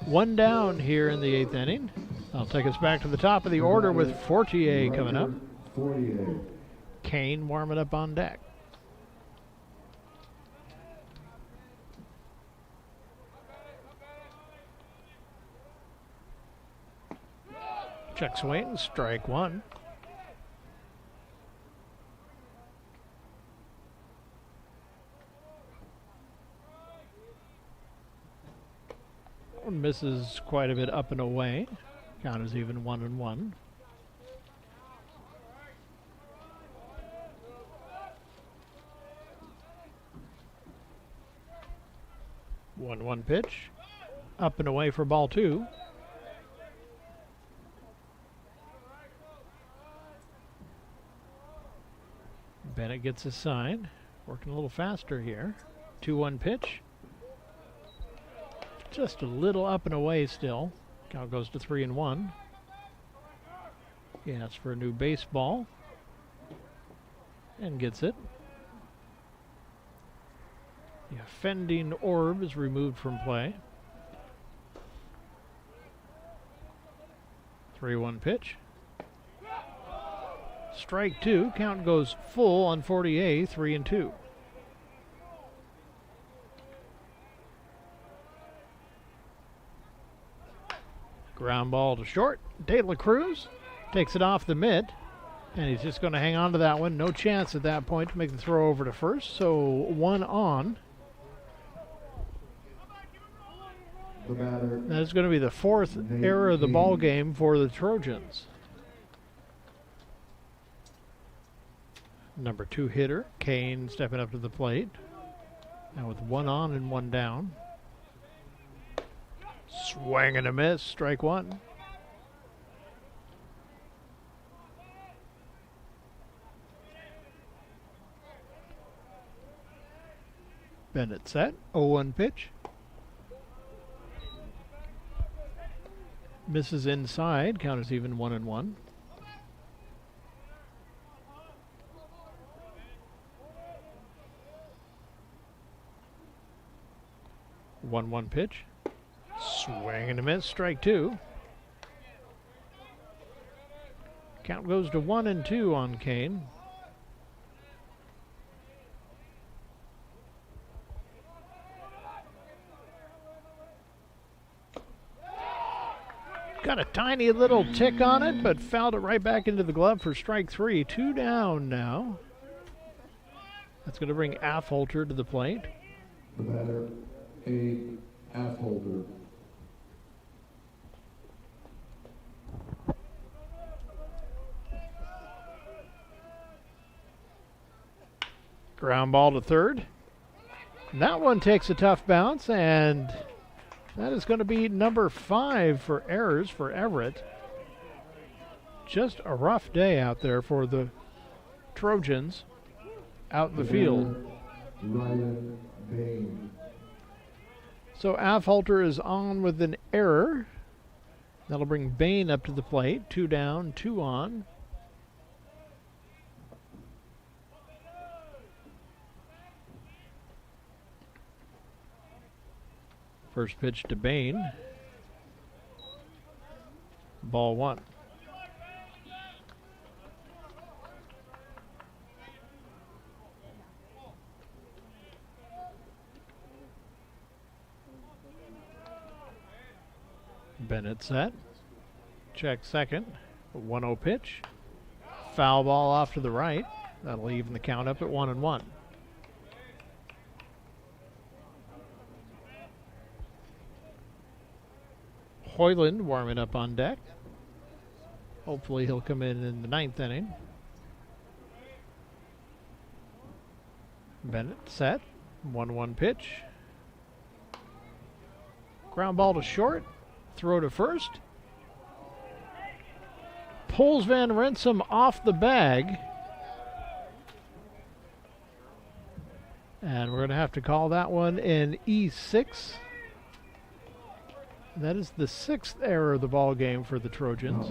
1 down here in the 8th inning. I'll take us back to the top of the order with Fortier coming up. Kane warming up on deck. Check swing, strike 1. Misses quite a bit up and away. Count is even 1-1. One pitch. Up and away for ball 2. Bennett gets his sign. Working a little faster here. 2-1 pitch. Just a little up and away still. Count goes to 3-1. He asks for a new baseball. And gets it. The offending orb is removed from play. 3-1 pitch. Strike 2. Count goes full on 48, 3-2. Ground ball to short. De La Cruz takes it off the mitt, and he's just going to hang on to that one. No chance at that point to make the throw over to first, so 1 on. That's going to be the 4th error of the ball game for the Trojans. Number 2 hitter, Kane, stepping up to the plate. Now with 1 on and 1 down. Swing and a miss, strike 1. Bennett set, 0-1 pitch. Misses inside, count is even 1-1. One pitch. Swing and a miss, strike 2. Count goes to 1-2 on Kane. Got a tiny little tick on it, but fouled it right back into the glove for strike 3. 2 down now. That's going to bring Affolter to the plate. The batter, Affolter. Ground ball to third. And that one takes a tough bounce, and that is going to be number 5 for errors for Everett. Just a rough day out there for the Trojans out in the field. Ryan Bain. So Affolter is on with an error. That'll bring Bain up to the plate. 2 down, 2 on. First pitch to Bain. Ball 1. Bennett set. Check second. 1-0 pitch. Foul ball off to the right. That'll even the count up at 1-1. Hoyland warming up on deck. Hopefully he'll come in the 9th inning. Bennett set. 1-1 pitch. Ground ball to short. Throw to first. Pulls Van Renssum off the bag. And we're going to have to call that one an E6. That is the 6th error of the ball game for the Trojans.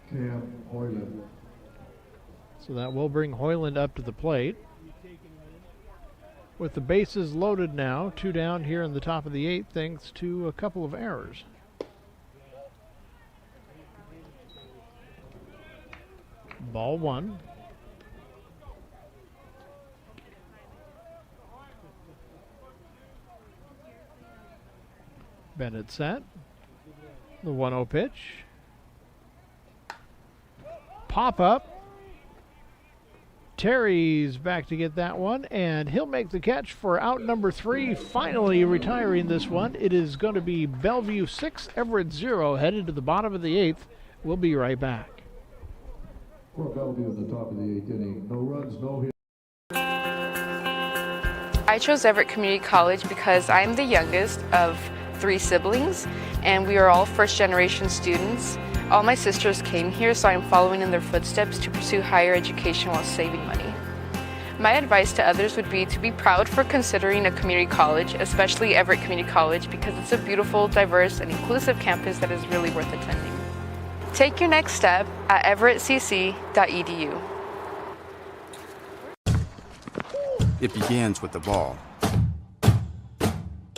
Cam Hoyland. So that will bring Hoyland up to the plate. With the bases loaded now, 2 down here in the top of the 8th thanks to a couple of errors. Ball 1. Bennett set. The 1-0 pitch. Pop up. Terry's back to get that one, and he'll make the catch for out number 3, finally retiring this one. It is going to be Bellevue 6, Everett 0, headed to the bottom of the 8th. We'll be right back. For Bellevue at the top of the 8th inning. No runs, no hits. I chose Everett Community College because I'm the youngest of 3 siblings, and we are all first-generation students. All my sisters came here, so I'm following in their footsteps to pursue higher education while saving money. My advice to others would be to be proud for considering a community college, especially Everett Community College, because it's a beautiful, diverse, and inclusive campus that is really worth attending. Take your next step at everettcc.edu. It begins with the ball.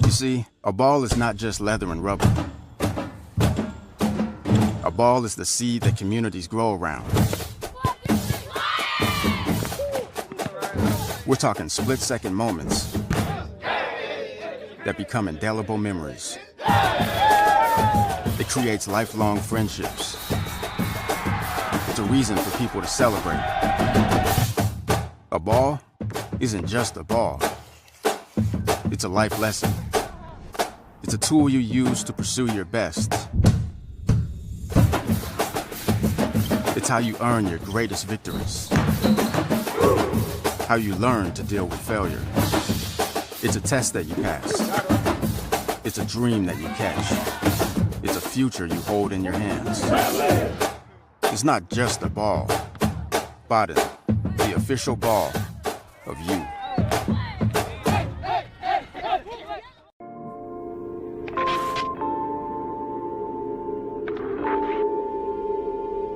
You see, a ball is not just leather and rubber. A ball is the seed that communities grow around. We're talking split-second moments that become indelible memories. It creates lifelong friendships. It's a reason for people to celebrate. A ball isn't just a ball. It's a life lesson. It's a tool you use to pursue your best. It's how you earn your greatest victories. how you learn to deal with failure. It's a test that you pass. It's a dream that you catch. It's a future you hold in your hands. It's not just a ball, but the official ball of you.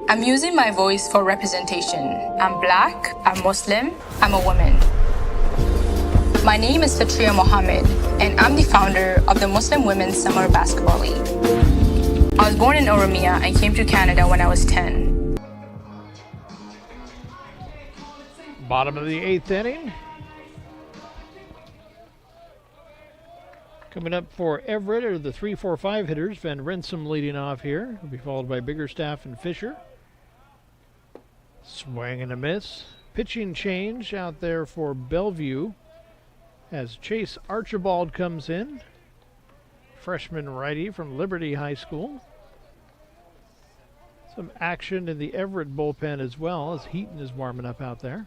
I'm using my voice for representation. I'm Black, I'm Muslim, I'm a woman. My name is Fatria Mohammed, and I'm the founder of the Muslim Women's Summer Basketball League. I was born in Oromia and came to Canada when I was 10. Bottom of the 8th inning. Coming up for Everett are the 3-4-5 hitters. Van Rinsum leading off here. Will be followed by Biggerstaff and Fisher. Swing and a miss. Pitching change out there for Bellevue as Chase Archibald comes in. Freshman righty from Liberty High School. Some action in the Everett bullpen as well as Heaton is warming up out there.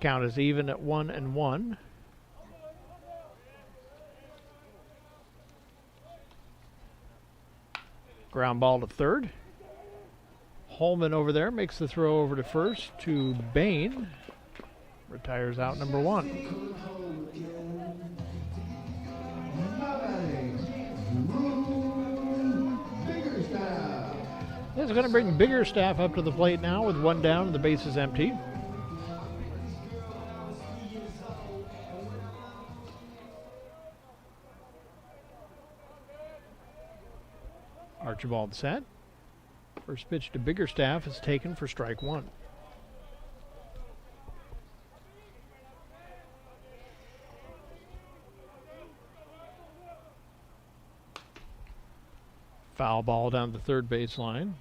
Count is even at 1-1. Ground ball to third. Holman over there makes the throw over to first to Bain. Retires out number 1. It's going to bring Biggerstaff up to the plate now with 1 down and the base is empty. Archibald set. First pitch to Biggerstaff is taken for strike 1. Foul ball down the third baseline.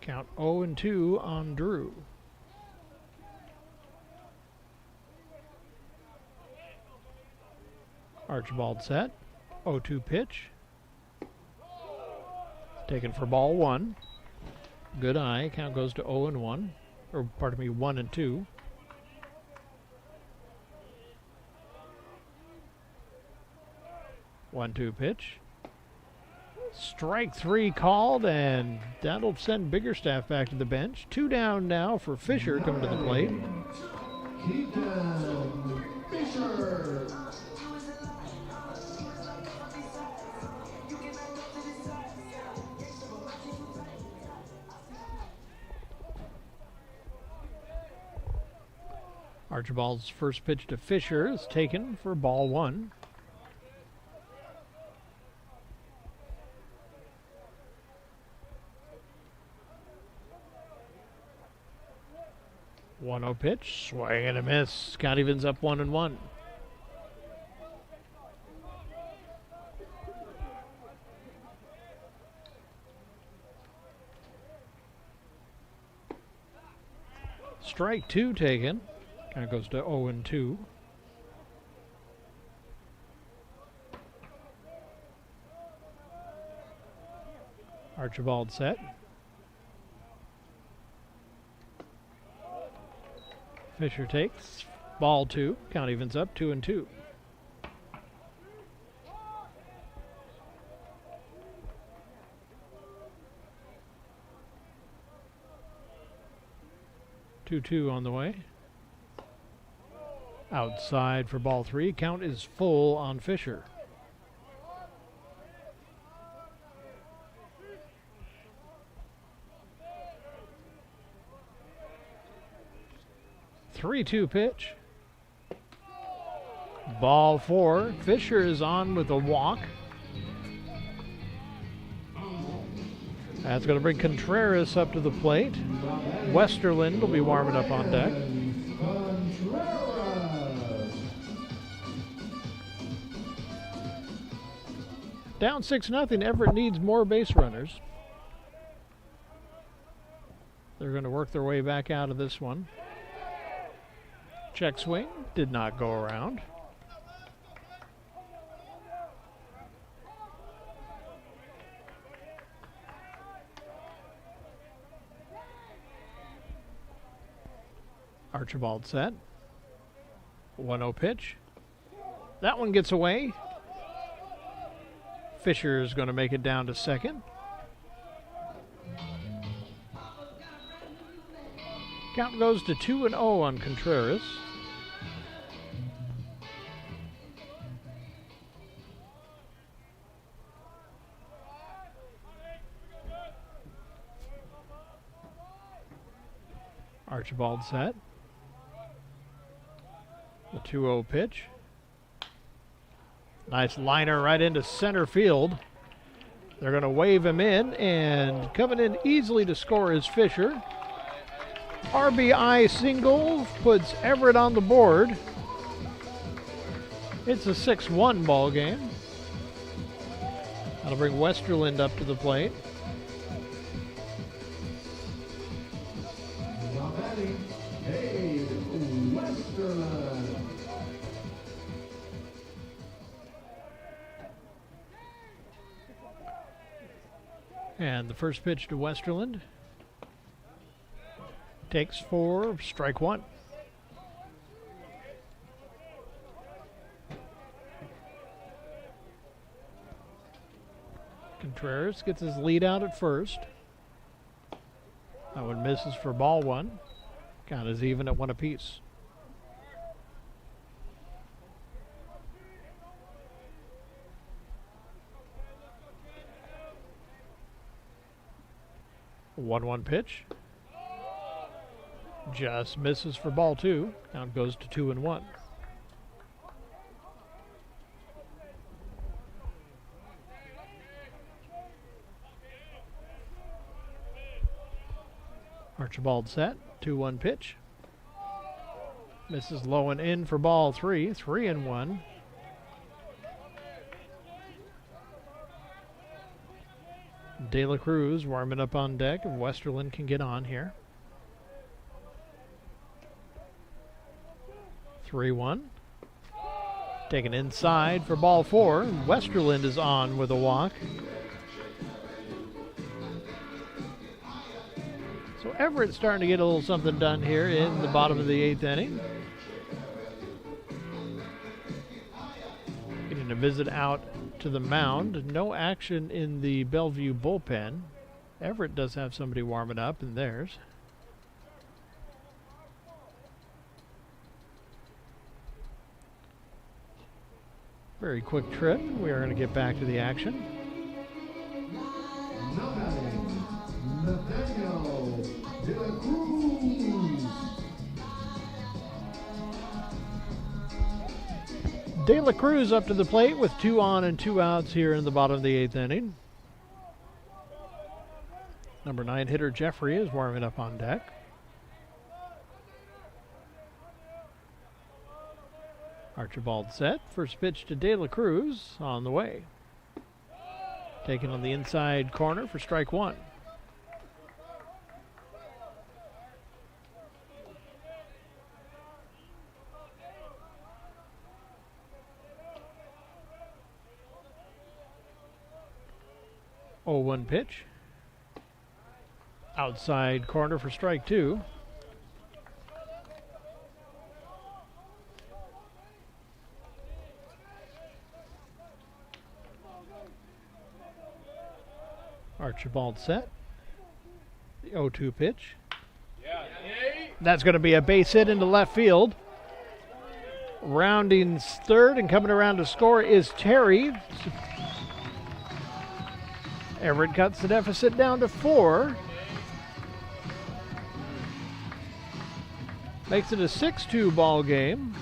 Count 0-2 on Drew. Archibald set. 0-2 pitch. Taken for ball 1. Good eye. Count goes to 0-1. Or pardon me, 1-2. One-two pitch. Strike 3 called, and that'll send Biggerstaff back to the bench. 2 down now for Fisher coming to the plate. Keep down, Fisher. Archibald's first pitch to Fisher is taken for ball 1. One-0 pitch, swing and a miss. Count evens up 1-1. Strike 2 taken. Count goes to 0-2. Archibald set. Fisher takes ball 2. Count evens up 2-2. Two on the way. Outside for ball 3. Count is full on Fisher. Three-two pitch. Ball 4. Fisher is on with a walk. That's going to bring Contreras up to the plate. Westerland will be warming up on deck. Down 6-0. Everett needs more base runners. They're going to work their way back out of this one. Check swing did not go around. Archibald set. 1-0 pitch. That one gets away. Fisher is going to make it down to second. Count goes to 2-0 on Contreras. Archibald set. The 2-0 pitch. Nice liner right into center field. They're going to wave him in, and coming in easily to score is Fisher. RBI single puts Everett on the board. It's a 6-1 ball game. That'll bring Westerland up to the plate. And the first pitch to Westerland. Takes 4, strike 1. Contreras gets his lead out at first. That one misses for ball 1. Count is even at 1 apiece. A 1-1 pitch. Just misses for ball 2. Count goes to 2-1. Archibald set. 2-1 pitch. Misses low and in for ball 3. 3-1. De La Cruz warming up on deck, and Westerland can get on here. 3-1. Taken inside for ball 4. Westerland is on with a walk. So Everett starting to get a little something done here in the bottom of the 8th inning. Getting a visit out to the mound. No action in the Bellevue bullpen. Everett does have somebody warming up in theirs. Very quick trip. We are going to get back to the action. De La Cruz up to the plate with 2 on and 2 outs here in the bottom of the 8th inning. Number 9 hitter Jeffrey is warming up on deck. Archibald set. First pitch to De La Cruz on the way. Taken on the inside corner for strike 1. Oh, 1 pitch. Outside corner for strike 2. Archibald set. The 0-2 pitch. That's going to be a base hit into left field. Rounding third and coming around to score is Terry. Everett cuts the deficit down to 4. Makes it a 6-2 ball game.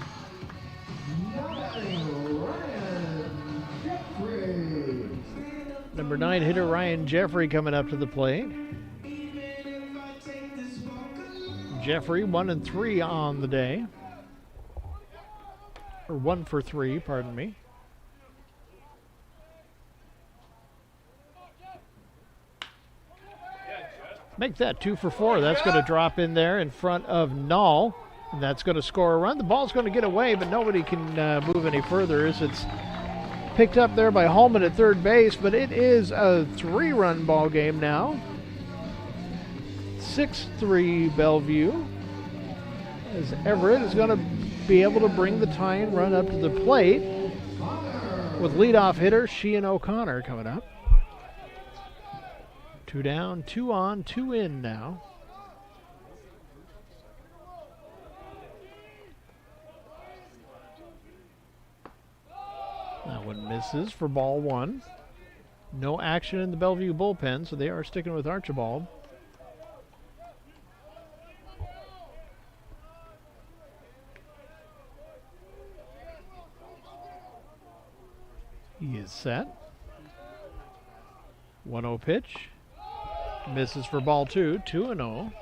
Number 9 hitter Ryan Jeffrey coming up to the plate. Jeffrey 1-3 on the day. Or 1 for 3, pardon me. Make that 2 for 4. That's going to drop in there in front of Null. And that's going to score a run. The ball's going to get away, but nobody can move any further as it's picked up there by Holman at third base. But it is a 3-run ball game now. 6-3 Bellevue. as Everett is going to be able to bring the tying run up to the plate with leadoff hitter Sheehan O'Connor coming up. 2 down, 2 on, 2 in now. That one misses for ball 1. No action in the Bellevue bullpen, so they are sticking with Archibald. He is set. 1-0 pitch. Misses for ball 2. 2-0.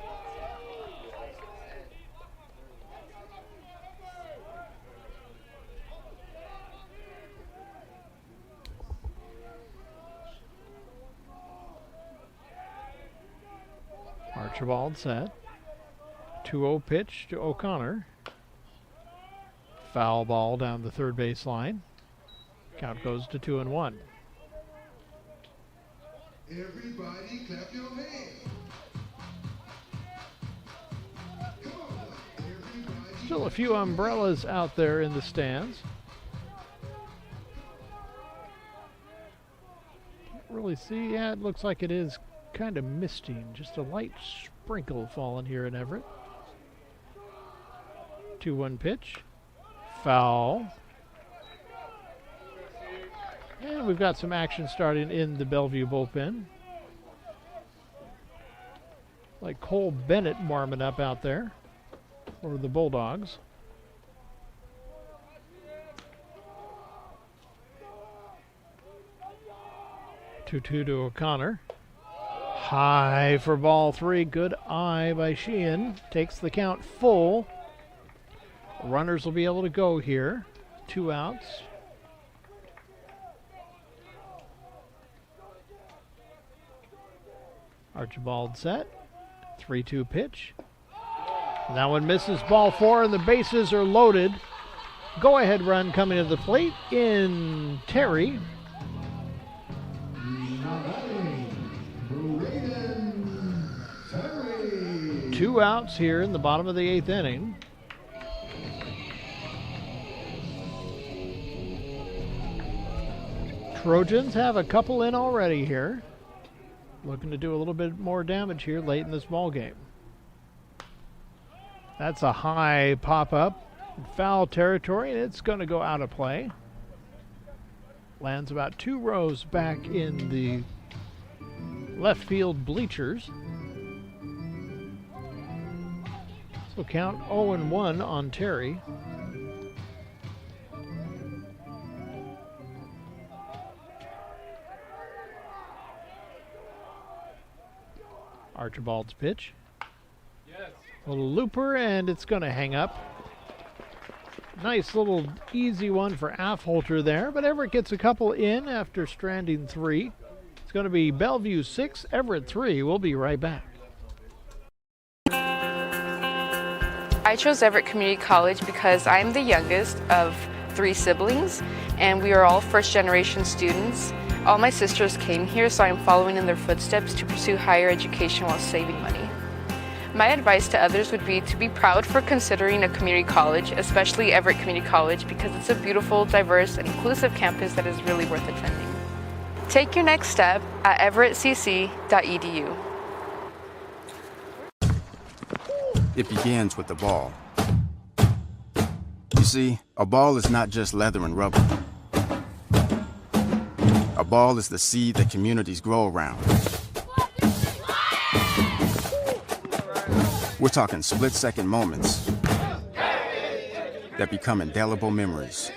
Archibald set. 2-0 pitch to O'Connor. Foul ball down the third base line. Count goes to 2-1. Everybody clap your hands. Still a few umbrellas out there in the stands. Can't really see. Yeah, it looks like it is kind of misting. Just a light sprinkle falling here in Everett. 2-1 pitch. Foul. And we've got some action starting in the Bellevue bullpen. Like Cole Bennett warming up out there for the Bulldogs. Two to O'Connor. High for ball 3. Good eye by Sheehan. Takes the count full. Runners will be able to go here. 2 outs. Archibald set. 3-2 pitch. That one misses ball 4, and the bases are loaded. Go-ahead run coming to the plate in Terry. 2 outs here in the bottom of the 8th inning. Trojans have a couple in already here. Looking to do a little bit more damage here late in this ball game. That's a high pop-up in foul territory, and it's going to go out of play. Lands about 2 rows back in the left field bleachers. So count 0-1 on Terry. Archibald's pitch. Yes. A little looper, and it's going to hang up. Nice little easy one for Affolter there, but Everett gets a couple in after stranding 3. It's going to be Bellevue 6, Everett 3. We'll be right back. I chose Everett Community College because I'm the youngest of 3 siblings, and we are all first-generation students. All my sisters came here, so I'm following in their footsteps to pursue higher education while saving money. My advice to others would be to be proud for considering a community college, especially Everett Community College, because it's a beautiful, diverse, and inclusive campus that is really worth attending. Take your next step at everettcc.edu. It begins with the ball. You see, a ball is not just leather and rubber. A ball is the seed that communities grow around. We're talking split-second moments that become indelible memories.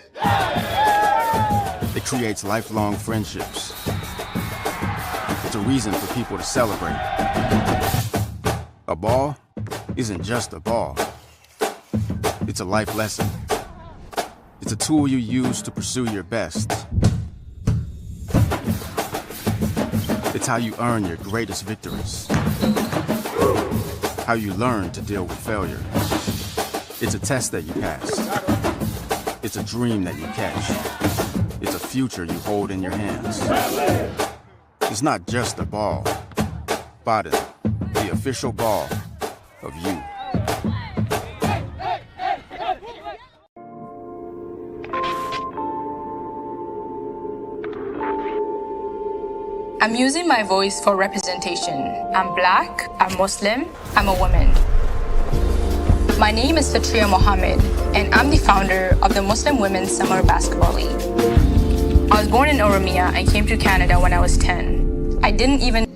It creates lifelong friendships. It's a reason for people to celebrate. A ball isn't just a ball. It's a life lesson. It's a tool you use to pursue your best. It's how you earn your greatest victories. How you learn to deal with failure. It's a test that you pass. It's a dream that you catch. It's a future you hold in your hands. It's not just a ball. Biden, the official ball of you. I'm using my voice for representation. I'm black, I'm Muslim, I'm a woman. My name is Fatria Mohammed, and I'm the founder of the Muslim Women's Summer Basketball League. I was born in Oromia and came to Canada when I was 10. I didn't even...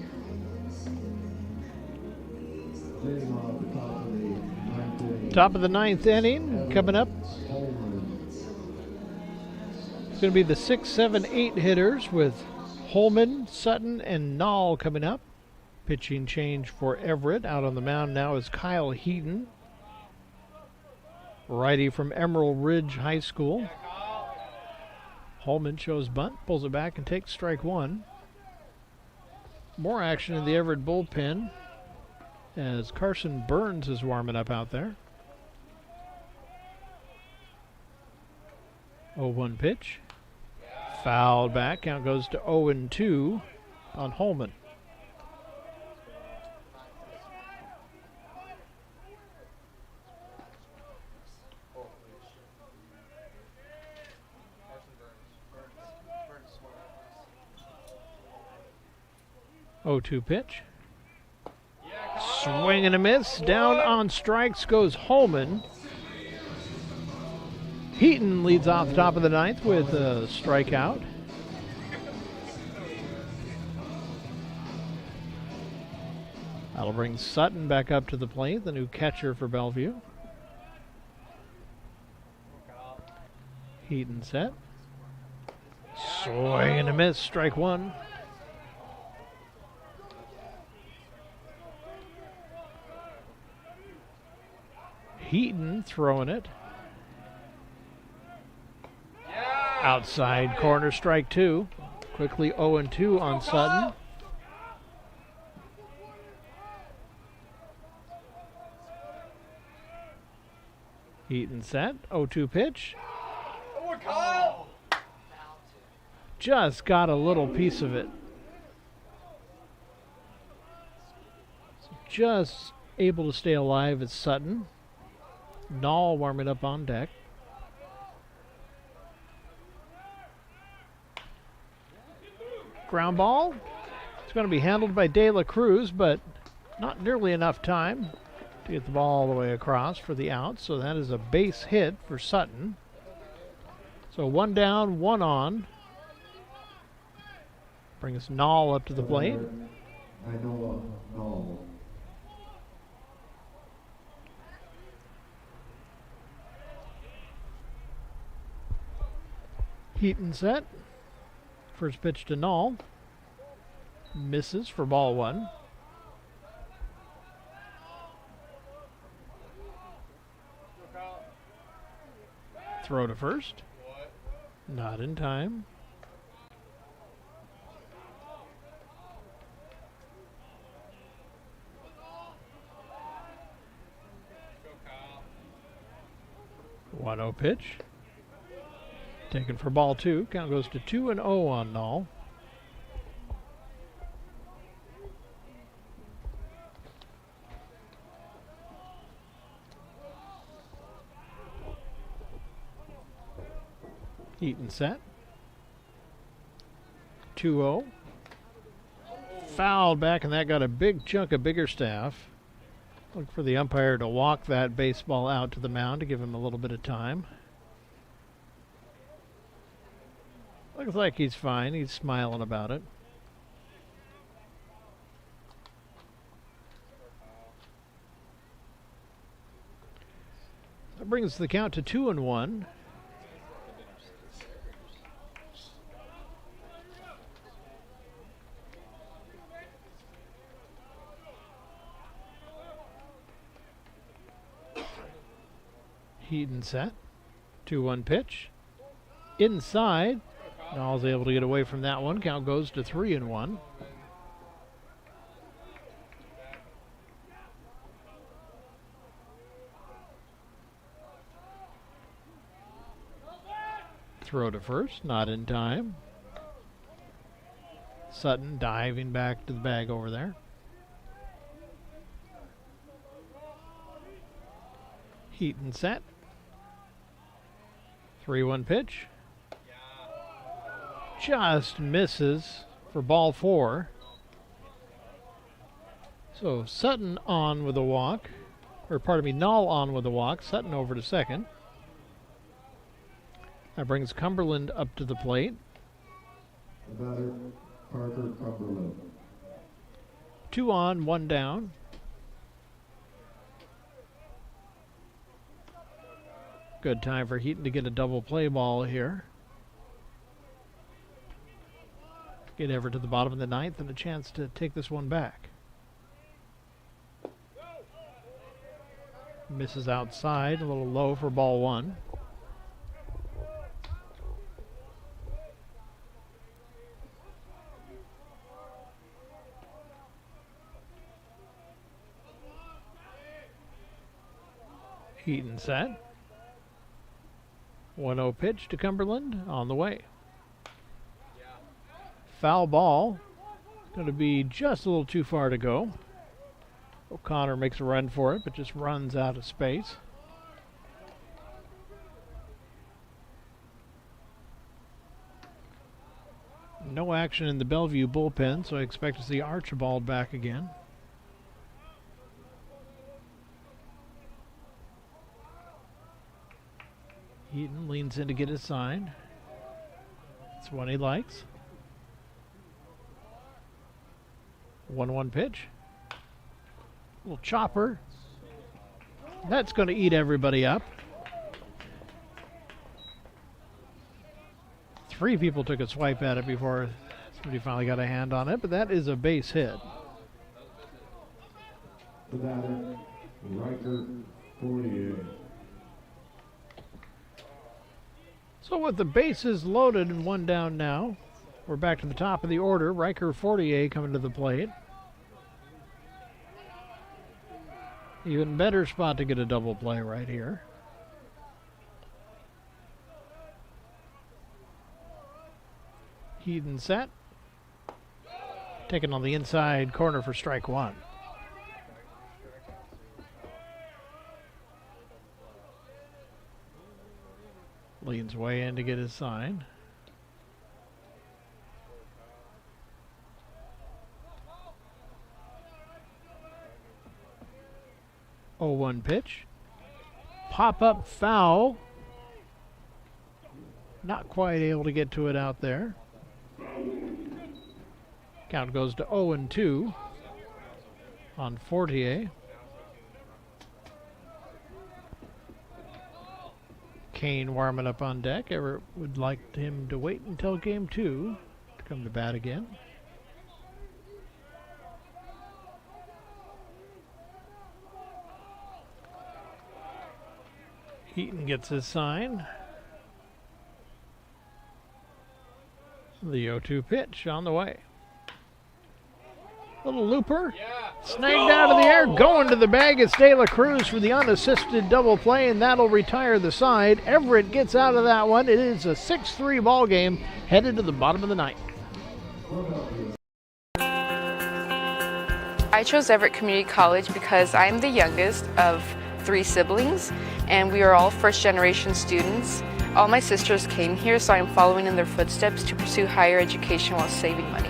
Top of the ninth inning coming up. It's going to be the 6, 7, 8 hitters with Holman, Sutton, and Nall coming up. Pitching change for Everett. Out on the mound now is Kyle Heaton, righty from Emerald Ridge High School. Holman shows bunt, pulls it back, and takes strike one. More action in the Everett bullpen as Carson Burns is warming up out there. 0-1 pitch. Fouled back. Count goes to 0-2 on Holman. Oh-2 pitch. Swing and a miss. Down on strikes goes Holman. Heaton leads off the top of the ninth with a strikeout. That'll bring Sutton back up to the plate, the new catcher for Bellevue. Heaton set. Swing and a miss. Strike one. Heaton throwing it. Outside corner, strike two. Quickly 0-2 on Sutton. Heaton set. 0-2 pitch. Just got a little piece of it. Just able to stay alive is Sutton. Nall warming up on deck. Ground ball. It's going to be handled by De La Cruz, but not nearly enough time to get the ball all the way across for the out. So that is a base hit for Sutton. So one down, one on. Brings Nall up to the plate. Nall. Heaton set. First pitch to Nall. Misses for ball one. Throw to first. Not in time. One 0 pitch. Taken for ball two. Count goes to 2-0 on Nall. Heaton set. 2-0. Fouled back, and that got a big chunk of Biggerstaff. Look for the umpire to walk that baseball out to the mound to give him a little bit of time. Looks like he's fine. He's smiling about it. That brings the count to 2-1. Heaton set. 2-1 pitch. Inside. Nall's able to get away from that one. Count goes to 3-1. Throw to first, not in time. Sutton diving back to the bag over there. Heaton set. 3-1 pitch. Just misses for ball 4. So Sutton on with a walk, or pardon me, Null on with a walk. Sutton over to second. That brings Cumberland up to the plate. The batter, Parker Cumberland. 2 on, 1 down. Good time for Heaton to get a double play ball here. Get Everett to the bottom of the 9th and a chance to take this one back. Misses outside, a little low for ball 1. Heaton set. 1-0 pitch to Cumberland on the way. Foul ball. Going to be just a little too far to go. O'Connor makes a run for it, but just runs out of space. No action in the Bellevue bullpen, so I expect to see Archibald back again. Heaton leans in to get his sign. It's one he likes. 1-1 pitch. Little chopper. That's going to eat everybody up. 3 people took a swipe at it before somebody finally got a hand on it, but that is a base hit. The batter, Riker Fourier. So with the bases loaded and 1 down now, we're back to the top of the order. Riker Fortier coming to the plate. Even better spot to get a double play right here. Heaton set. Taken on the inside corner for strike 1. Leans way in to get his sign. Oh, 1 pitch. Pop up foul. Not quite able to get to it out there. Count goes to 0-2 on Fortier. Kane warming up on deck. Everett would like him to wait until game 2 to come to bat again. Heaton gets his sign. The 0-2 pitch on the way. Little looper. Snagged out of the air. Going to the bag. It's De La Cruz for the unassisted double play, and that'll retire the side. Everett gets out of that one. It is a 6-3 ball game headed to the bottom of the 9th. I chose Everett Community College because I'm the youngest of 3 siblings, and we are all first-generation students. All my sisters came here, so I'm following in their footsteps to pursue higher education while saving money.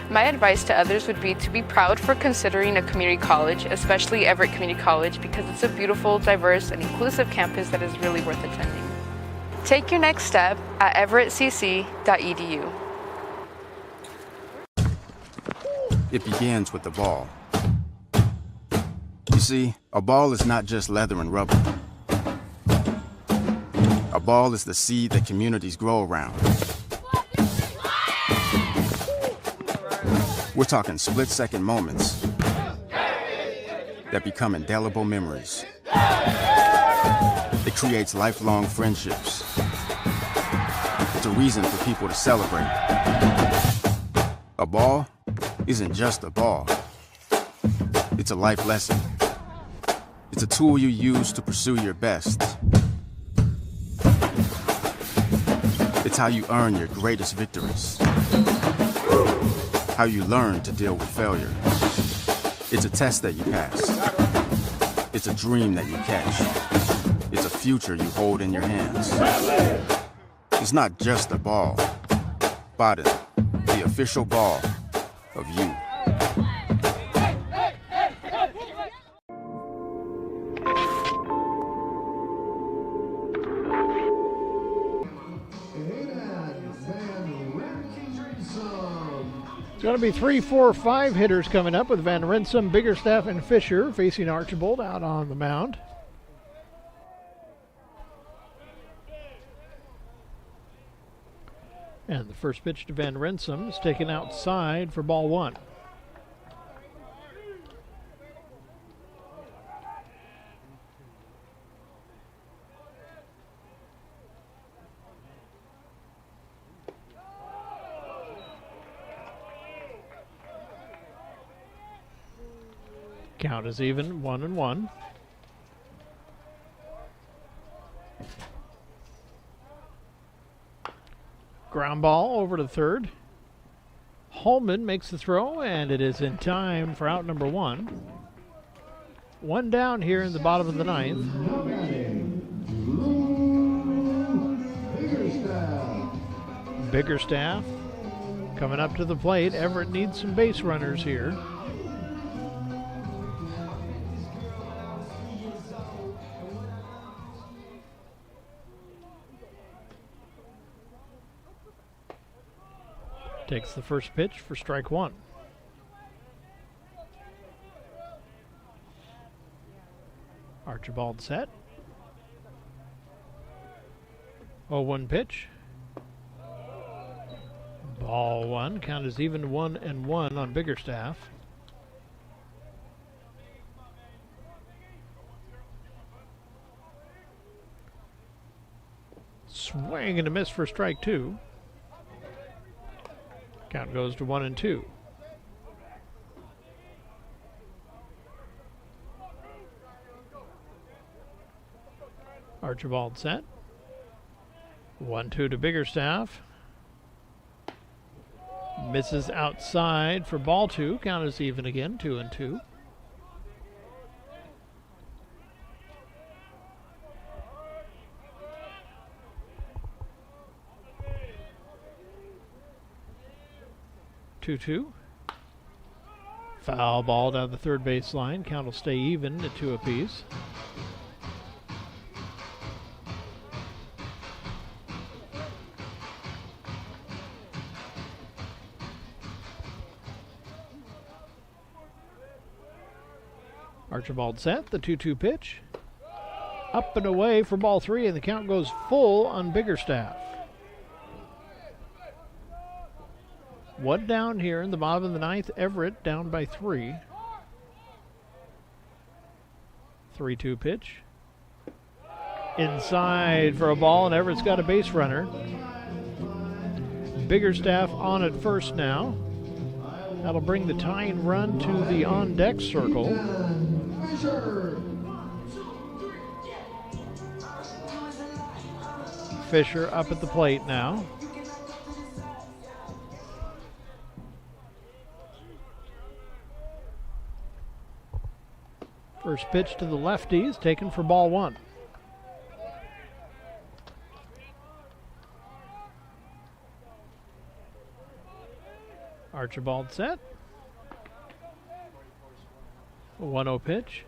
My advice to others would be to be proud for considering a community college, especially Everett Community College, because it's a beautiful, diverse, and inclusive campus that is really worth attending. Take your next step at everettcc.edu. It begins with the ball. You see, a ball is not just leather and rubber. A ball is the seed that communities grow around. We're talking split-second moments that become indelible memories. It creates lifelong friendships. It's a reason for people to celebrate. A ball isn't just a ball. It's a life lesson. It's a tool you use to pursue your best. It's how you earn your greatest victories. How you learn to deal with failure. It's a test that you pass. It's a dream that you catch. It's a future you hold in your hands. It's not just a ball. Biden, the the official ball of you. It's going to be 3, 4, 5 hitters coming up with Van Rinsum, Biggerstaff, and Fisher facing Archibald out on the mound. And the first pitch to Van Rinsum is taken outside for ball 1. Count is even, 1-1. Ground ball over to third. Holman makes the throw, and it is in time for out number 1. One down here in the bottom of the ninth. Biggerstaff coming up to the plate. Everett needs some base runners here. Takes the first pitch for strike 1. Archibald set. 0-1 pitch. Ball 1. Count is even, 1-1 on Biggerstaff. Swing and a miss for strike 2. Count goes to 1-2. Archibald set. 1-2 to Biggerstaff. Misses outside for ball 2. Count is even again, 2-2. Foul ball down the third base line. Count will stay even at 2 apiece. Archibald set, the 2-2 pitch. Up and away for ball 3, and the count goes full on Biggerstaff. One down here in the bottom of the ninth. Everett down by 3. 3-2 pitch. Inside for a ball, and Everett's got a base runner. Biggerstaff on at first now. That'll bring the tying run to the on-deck circle. Fisher up at the plate now. First pitch to the lefties, taken for ball 1. Archibald set. 1-0 pitch.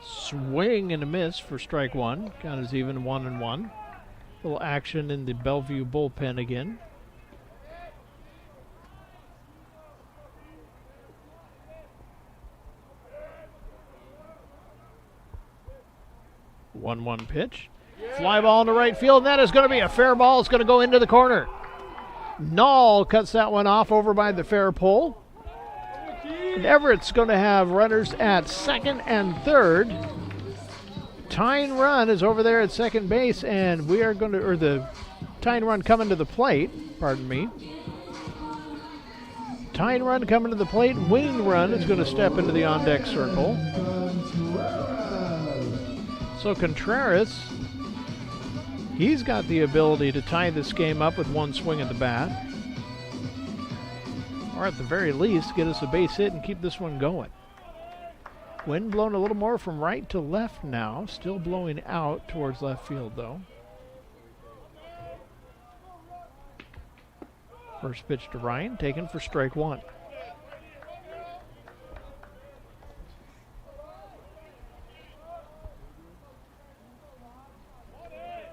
Swing and a miss for strike 1. Count is even, 1-1. Little action in the Bellevue bullpen again. One pitch. Fly ball into right field, and that is going to be a fair ball. It's going to go into the corner. Nall cuts that one off over by the fair pole. And Everett's going to have runners at second and third. Tying run is over there at second base, and we are going to, or the tying run coming to the plate, pardon me. Tying run coming to the plate, winning run is going to step into the on-deck circle. So Contreras, he's got the ability to tie this game up with one swing of the bat. Or at the very least, get us a base hit and keep this one going. Wind blowing a little more from right to left now. Still blowing out towards left field, though. First pitch to Ryan, taken for strike one.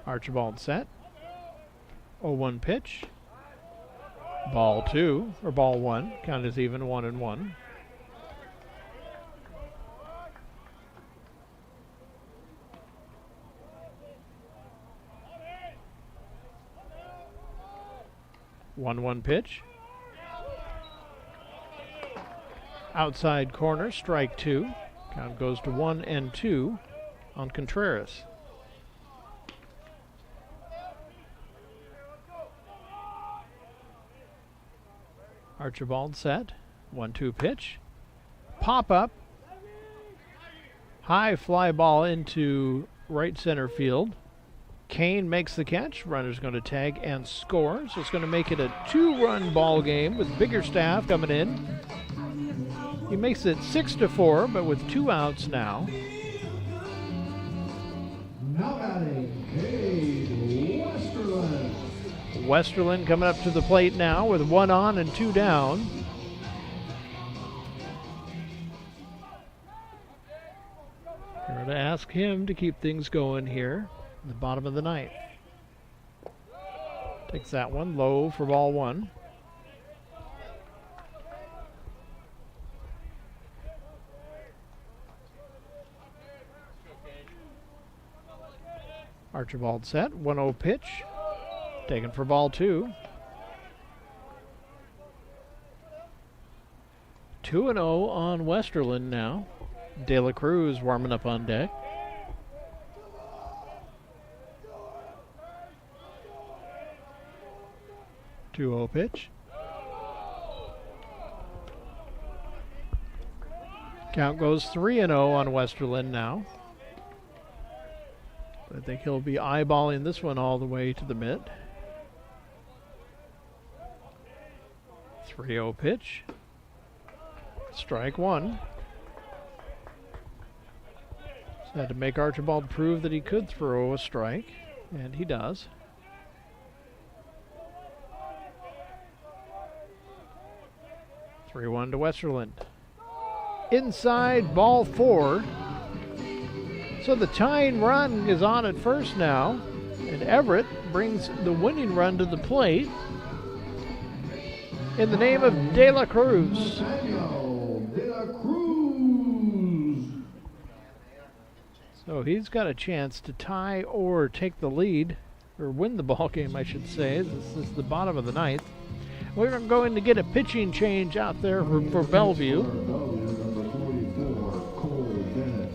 Archibald set. 0-1 pitch. Ball two, or ball one. Count is even, 1-1. One pitch. Outside corner, strike two. Count goes to 1-2 on Contreras. Archibald set. 1-2 pitch. Pop up. High fly ball into right center field. Kane makes the catch. Runner's going to tag and score. So it's going to make it a 2-run ball game with Biggerstaff coming in. He makes it 6-4, but with 2 outs now. Now batting, Cade Westerland. Westerland coming up to the plate now with 1 on and 2 down. We're going to ask him to keep things going here in the bottom of the ninth. Takes that one low for ball one. Archibald set, 1-0 pitch. Taken for ball two. 2-0 on Westerland now. De La Cruz warming up on deck. Two-0 pitch. Count goes 3-0 on Westerland now. I think he'll be eyeballing this one all the way to the mitt. 3-0 pitch. Strike one. So had to make Archibald prove that he could throw a strike, and he does. Three-one to Westerland. Inside, ball four. So the tying run is on at first now, and Everett brings the winning run to the plate in the name of De La Cruz. De La Cruz. So he's got a chance to tie or take the lead, or win the ball game, I should say. This is the bottom of the ninth. We're going to get a pitching change out there for Bellevue. Number 44, Cole Bennett.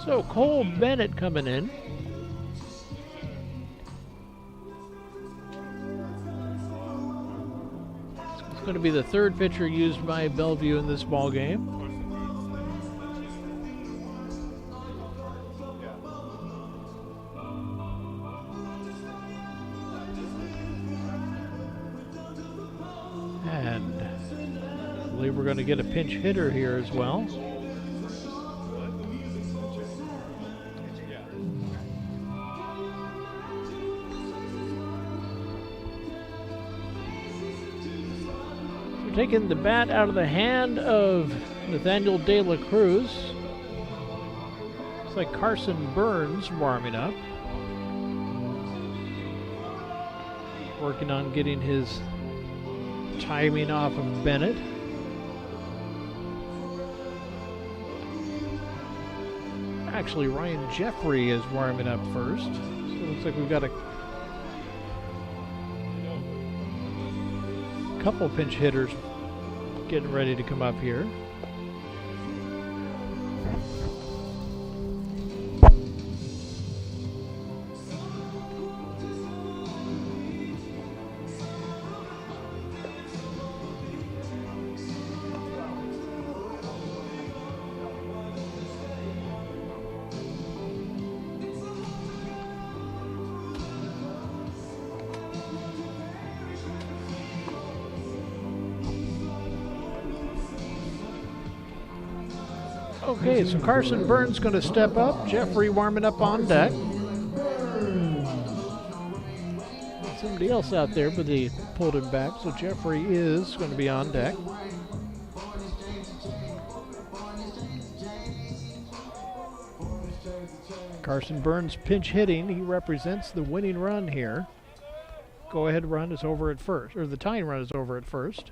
So Cole Bennett coming in. It's going to be the third pitcher used by Bellevue in this ball game. And I believe we're going to get a pinch hitter here as well. Taking the bat out of the hand of Nathaniel De La Cruz. Looks like Carson Burns warming up. Working on getting his timing off of Bennett. Actually, Ryan Jeffrey is warming up first. So it looks like we've got a couple pinch hitters getting ready to come up here. Okay, so Carson Burns going to step up. Jeffrey warming up on deck. somebody else out there, but they pulled him back, so Jeffrey is going to be on deck. Carson Burns pinch hitting. He represents the winning run here. Go-ahead run is over at first, or the tying run is over at first.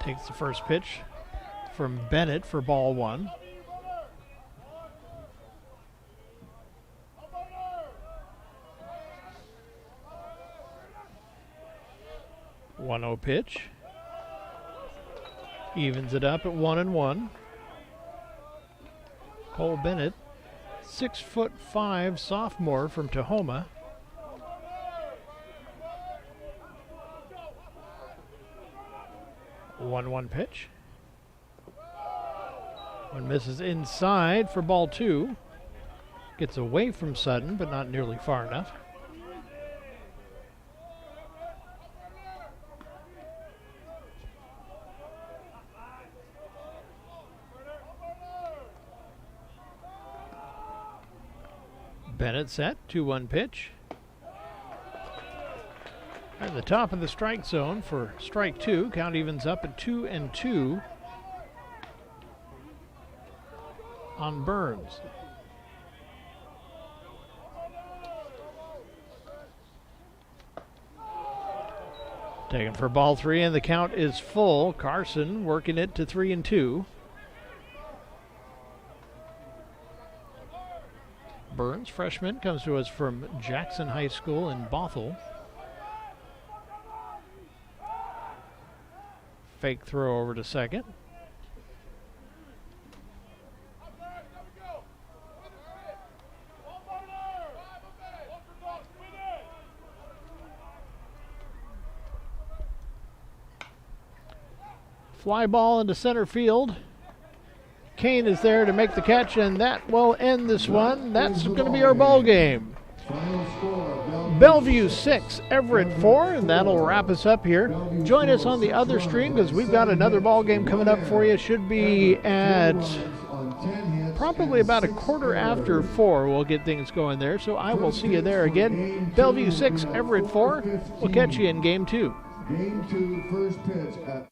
Takes the first pitch from Bennett for ball one. One-0 pitch. Evens it up at 1-1. Cole Bennett, 6'5" sophomore from Tahoma. One pitch. One misses inside for ball two. Gets away from Sutton, but not nearly far enough. Bennett set, 2-1 pitch. At the top of the strike zone for strike two. Count evens up at 2-2 on Burns. Taken for ball three, and the count is full. Carson working it to 3-2. Burns, freshman, comes to us from Jackson High School in Bothell. Fake throw over to second. Fly ball into center field. Kane is there to make the catch, and that will end this one. That's going to be our ball game. Bellevue 6, Everett 4, and that'll wrap us up here. Join us on the other stream because we've got another ball game coming up for you. Should be at probably about 4:15. We'll get things going there, so I will see you there again. Bellevue 6, Everett 4. We'll catch you in game two. Game two, first pitch at